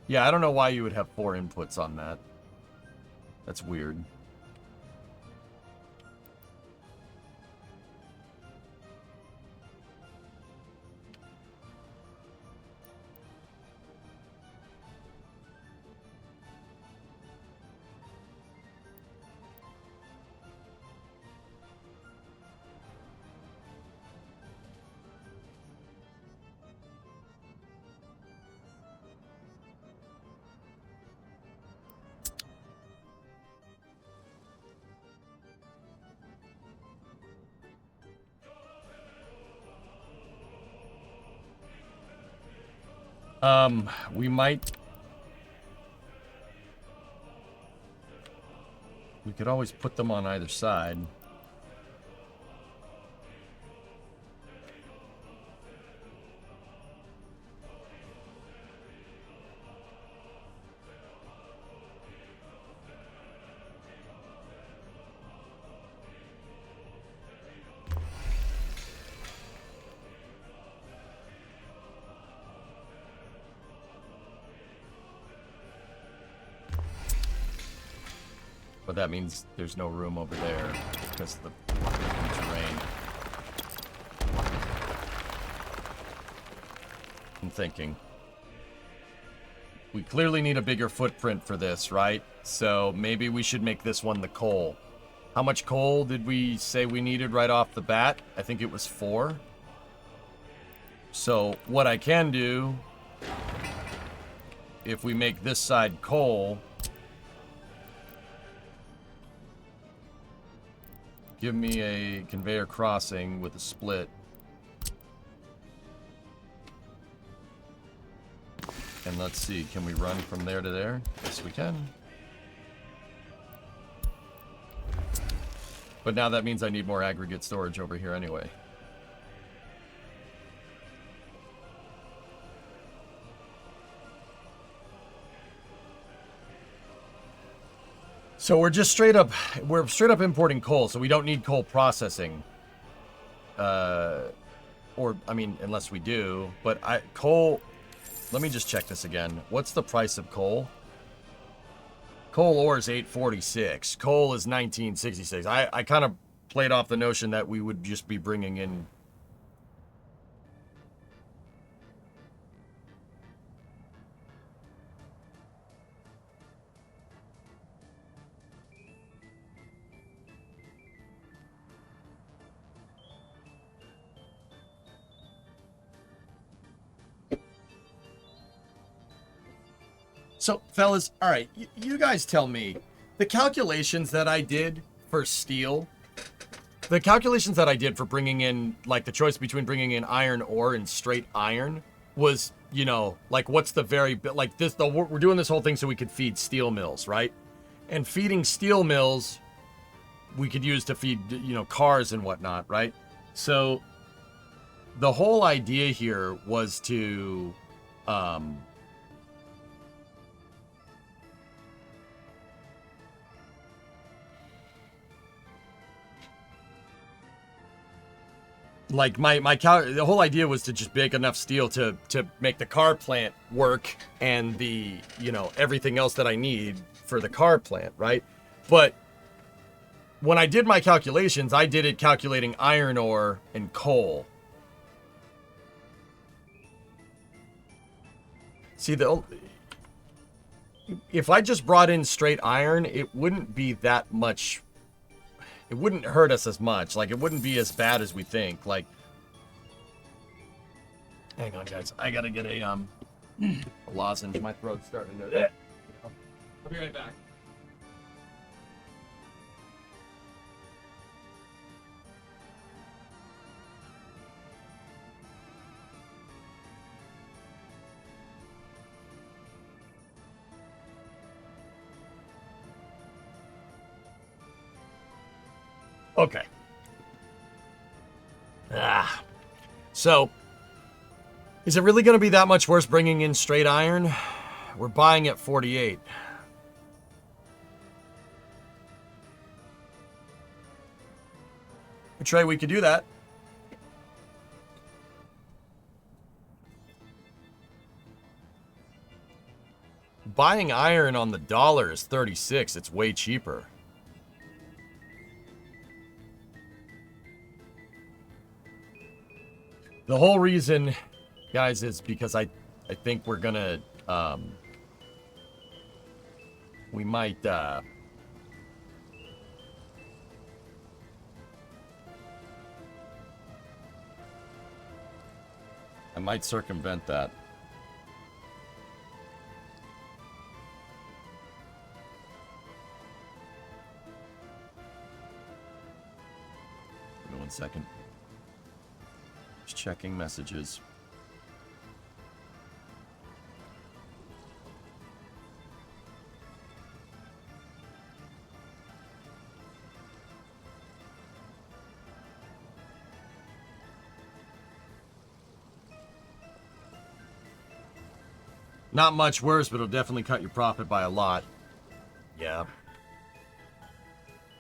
Yeah, I don't know why you would have 4 inputs on that. That's weird. We might... We could always put them on either side. But that means there's no room over there because of the terrain. I'm thinking. We clearly need a bigger footprint for this, right? So maybe we should make this one the coal. How much coal did we say we needed right off the bat? I think it was 4. So what I can do, if we make this side coal... Give me a conveyor crossing with a split. And let's see, can we run from there to there? Yes, we can. But now that means I need more aggregate storage over here anyway. So we're straight up importing coal, so we don't need coal processing. Or, I mean, unless we do. But coal, let me just check this again. What's the price of coal? Coal ore is $8.46. Coal is $19.66. I kind of played off the notion that we would just be bringing in... So, fellas, all right, you guys tell me. The calculations that I did for steel, the calculations that I did for bringing in, like, the choice between bringing in iron ore and straight iron was, you know, like, what's the very, like, this, we're doing this whole thing so we could feed steel mills, right? And feeding steel mills, we could use to feed, you know, cars and whatnot, right? So, the whole idea here was to, like the whole idea was to just make enough steel to make the car plant work and the, you know, everything else that I need for the car plant, right? But when I did my calculations, I did it calculating iron ore and coal. See, if I just brought in straight iron, it wouldn't be that much. It wouldn't hurt us as much. Like, it wouldn't be as bad as we think. Like, hang on, guys. I gotta get a lozenge. My throat's starting to... I'll be right back. Okay. So, is it really going to be that much worse bringing in straight iron? We're buying at 48. Trey, we could do that. Buying iron on the dollar is 36. It's way cheaper. The whole reason, guys, is because I think we're gonna, we might, I might circumvent that. Give me 1 second. Just checking messages. Not much worse, but it'll definitely cut your profit by a lot. Yeah.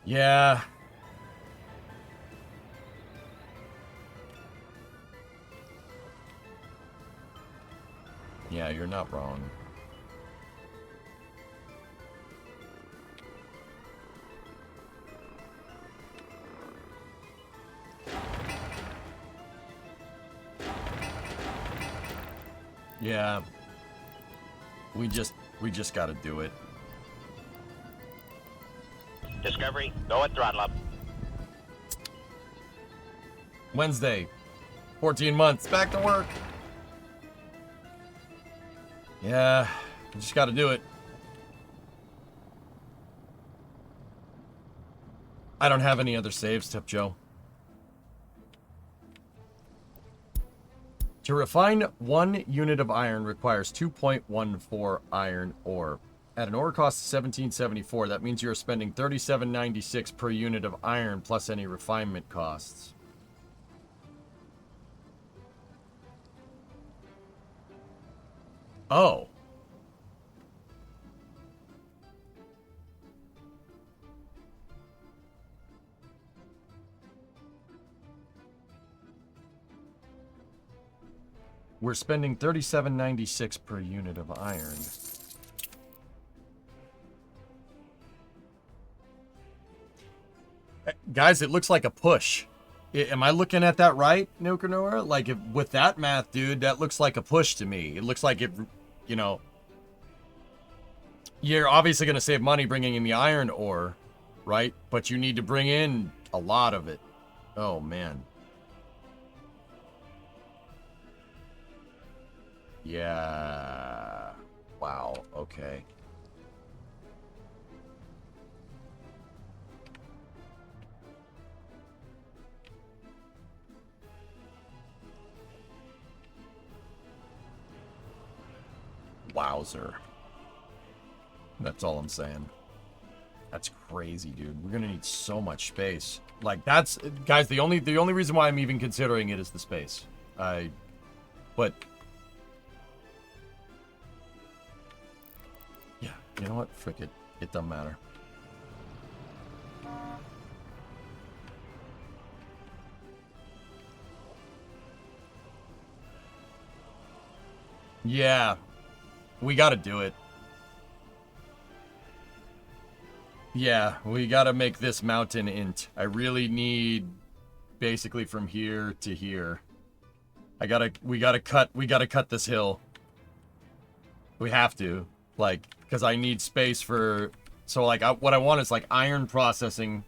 Yeah. Yeah, you're not wrong. Yeah. We just gotta do it. Discovery, go at throttle up. Wednesday. 14 months. Back to work. Yeah. We just gotta do it. I don't have any other saves, Tip Joe. To refine 1 unit of iron requires 2.14 iron ore. At an ore cost of $17.74, that means you're spending $37.96 per unit of iron plus any refinement costs. Oh. We're spending $37.96 per unit of iron. Guys, it looks like a push. Am I looking at that right, Nukanora? Like, if, with that math, dude, that looks like a push to me. It looks like it, you know... You're obviously going to save money bringing in the iron ore, right? But you need to bring in a lot of it. Oh, man. Yeah. Wow. Okay. Wowzer. That's all I'm saying. That's crazy, dude. We're gonna need so much space. Like, that's, guys, the only reason why I'm even considering it is the space. But yeah, you know what? Frick it. It doesn't matter. Yeah. We gotta do it. Yeah, we gotta make this mountain int. I really need basically from here to here. We gotta cut this hill. We have to. Like, because I need space for, so like, what I want is like iron processing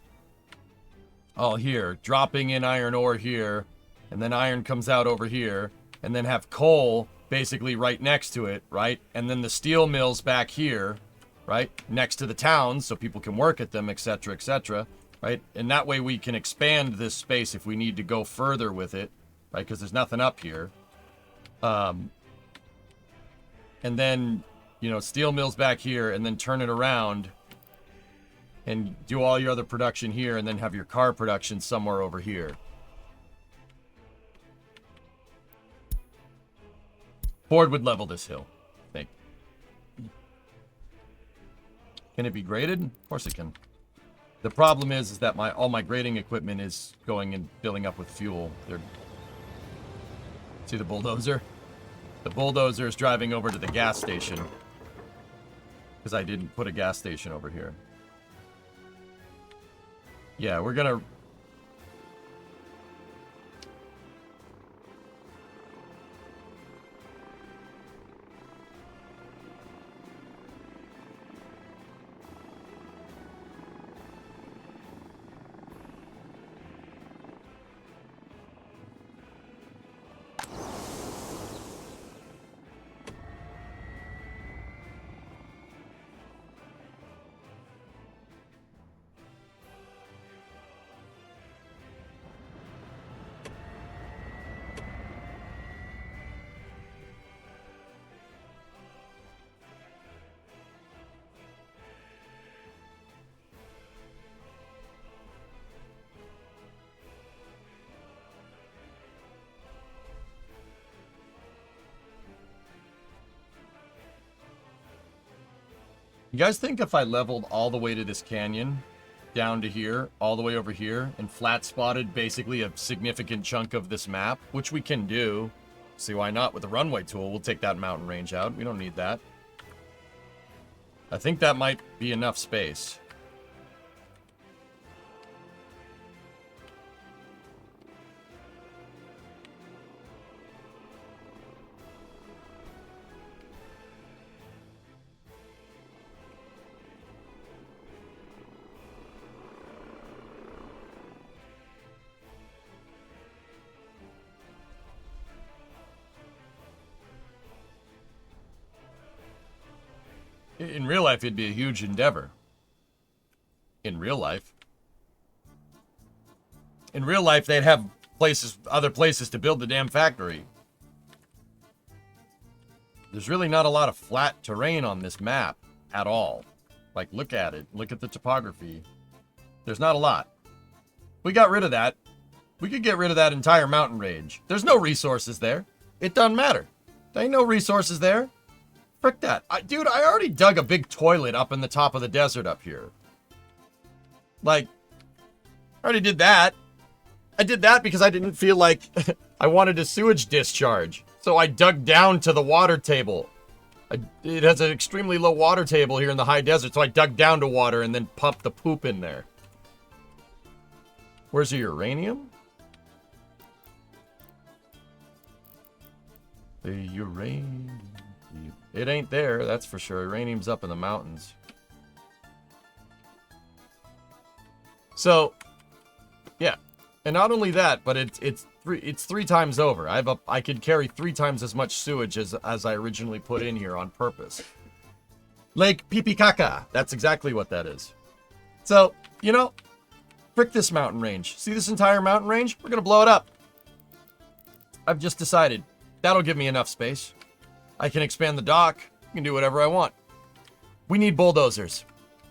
all here, dropping in iron ore here, and then iron comes out over here, and then have coal basically right next to it, right? And then the steel mills back here, right? Next to the towns, so people can work at them, etc., right? And that way we can expand this space if we need to go further with it, right? Because there's nothing up here. And then, you know, steel mills back here, and then turn it around and do all your other production here, and then have your car production somewhere over here. Ford would level this hill, I think. Can it be graded? Of course it can. The problem is that all my grading equipment is going and filling up with fuel. See the bulldozer? The bulldozer is driving over to the gas station because I didn't put a gas station over here. Yeah, we're gonna... You guys think if I leveled all the way to this canyon, down to here, all the way over here, and flat spotted basically a significant chunk of this map, which we can do, see why not with the runway tool, we'll take that mountain range out, we don't need that. I think that might be enough space. In real life, it'd be a huge endeavor. In real life. In real life, they'd have other places to build the damn factory. There's really not a lot of flat terrain on this map at all. Like, look at it. Look at the topography. There's not a lot. We got rid of that. We could get rid of that entire mountain range. There's no resources there. It doesn't matter. There ain't no resources there. Frick that. Dude, I already dug a big toilet up in the top of the desert up here. Like, I already did that. I did that because I didn't feel like I wanted a sewage discharge. So I dug down to the water table. It has an extremely low water table here in the high desert, so I dug down to water and then pumped the poop in there. Where's the uranium? The uranium... It ain't there, that's for sure. Uranium's up in the mountains. So, yeah. And not only that, but it's three times over. I could carry 3 times as much sewage as I originally put in here on purpose. Lake Pipikaka. That's exactly what that is. So, you know, frick this mountain range. See this entire mountain range? We're gonna blow it up. I've just decided. That'll give me enough space. I can expand the dock. I can do whatever I want. We need bulldozers.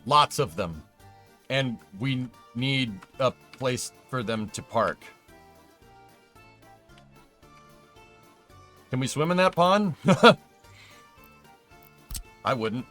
Lots of them. And we need a place for them to park. Can we swim in that pond? I wouldn't.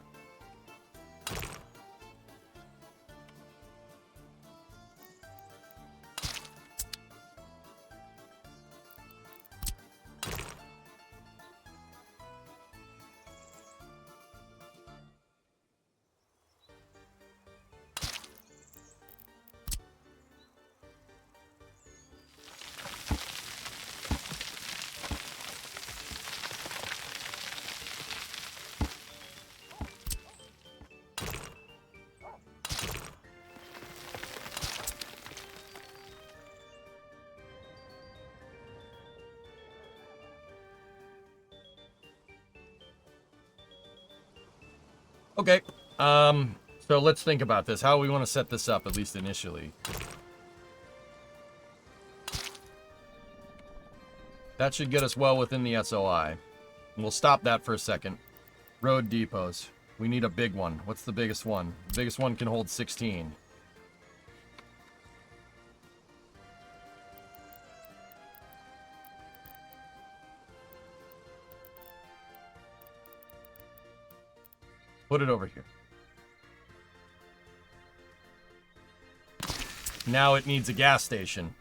Okay, so let's think about this. How we want to set this up, at least initially. That should get us well within the SOI. And we'll stop that for a second. Road depots. We need a big one. What's the biggest one? The biggest one can hold 16. Put it over here. Now it needs a gas station.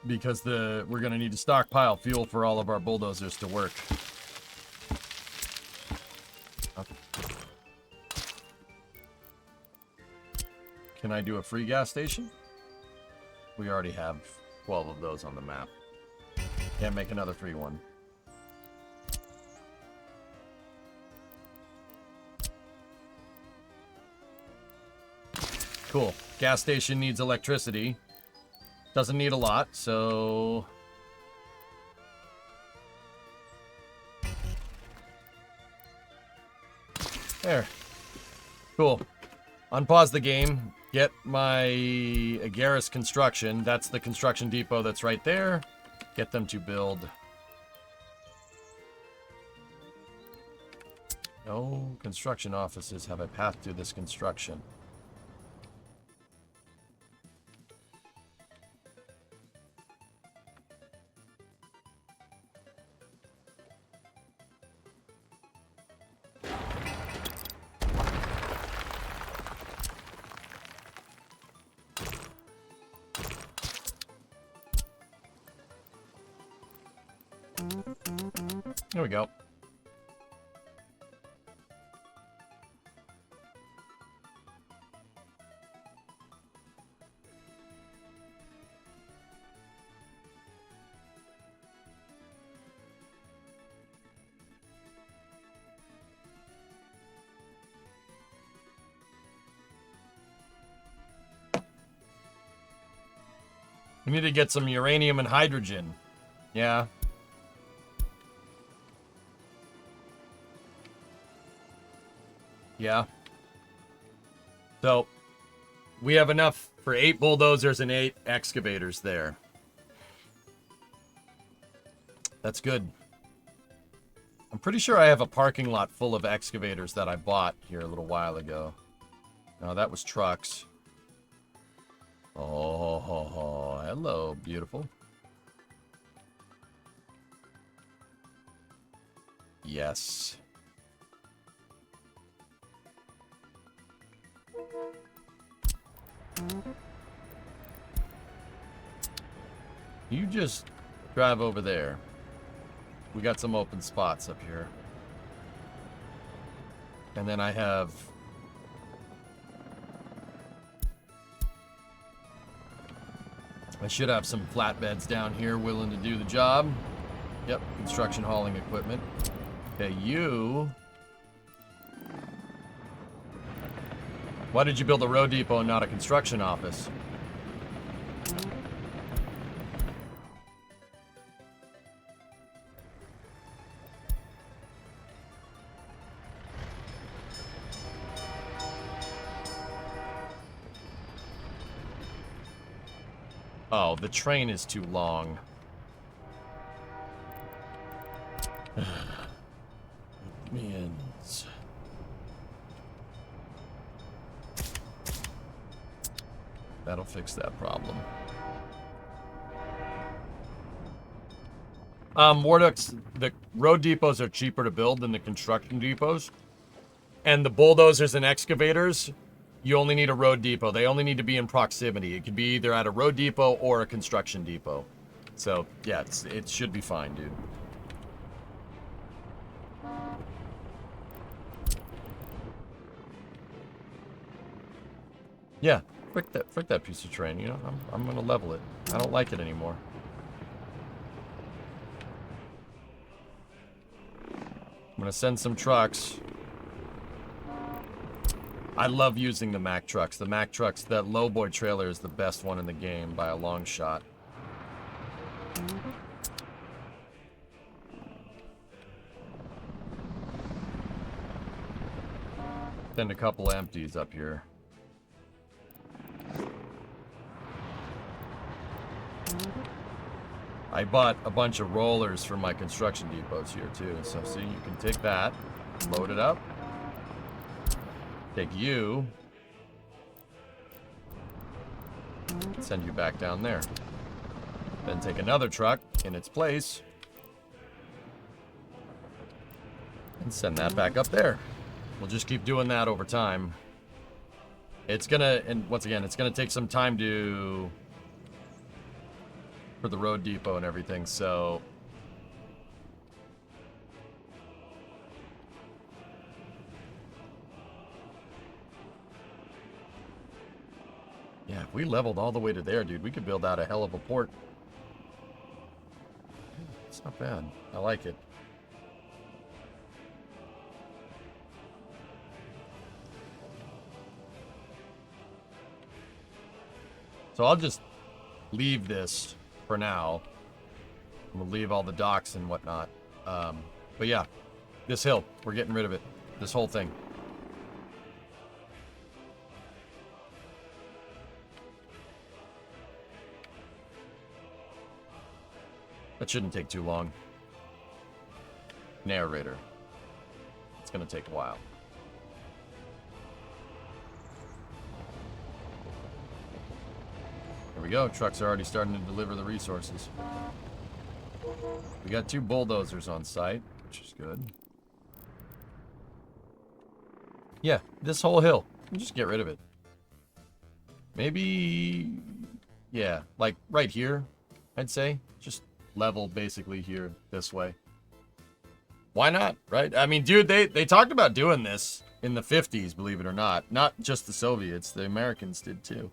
Because we're gonna need to stockpile fuel for all of our bulldozers to work. Okay. Can I do a free gas station? We already have 12 of those on the map. Can't make another free one. Cool. Gas station needs electricity. Doesn't need a lot, so... There. Cool. Unpause the game. Get my Agaris construction. That's the construction depot that's right there. Get them to build. No construction offices have a path to this construction. There we go. We need to get some uranium and hydrogen. Yeah. Yeah. So, we have enough for 8 bulldozers and 8 excavators there. That's good. I'm pretty sure I have a parking lot full of excavators that I bought here a little while ago. No, that was trucks. Oh, hello, beautiful. Yes. You just drive over there. We got some open spots up here. And then I have... I should have some flatbeds down here willing to do the job. Yep, construction hauling equipment. Okay, you... Why did you build a road depot and not a construction office? Oh, the train is too long. Minions. That'll fix that problem. Warducks, the road depots are cheaper to build than the construction depots. And the bulldozers and excavators, you only need a road depot. They only need to be in proximity. It could be either at a road depot or a construction depot. So, yeah, it should be fine, dude. Yeah, frick that piece of train, you know? I'm gonna level it. I don't like it anymore. I'm gonna send some trucks. I love using the Mack trucks. The Mack trucks, that lowboy trailer is the best one in the game by a long shot. Send a couple empties up here. I bought a bunch of rollers for my construction depots here too. So see, you can take that, load it up. Take you. Send you back down there. Then take another truck in its place. And send that back up there. We'll just keep doing that over time. It's gonna, and once again, it's gonna take some time for the road depot and everything, so. Yeah, if we leveled all the way to there, dude, we could build out a hell of a port. It's not bad. I like it. So I'll just leave this for now. We'll leave all the docks and whatnot. But yeah, this hill, we're getting rid of it. This whole thing. That shouldn't take too long. Narrator. It's gonna take a while. There we go. Trucks are already starting to deliver the resources. We got 2 bulldozers on site, which is good. Yeah, this whole hill. We'll just get rid of it. Maybe... yeah, like right here, I'd say. Just level basically here, this way. Why not, right? I mean, dude, they talked about doing this in the 50s, believe it or not. Not just the Soviets, the Americans did too.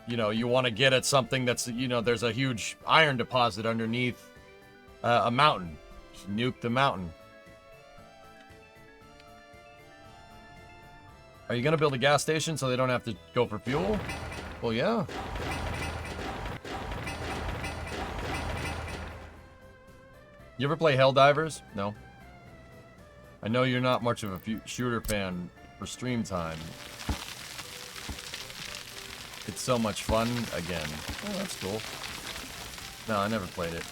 You know, you want to get at something that's, you know, there's a huge iron deposit underneath a mountain. Just nuke the mountain. Are you going to build a gas station so they don't have to go for fuel? Well, yeah. You ever play Helldivers? No. I know you're not much of a shooter fan for stream time. It's so much fun again. Oh, that's cool. No, I never played it.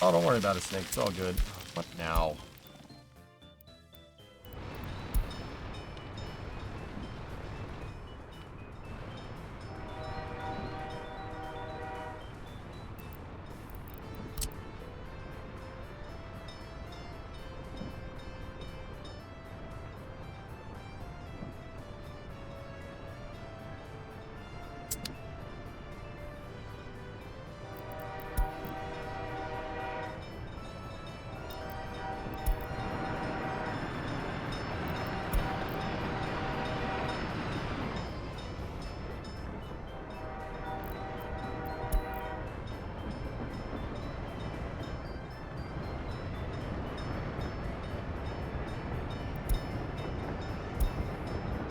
Oh, don't worry about it, Snake. It's all good. What now?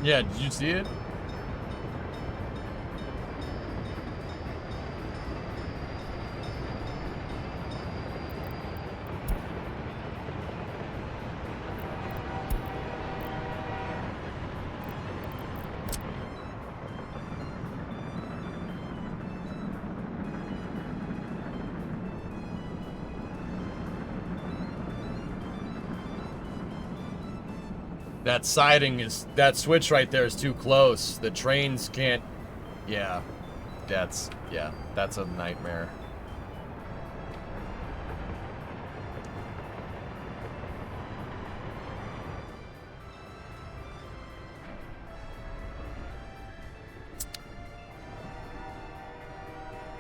Yeah, did you see it? That siding is, that switch right there is too close. The trains can't, yeah, that's a nightmare.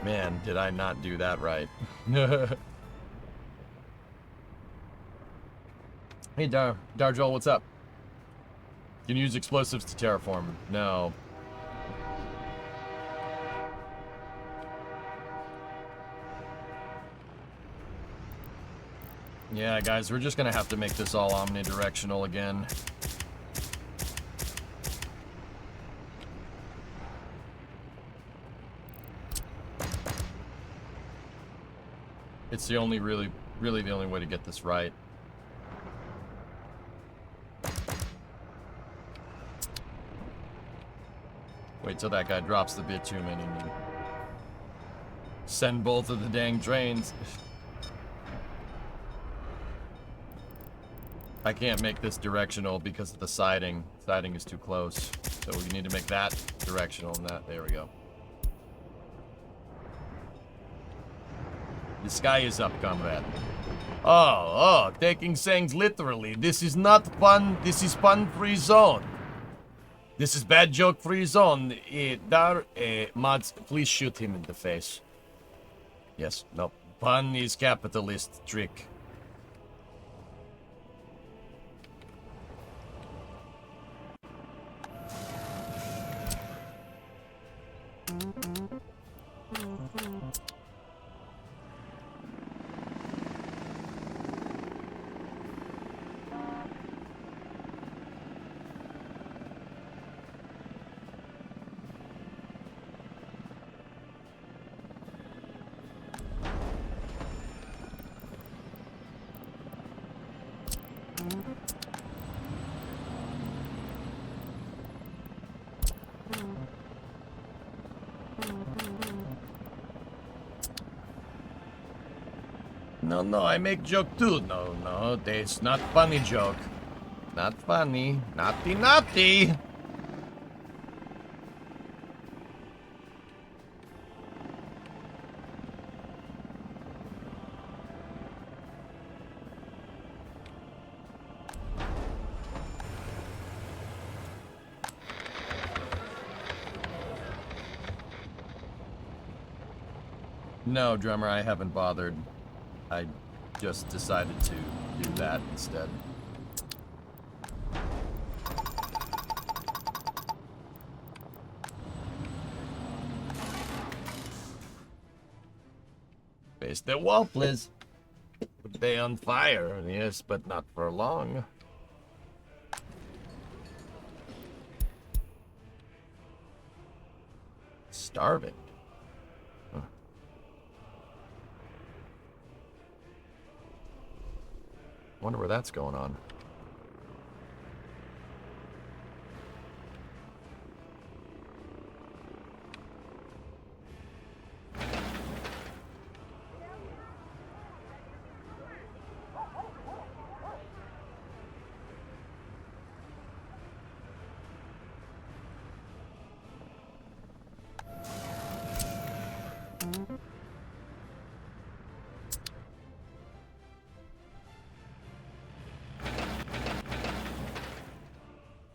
Man, did I not do that right. Hey, Darjol, what's up? You can use explosives to terraform. No. Yeah, guys, we're just gonna have to make this all omnidirectional again. It's the only really the only way to get this right. Wait till that guy drops the bitumen and you send both of the dang drains. I can't make this directional because of the siding. Siding is too close. So we need to make that directional and that. There we go. The sky is up, comrade. Taking things literally. This is not fun. This is fun-free zone. This is bad joke-free zone. Mods, please shoot him in the face. Yes, no. Fun is capitalist trick. No, I make joke too. No, it's not funny joke. Not funny. Naughty. No, drummer, I haven't bothered. I just decided to do that instead. Face the wall, please. They on fire, yes, but not for long. Starving. Wonder where that's going on.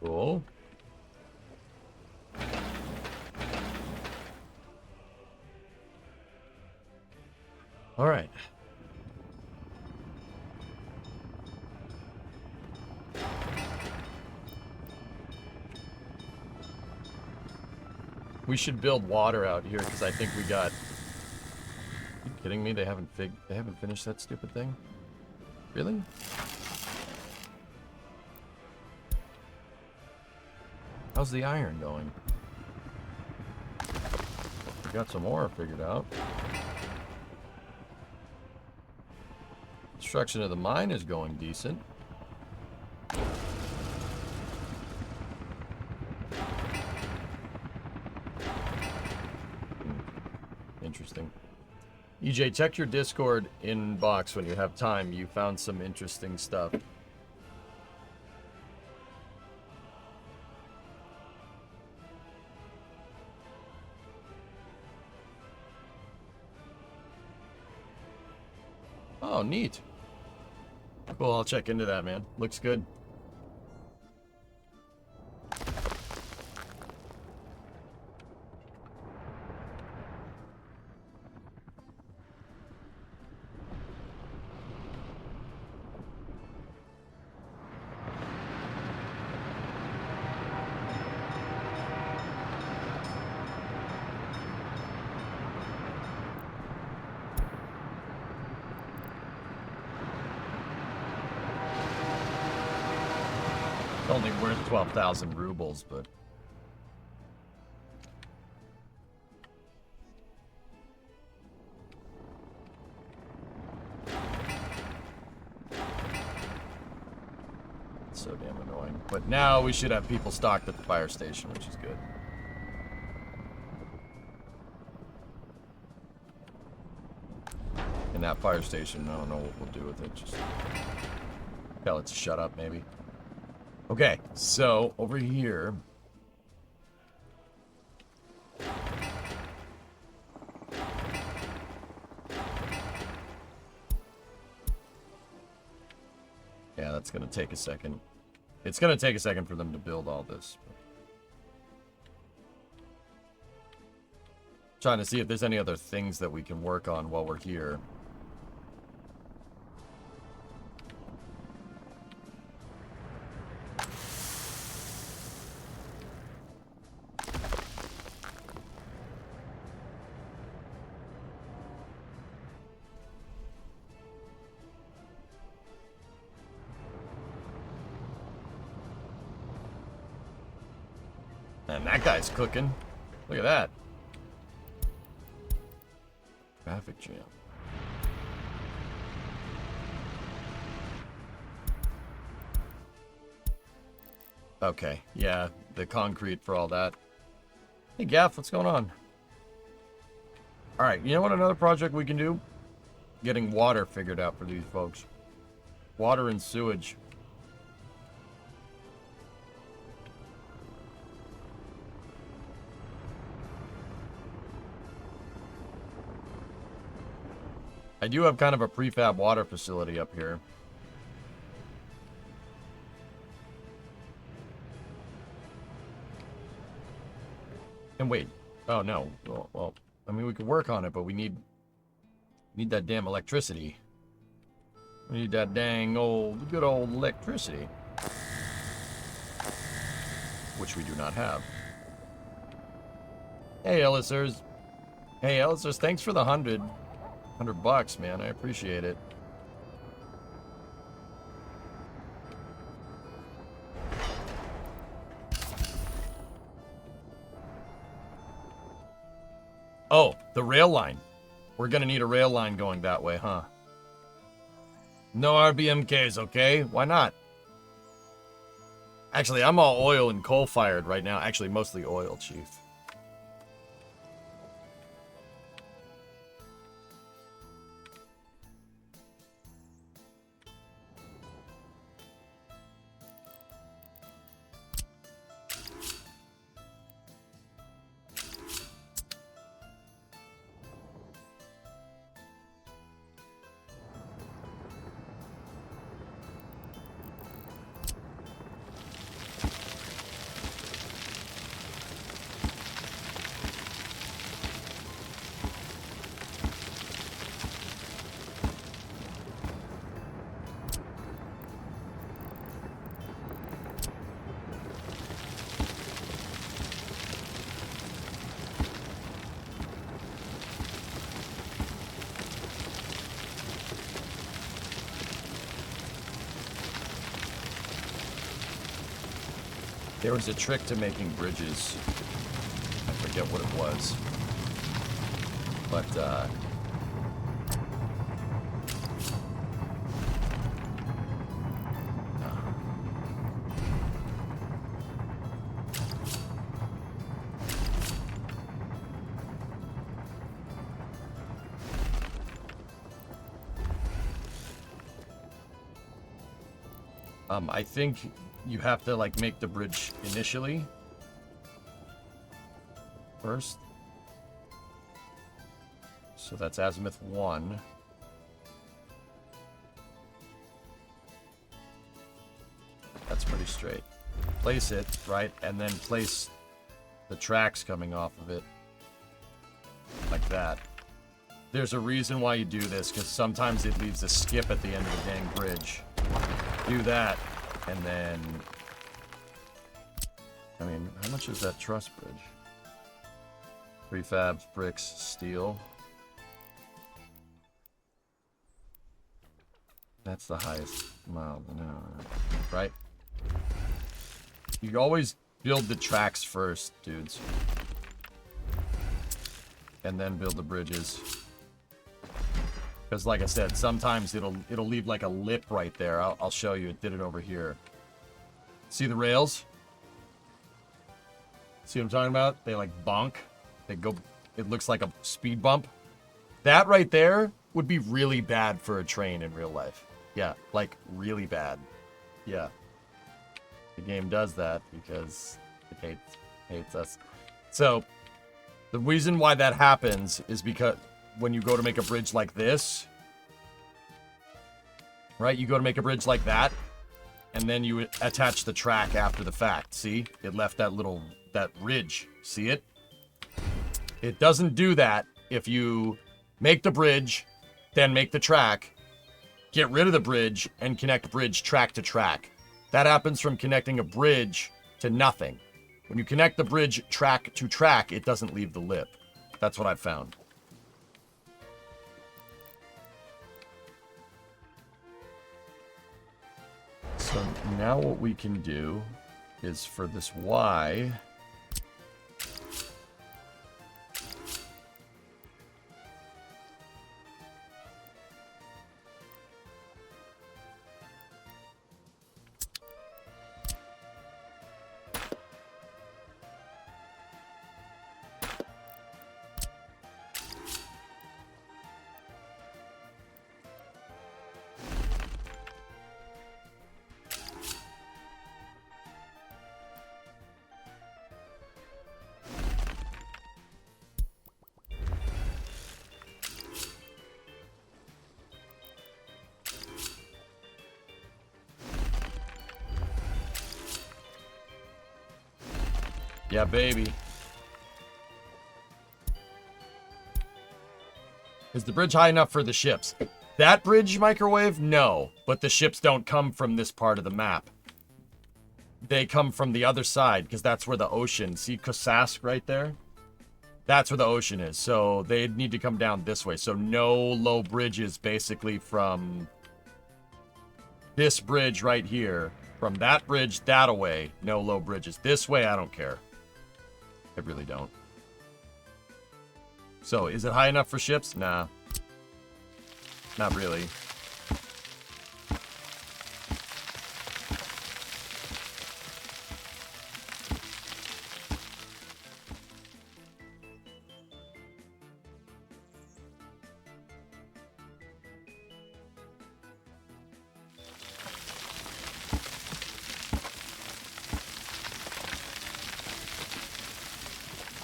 Cool. All right. We should build water out here because I think we got. Are you kidding me? They haven't finished that stupid thing. Really? How's the iron going? We got some ore figured out. Construction of the mine is going decent. Interesting. EJ, check your Discord inbox when you have time. You found some interesting stuff. Oh, neat. Cool, I'll check into that, man. Looks good. Only worth 12,000 rubles, but it's so damn annoying. But now we should have people stocked at the fire station, which is good. in that fire station. I don't know what we'll do with it. Just tell it to shut up, maybe. Okay, so over here. Yeah, that's going to take a second. It's going to take a second for them to build all this. Trying to see if there's any other things that we can work on while we're here. And that guy's cooking. Look at that. Traffic jam. Okay, yeah, the concrete for all that. Hey, Gaff, what's going on? Alright, you know what another project we can do? Getting water figured out for these folks. Water and sewage. I do have kind of a prefab water facility up here. And wait. Oh, no. Well, I mean, we could work on it, but we need that damn electricity. We need that dang old, good old electricity. Which we do not have. Hey, Ellisers. Hey, Ellisers, thanks for the $100, man. I appreciate it. Oh, the rail line. We're gonna need a rail line going that way, huh? No RBMKs, okay? Why not? Actually, I'm all oil and coal-fired right now. Actually, mostly oil, Chief. There was a trick to making bridges. I forget what it was. But, I think you have to, like, make the bridge initially. First. So that's azimuth 1. That's pretty straight. Place it, right? And then place the tracks coming off of it. Like that. There's a reason why you do this, because sometimes it leaves a skip at the end of the dang bridge. Do that. And then, I mean, how much is that truss bridge? Prefabs, bricks, steel. That's the highest mile an hour, right? You always build the tracks first, dudes. And then build the bridges. Because, like I said, sometimes it'll leave like a lip right there. I'll show you. It did it over here. See the rails? See what I'm talking about? They like bonk. They go. It looks like a speed bump. That right there would be really bad for a train in real life. Yeah, like really bad. Yeah. The game does that because it hates us. So the reason why that happens is because when you go to make a bridge like this, right? You go to make a bridge like that, and then you attach the track after the fact. See? It left that ridge. See it? It doesn't do that if you make the bridge, then make the track, get rid of the bridge, and connect bridge track to track. That happens from connecting a bridge to nothing. When you connect the bridge track to track, it doesn't leave the lip. That's what I've found. So now what we can do is for this Y, yeah, baby. Is the bridge high enough for the ships? That bridge, Microwave? No. But the ships don't come from this part of the map. They come from the other side, because that's where the ocean... See Kosask right there? That's where the ocean is. So they need to come down this way. So no low bridges, basically, from this bridge right here. From that bridge that away, no low bridges. This way, I don't care. I really don't. So, is it high enough for ships? Nah. Not really.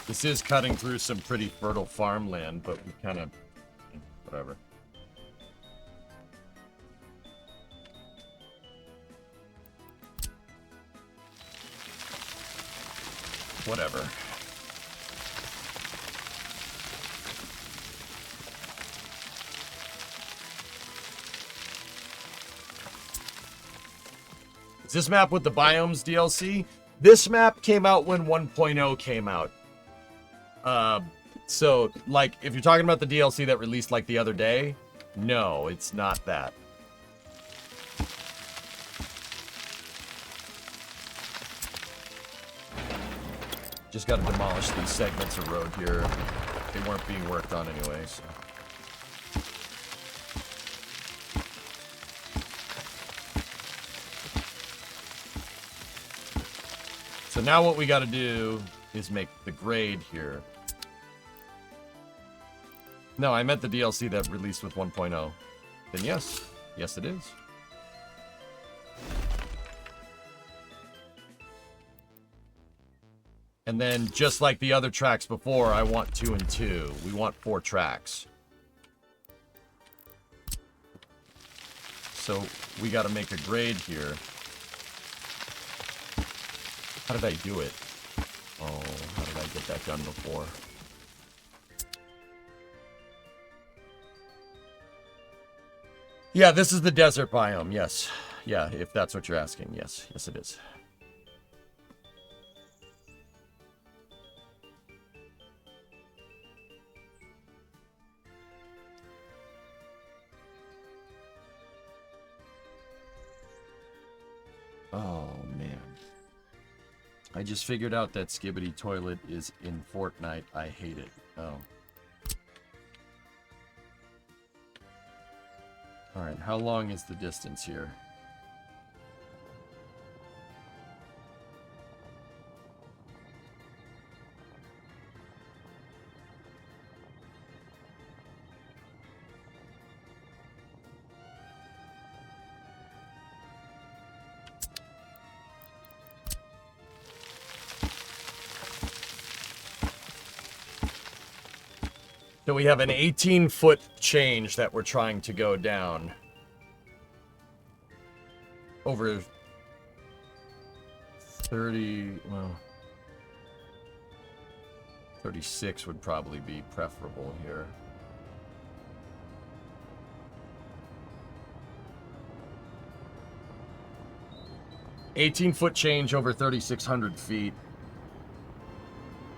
This is cutting through some pretty fertile farmland, but we kind of... whatever. Whatever. Is this map with the biomes DLC? This map came out when 1.0 came out. So, like, if you're talking about the DLC that released, like, the other day, no, it's not that. Just gotta demolish these segments of road here. They weren't being worked on anyway, so. So now what we gotta do is make the grade here. No, I meant the DLC that released with 1.0. Then yes. Yes, it is. And then, just like the other tracks before, I want 2 and 2. We want 4 tracks. So, we gotta make a grade here. How did I do it? Oh, how did I get that done before? Yeah, this is the desert biome, yes. Yeah, if that's what you're asking, yes. Yes, it is. Oh, man. I just figured out that Skibbity Toilet is in Fortnite. I hate it. Oh. Alright, how long is the distance here? So we have an 18-foot change that we're trying to go down. Over 30, well, 36 would probably be preferable here. $18-foot change over 3,600 feet.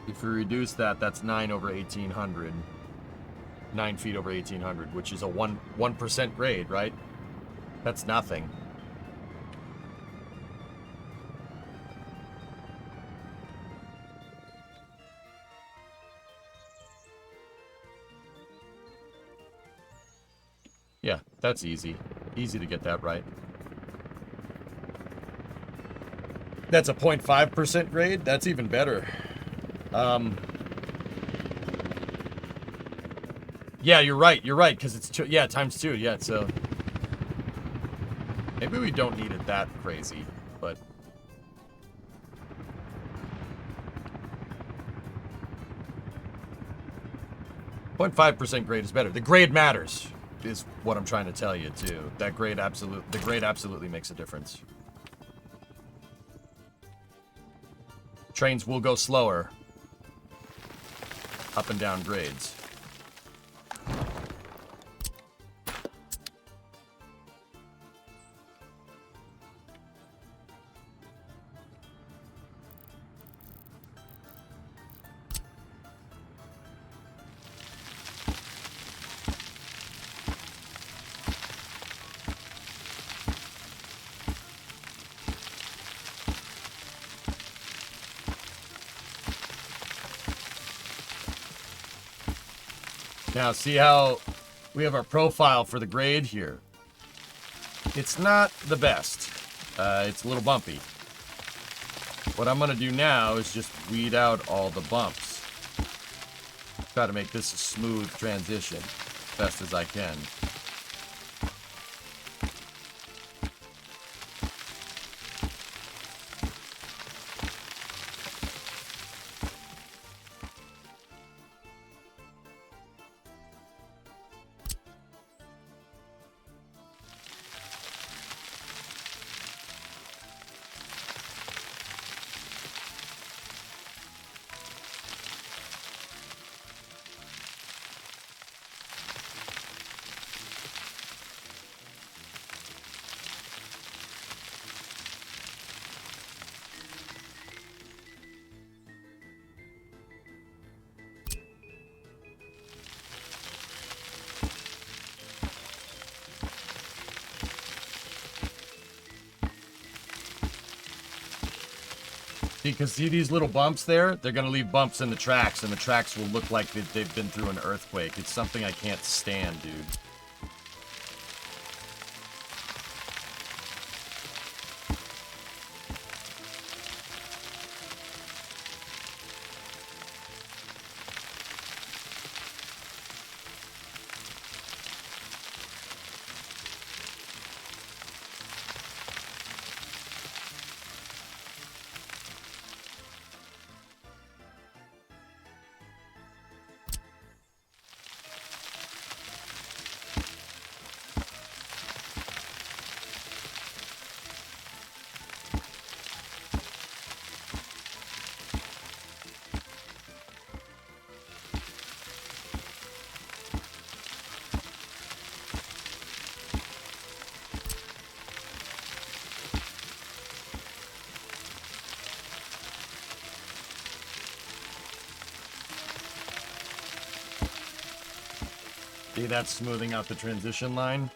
If we reduce that, that's 9 over 1,800. 9 feet over 1,800, which is a 1% grade, right? That's nothing. Yeah, that's easy. Easy to get that right. That's a 0.5% grade? That's even better. Yeah, you're right, because it's two, yeah, times 2, yeah, so... Maybe we don't need it that crazy, but... 0.5% grade is better. The grade matters, is what I'm trying to tell you, too. The grade absolutely makes a difference. Trains will go slower. Up and down grades. Now, see how we have our profile for the grade here. It's not the best. It's a little bumpy. What I'm going to do now is just weed out all the bumps. Try to make this a smooth transition, best as I can. Because see these little bumps there? They're going to leave bumps in the tracks, and the tracks will look like they've been through an earthquake. It's something I can't stand, dude. See, that's smoothing out the transition line.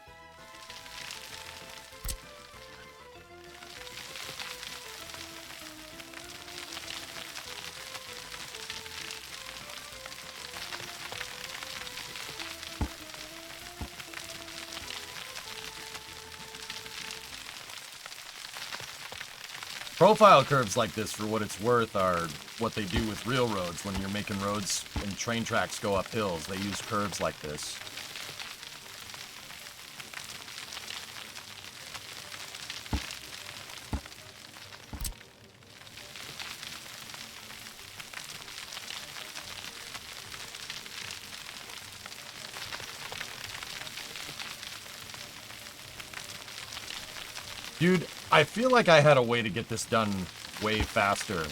Profile curves like this, for what it's worth, are what they do with real roads. When you're making roads and train tracks go up hills, they use curves like this. Dude, I feel like I had a way to get this done way faster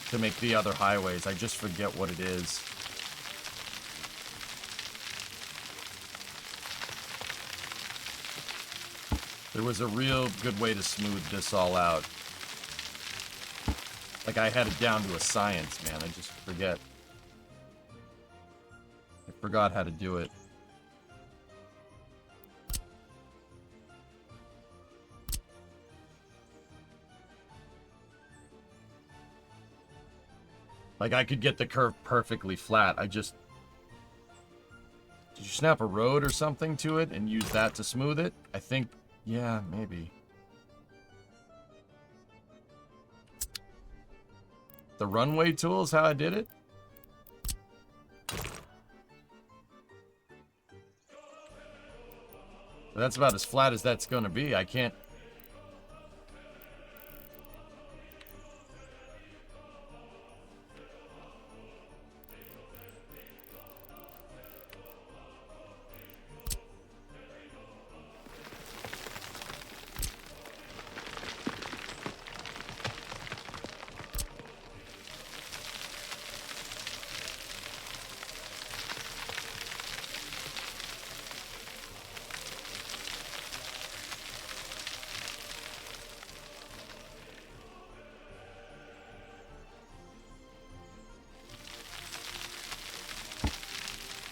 to make the other highways. I just forget what it is. There was a real good way to smooth this all out. Like, I had it down to a science, man. I just forget. I forgot how to do it. Like, I could get the curve perfectly flat. I just... Did you snap a road or something to it and use that to smooth it? I think... Yeah, maybe. The runway tool is how I did it? That's about as flat as that's going to be. I can't...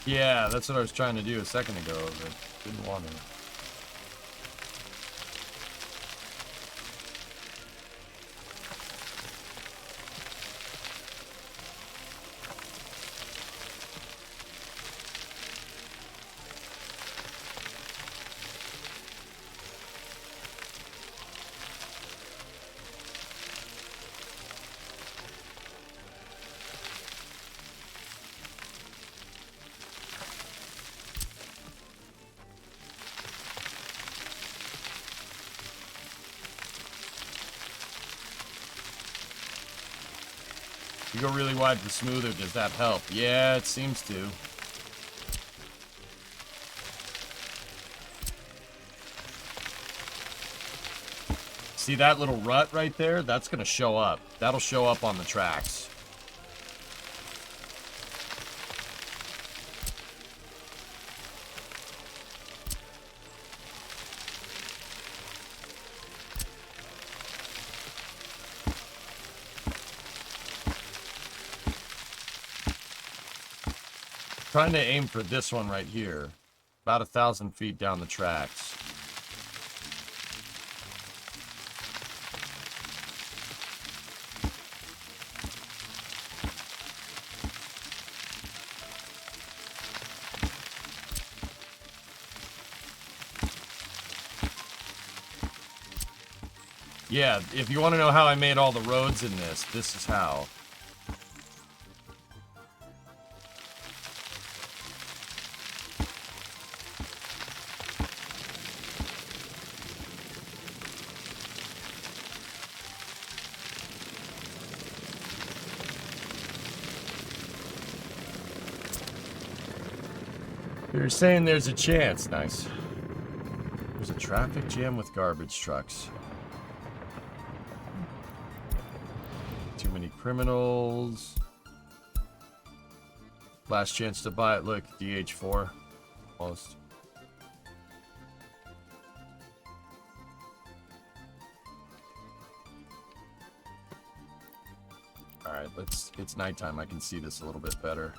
Yeah, that's what I was trying to do a second ago, but didn't want to. You go really wide for smoother, does that help? Yeah, it seems to. See that little rut right there? That's gonna show up. That'll show up on the tracks. Trying to aim for this one right here. About 1,000 feet down the tracks. Yeah, if you want to know how I made all the roads in this, this is how. You're saying there's a chance. Nice. There's a traffic jam with garbage trucks. Too many criminals. Last chance to buy it. Look, DH4. Almost. Alright, it's nighttime. I can see this a little bit better.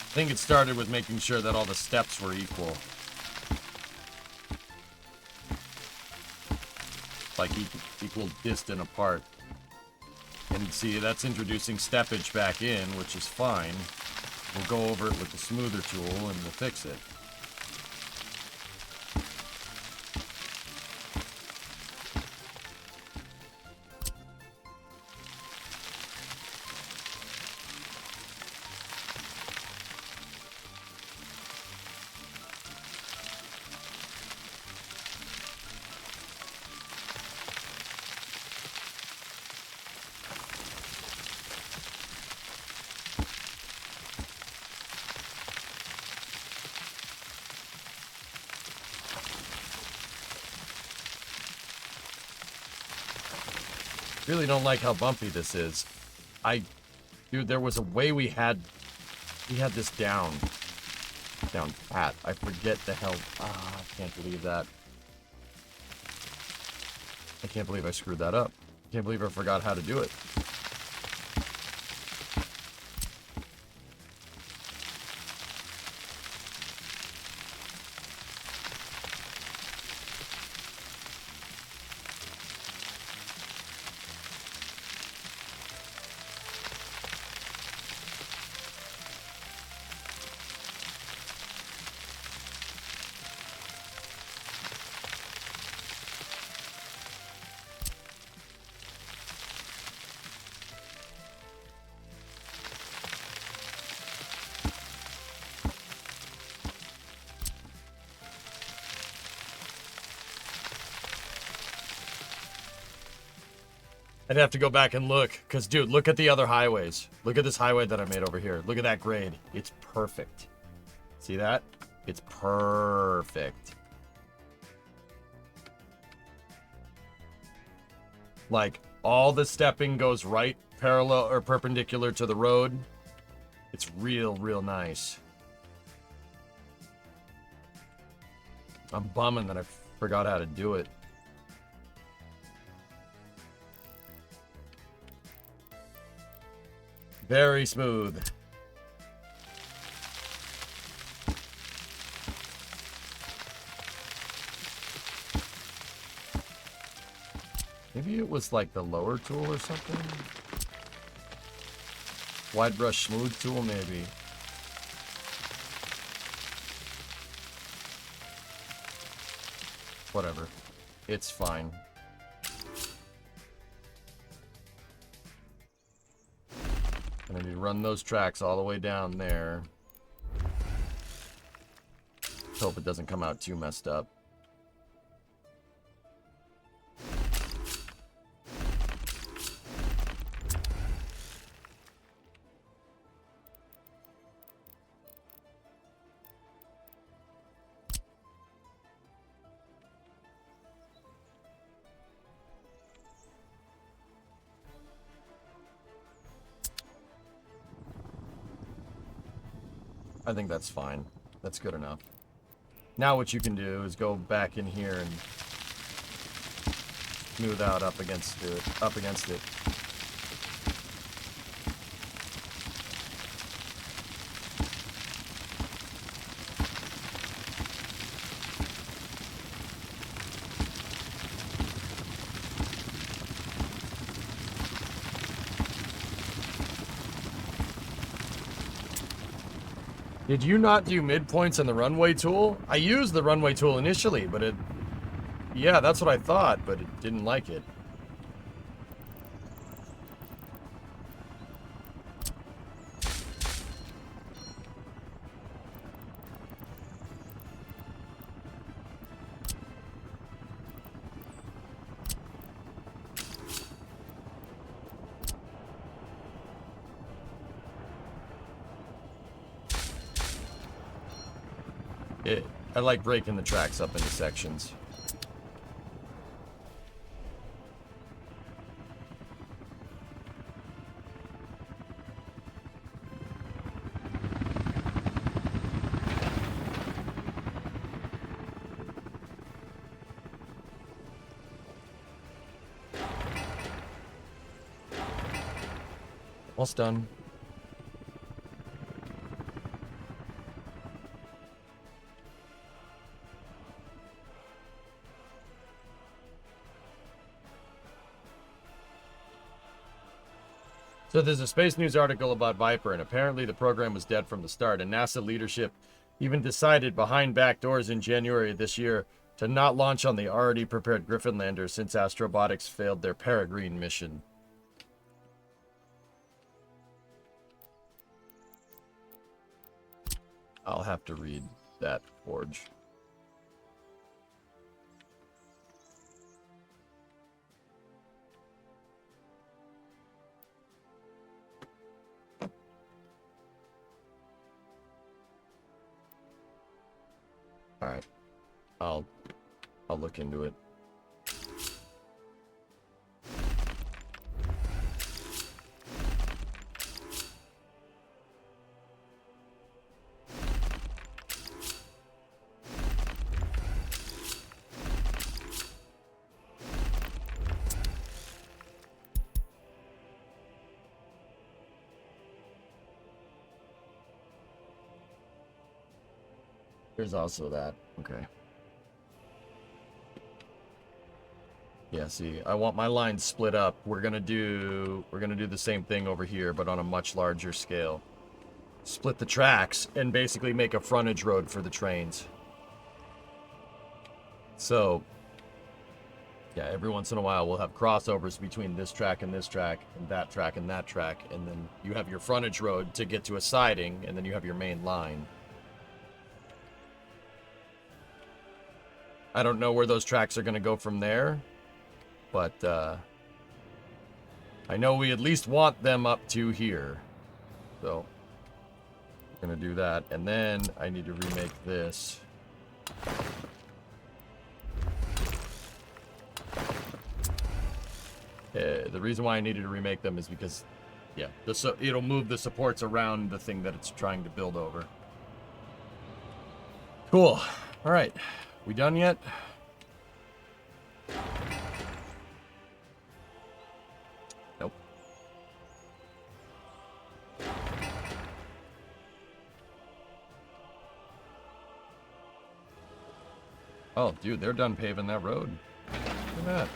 I think it started with making sure that all the steps were equal. Like equal distant apart. And see, that's introducing steppage back in, which is fine. We'll go over it with the smoother tool and we'll fix it. Really don't like how bumpy this is. Dude, there was a way we had this down pat. I forget the hell. I can't believe that. I can't believe I screwed that up. I can't believe I forgot how to do it. I'd have to go back and look, because, dude, look at the other highways. Look at this highway that I made over here. Look at that grade. It's perfect. See that? It's perfect. Like, all the stepping goes right parallel or perpendicular to the road. It's real, real nice. I'm bumming that I forgot how to do it. Very smooth. Maybe it was like the lower tool or something? Wide brush smooth tool, maybe. Whatever. It's fine. And I need to run those tracks all the way down there. Hope it doesn't come out too messed up. I think that's fine. That's good enough. Now what you can do is go back in here and smooth out up against it. Did you not do midpoints in the runway tool? I used the runway tool initially, but it... Yeah, that's what I thought, but it didn't like it. I like breaking the tracks up into sections. Almost done. So there's a Space News article about Viper, and apparently the program was dead from the start, and NASA leadership even decided behind back doors in January of this year to not launch on the already prepared Griffin lander since Astrobotics failed their Peregrine mission. I'll have to read that, Forge. All right, I'll look into it. There's also that. Okay. Yeah, see, I want my lines split up. We're gonna do the same thing over here, but on a much larger scale. Split the tracks and basically make a frontage road for the trains. So, yeah, every once in a while we'll have crossovers between this track and this track, and that track and that track, and then you have your frontage road to get to a siding, and then you have your main line. I don't know where those tracks are going to go from there, but I know we at least want them up to here. So, I'm going to do that, and then I need to remake this. The reason why I needed to remake them is because, yeah, it'll move the supports around the thing that it's trying to build over. Cool. All right. We done yet? Nope. Oh, dude, they're done paving that road. Look at that.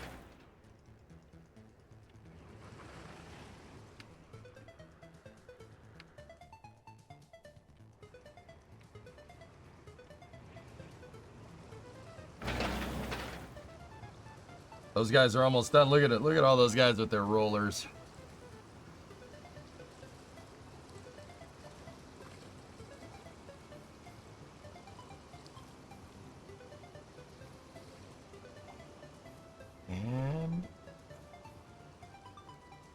Those guys are almost done. Look at it. Look at all those guys with their rollers. And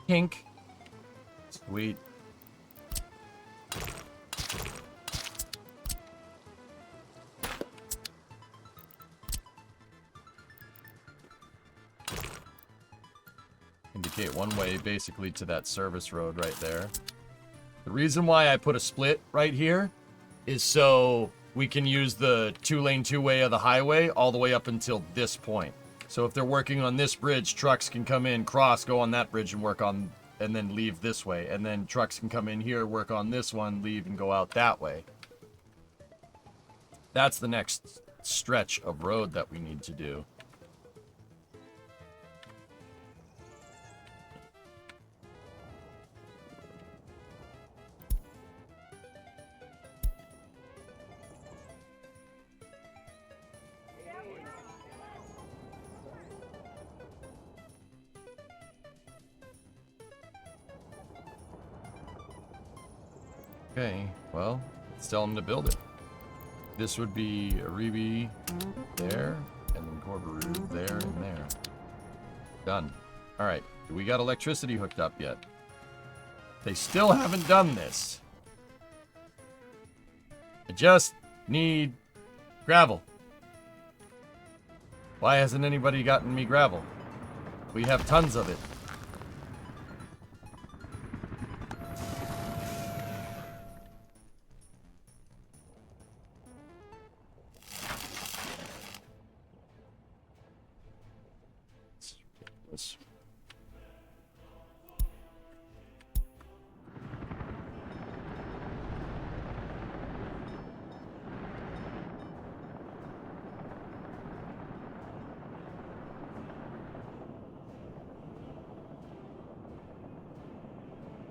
pink. Sweet. Indicate one way basically to that service road right there. The reason why I put a split right here is so we can use the 2-lane two-way of the highway all the way up until this point. So if they're working on this bridge, trucks can come in, cross, go on that bridge and work on, and then leave this way. And then trucks can come in here, work on this one, leave and go out that way. That's the next stretch of road that we need to do. Okay, well, let's tell them to build it. This would be Aribi there, and then Corbaru there and there. Done. Alright, do we got electricity hooked up yet? They still haven't done this. I just need gravel. Why hasn't anybody gotten me gravel? We have tons of it.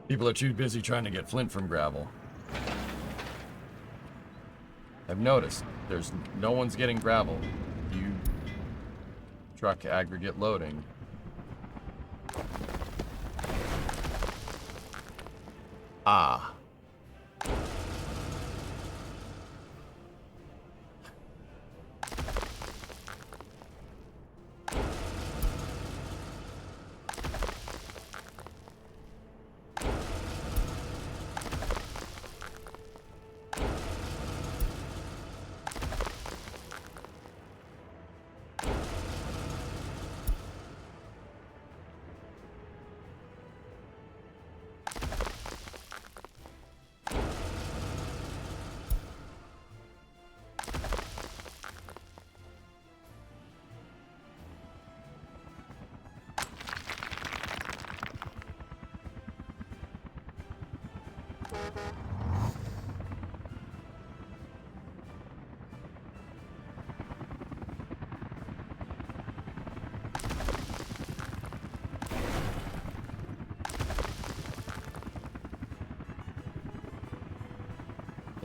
People are too busy trying to get flint from gravel. I've noticed there's no one's getting gravel. You truck aggregate loading. Ah.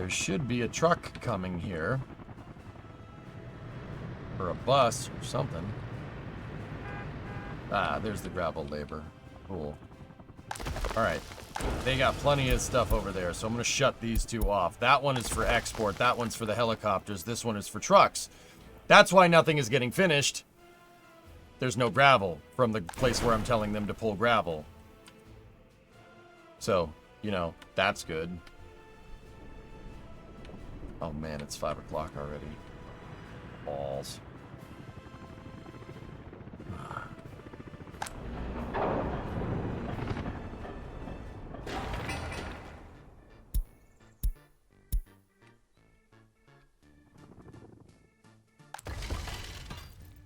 There should be a truck coming here. Or a bus or something. Ah, there's the gravel labor. Cool. Alright. They got plenty of stuff over there, so I'm going to shut these two off. That one is for export. That one's for the helicopters. This one is for trucks. That's why nothing is getting finished. There's no gravel from the place where I'm telling them to pull gravel. So, you know, that's good. Oh man, it's 5 o'clock already. Balls.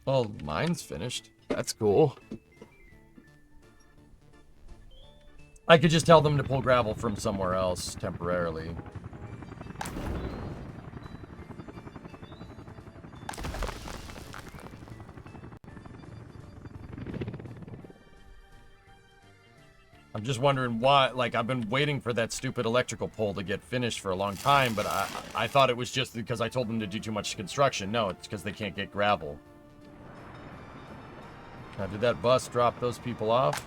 Well, mine's finished. That's cool. I could just tell them to pull gravel from somewhere else temporarily. I'm just wondering why, like, I've been waiting for that stupid electrical pole to get finished for a long time, but I thought it was just because I told them to do too much construction. No, it's because they can't get gravel. Now, did that bus drop those people off?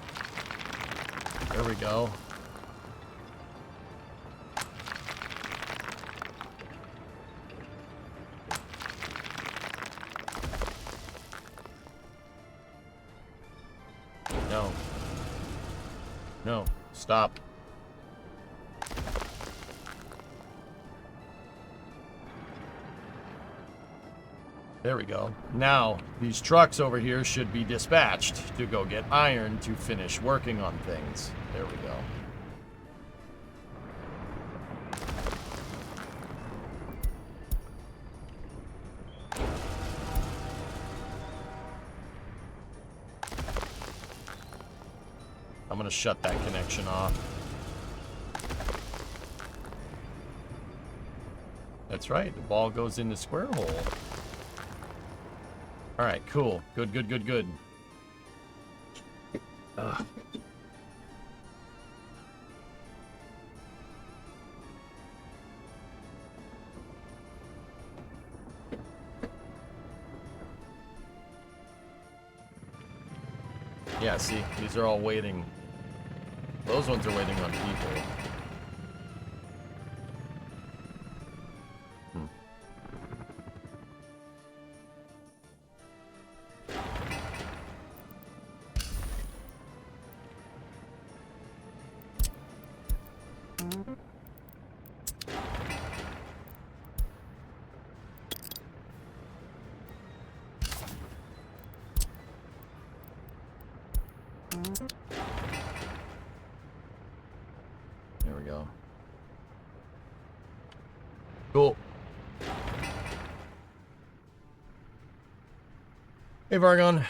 There we go. No. No. Stop. There we go. Now, these trucks over here should be dispatched to go get iron to finish working on things. There we go. I'm gonna shut that connection off. That's right, the ball goes in the square hole. Alright, cool. Good, good, good, good. Ugh. Yeah, see, these are all waiting. Those ones are waiting on people. There we go. Cool. Hey, Vargon.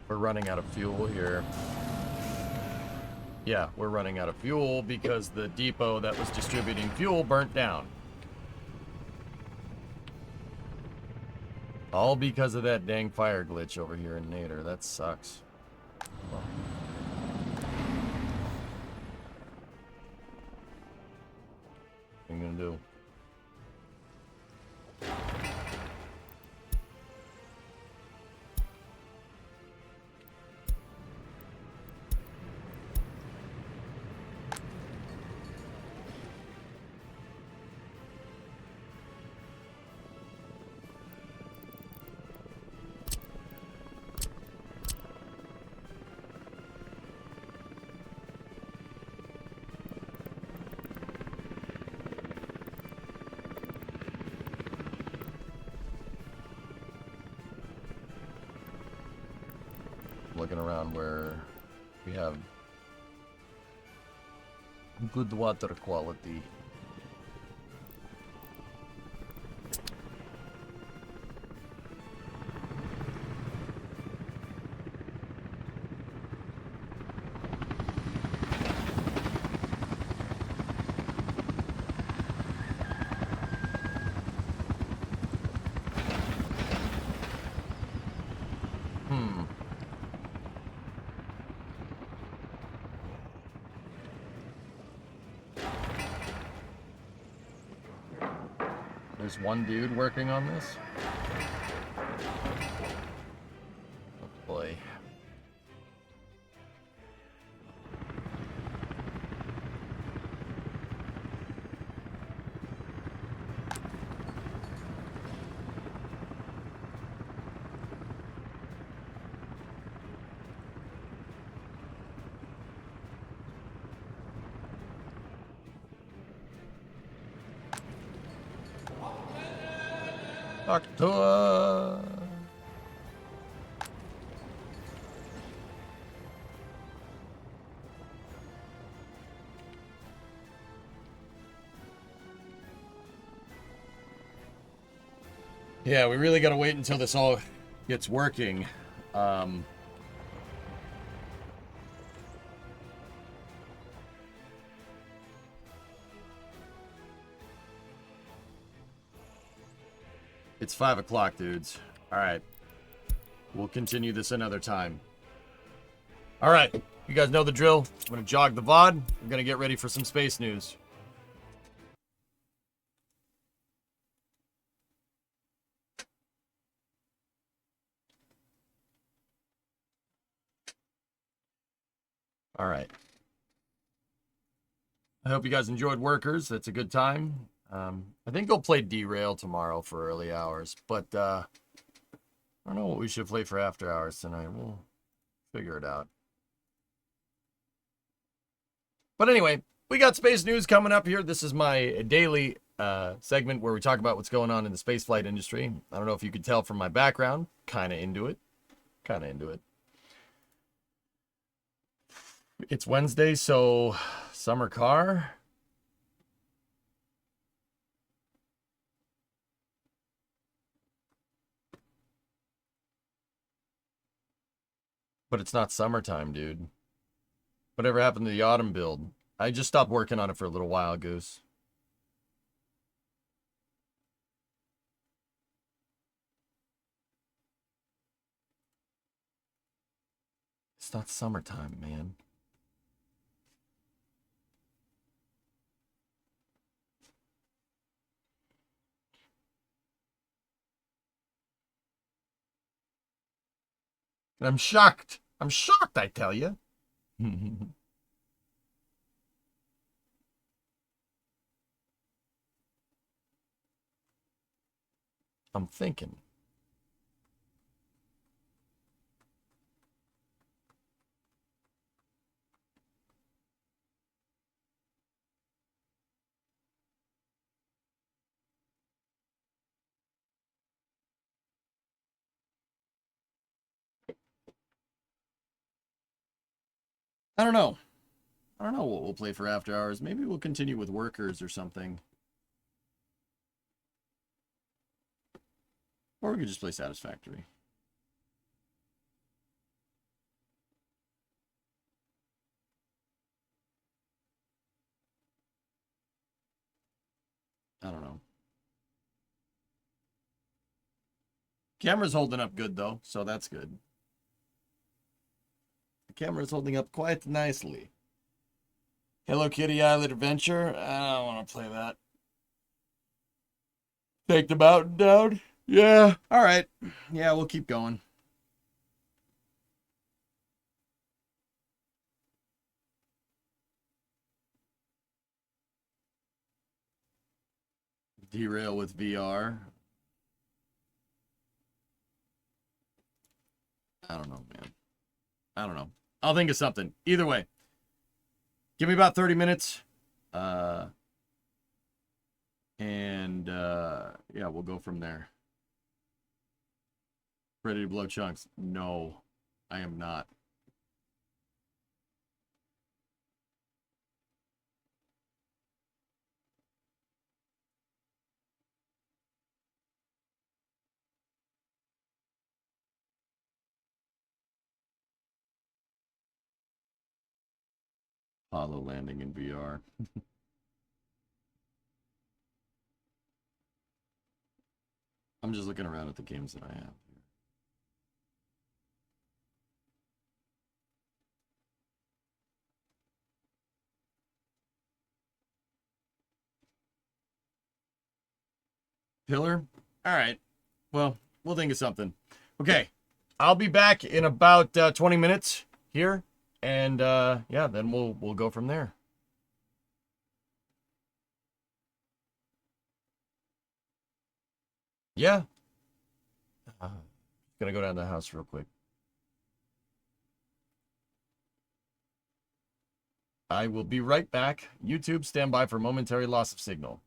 We're running out of fuel here. Yeah, we're running out of fuel because the depot that was distributing fuel burnt down. All because of that dang fire glitch over here in Nader. That sucks. Well. What am I gonna do? looking around where we have good water quality. There's one dude working on this. Oh boy. Doctor. Yeah, we really gotta wait until this all gets working. It's 5 o'clock, dudes. Alright. We'll continue this another time. Alright. You guys know the drill. I'm gonna jog the VOD. I'm gonna get ready for some space news. Alright. I hope you guys enjoyed Workers. That's a good time. I think I'll play Derail tomorrow for early hours, but I don't know what we should play for after hours tonight. We'll figure it out. But anyway, we got space news coming up here. This is my daily segment where we talk about what's going on in the spaceflight industry. I don't know if you could tell from my background. Kind of into it. It's Wednesday, so summer car. But it's not summertime, dude. Whatever happened to the autumn build? I just stopped working on it for a little while, Goose. It's not summertime, man. And I'm shocked. I'm shocked, I tell you. I'm thinking. I don't know. I don't know what we'll play for after hours. Maybe we'll continue with Workers or something. Or we could just play Satisfactory. I don't know. Camera's holding up good, though, so that's good. The camera's holding up quite nicely. Hello Kitty Island Adventure? I don't want to play that. Take the mountain down? Yeah, alright. Yeah, we'll keep going. Derail with VR. I don't know, man. I don't know. I'll think of something. Either way. Give me about 30 minutes. Yeah, we'll go from there. Ready to blow chunks? No, I am not. Hollow landing in VR. I'm just looking around at the games that I have here. Pillar? Alright. Well, we'll think of something. Okay. I'll be back in about 20 minutes here. And yeah, then we'll go from there. Yeah. Gonna go down to the house real quick. I will be right back. YouTube, stand by for momentary loss of signal.